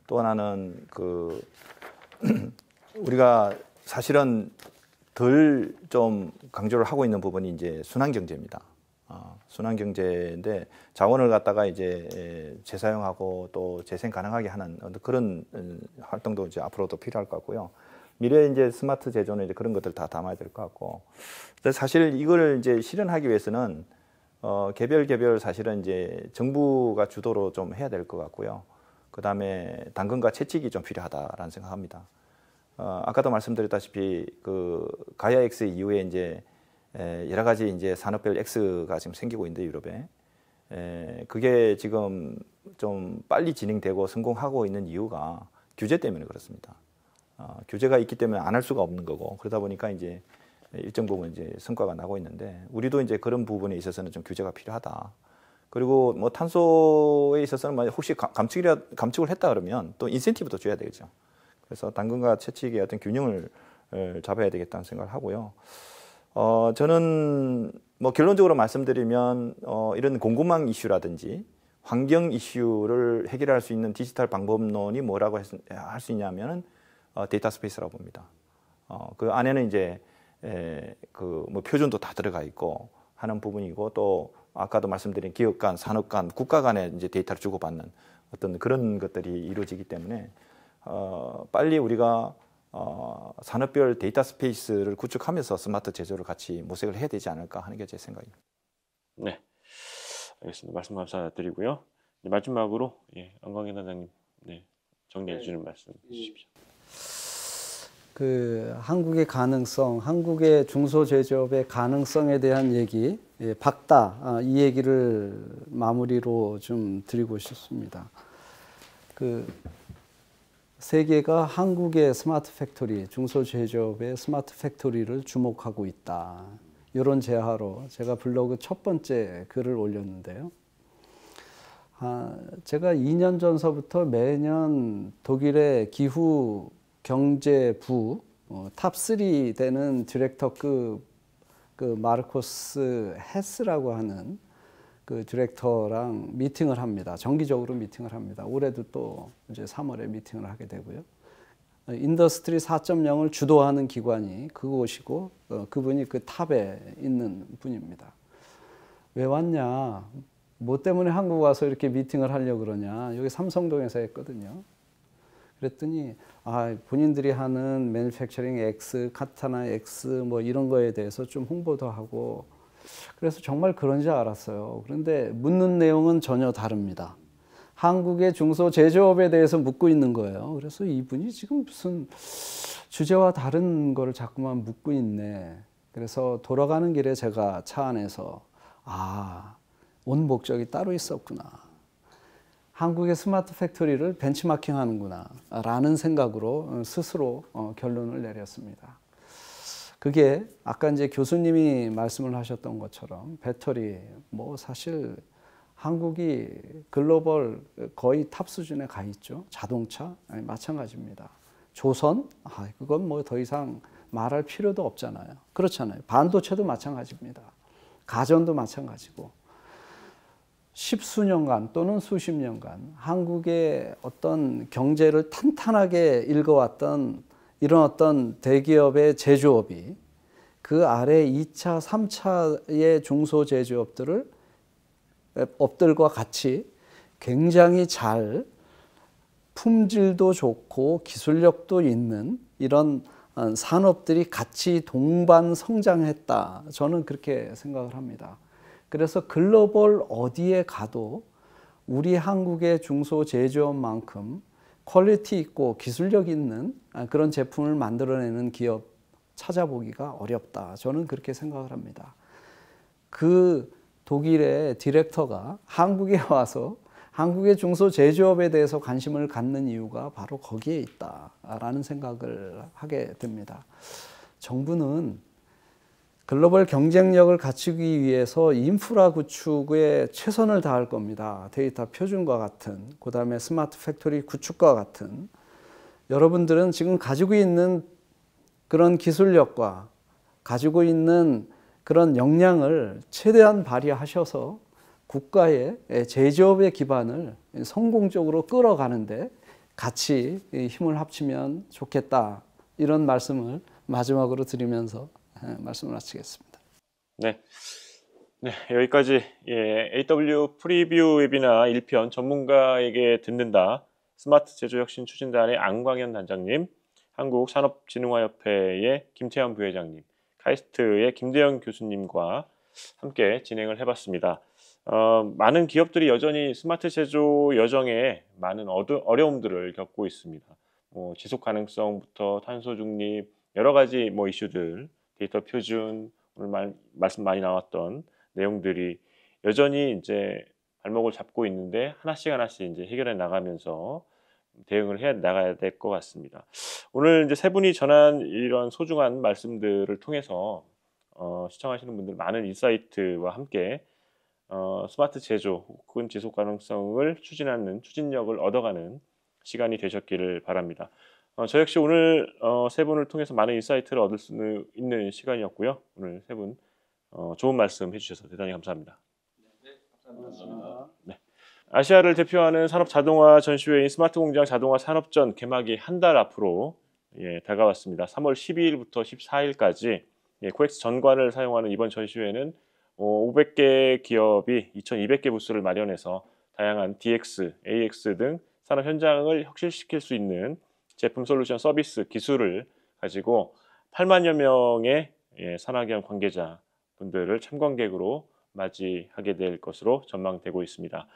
또 하나는 우리가 사실은 덜 좀 강조를 하고 있는 부분이 이제 순환 경제입니다. 순환 경제인데 자원을 갖다가 이제 재사용하고 또 재생 가능하게 하는 그런 활동도 이제 앞으로도 필요할 것 같고요. 미래에 이제 스마트 제조는 이제 그런 것들 다 담아야 될 것 같고, 사실 이걸 이제 실현하기 위해서는 개별 사실은 이제 정부가 주도로 좀 해야 될 것 같고요. 그 다음에 당근과 채찍이 좀 필요하다라는 생각합니다. 아까도 말씀드렸다시피 그 가야 X 이후에 이제 여러 가지 이제 산업별 X가 지금 생기고 있는데 유럽에 그게 지금 좀 빨리 진행되고 성공하고 있는 이유가 규제 때문에 그렇습니다. 규제가 있기 때문에 안 할 수가 없는 거고, 그러다 보니까 이제 일정 부분 이제 성과가 나고 있는데, 우리도 이제 그런 부분에 있어서는 좀 규제가 필요하다. 그리고 뭐 탄소에 있어서는 혹시 감축을 했다 그러면 또 인센티브도 줘야 되겠죠. 그래서 당근과 채찍의 어떤 균형을 잡아야 되겠다는 생각을 하고요. 저는 뭐 결론적으로 말씀드리면 이런 공급망 이슈라든지 환경 이슈를 해결할 수 있는 디지털 방법론이 뭐라고 할 수 있냐면은 데이터 스페이스라고 봅니다. 그 안에는 이제 그 뭐 표준도 다 들어가 있고 하는 부분이고, 또 아까도 말씀드린 기업 간, 산업 간, 국가 간에 이제 데이터를 주고받는 어떤 그런 것들이 이루어지기 때문에 빨리 우리가 산업별 데이터 스페이스를 구축하면서 스마트 제조를 같이 모색을 해야 되지 않을까 하는 게 제 생각입니다. 네, 알겠습니다. 말씀 감사드리고요. 마지막으로 안광현 단장님 정리해 주는 말씀 해주십시오. 그 한국의 가능성, 한국의 중소제조업의 가능성에 대한 얘기, 박다, 이 얘기를 마무리로 좀 드리고 싶습니다. 그 세계가 한국의 스마트 팩토리, 중소제조업의 스마트 팩토리를 주목하고 있다. 이런 제하로 제가 블로그 첫 번째 글을 올렸는데요. 제가 2년 전서부터 매년 독일의 기후 경제부 탑3 되는 디렉터급 그 마르코스 헤스라고 하는 그 디렉터랑 미팅을 합니다. 정기적으로 미팅을 합니다. 올해도 또 이제 3월에 미팅을 하게 되고요. 인더스트리 4.0을 주도하는 기관이 그곳이고 그분이 그 탑에 있는 분입니다. 왜 왔냐? 뭐 때문에 한국 와서 이렇게 미팅을 하려고 그러냐? 여기 삼성동에서 했거든요. 그랬더니 본인들이 하는 매니팩처링 X, 카타나 X 뭐 이런 거에 대해서 좀 홍보도 하고, 그래서 정말 그런지 알았어요. 그런데 묻는 내용은 전혀 다릅니다. 한국의 중소제조업에 대해서 묻고 있는 거예요. 그래서 이분이 지금 무슨 주제와 다른 거를 자꾸만 묻고 있네. 그래서 돌아가는 길에 제가 차 안에서 온 목적이 따로 있었구나. 한국의 스마트 팩토리를 벤치마킹 하는구나 라는 생각으로 스스로 결론을 내렸습니다. 그게 아까 이제 교수님이 말씀을 하셨던 것처럼 배터리, 뭐 사실 한국이 글로벌 거의 탑 수준에 가 있죠. 자동차 마찬가지입니다. 조선, 그건 뭐 더 이상 말할 필요도 없잖아요. 그렇잖아요. 반도체도 마찬가지입니다. 가전도 마찬가지고. 십수년간 또는 수십 년간 한국의 어떤 경제를 탄탄하게 읽어왔던 이런 어떤 대기업의 제조업이 그 아래 2차, 3차의 중소제조업들과 같이 굉장히 잘 품질도 좋고 기술력도 있는 이런 산업들이 같이 동반 성장했다. 저는 그렇게 생각을 합니다. 그래서 글로벌 어디에 가도 우리 한국의 중소제조업만큼 퀄리티 있고 기술력 있는 그런 제품을 만들어내는 기업 찾아보기가 어렵다. 저는 그렇게 생각을 합니다. 그 독일의 디렉터가 한국에 와서 한국의 중소제조업에 대해서 관심을 갖는 이유가 바로 거기에 있다라는 생각을 하게 됩니다. 정부는 글로벌 경쟁력을 갖추기 위해서 인프라 구축에 최선을 다할 겁니다. 데이터 표준과 같은, 그 다음에 스마트 팩토리 구축과 같은. 여러분들은 지금 가지고 있는 그런 기술력과 가지고 있는 그런 역량을 최대한 발휘하셔서 국가의 제조업의 기반을 성공적으로 끌어가는데 같이 힘을 합치면 좋겠다. 이런 말씀을 마지막으로 드리면서 말씀을 마치겠습니다. 네. 네, 여기까지 AW 프리뷰 웨비나 1편 전문가에게 듣는다. 스마트 제조혁신 추진단의 안광현 단장님, 한국산업진흥화협회의 김태현 부회장님, 카이스트의 김대영 교수님과 함께 진행을 해봤습니다. 많은 기업들이 여전히 스마트 제조 여정에 많은 어려움들을 겪고 있습니다. 지속 가능성부터 탄소 중립, 여러 가지 이슈들, 데이터 표준, 오늘 말씀 많이 나왔던 내용들이 여전히 이제 발목을 잡고 있는데 하나씩 이제 해결해 나가면서 대응을 해 나가야 될 것 같습니다. 오늘 이제 세 분이 전한 이런 소중한 말씀들을 통해서 시청하시는 분들 많은 인사이트와 함께 스마트 제조 혹은 지속 가능성을 추진하는 추진력을 얻어가는 시간이 되셨기를 바랍니다. 저 역시 오늘 세 분을 통해서 많은 인사이트를 얻을 수 있는 시간이었고요. 오늘 세 분 좋은 말씀 해주셔서 대단히 감사합니다. 네, 감사합니다. 네. 아시아를 대표하는 산업 자동화 전시회인 스마트 공장 자동화 산업전 개막이 한 달 앞으로 다가왔습니다. 3월 12일부터 14일까지 코엑스 전관을 사용하는 이번 전시회는 500개 기업이 2,200개 부스를 마련해서 다양한 DX, AX 등 산업 현장을 혁신시킬 수 있는 제품 솔루션 서비스 기술을 가지고 8만여 명의 산학연 관계자 분들을 참관객으로 맞이하게 될 것으로 전망되고 있습니다.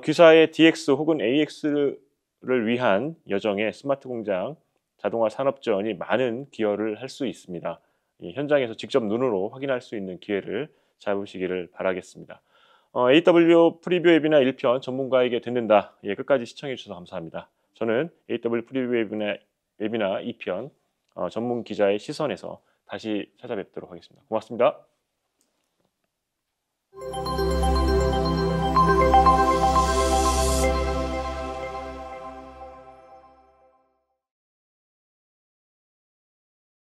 귀사의 DX 혹은 AX를 위한 여정에 스마트 공장 자동화 산업전이 많은 기여를 할 수 있습니다. 현장에서 직접 눈으로 확인할 수 있는 기회를 잡으시기를 바라겠습니다. AW 프리뷰 웨비나 1편 전문가에게 듣는다. 끝까지 시청해 주셔서 감사합니다. 저는 AW 프리뷰 웨비나 2편 전문 기자의 시선에서 다시 찾아뵙도록 하겠습니다. 고맙습니다.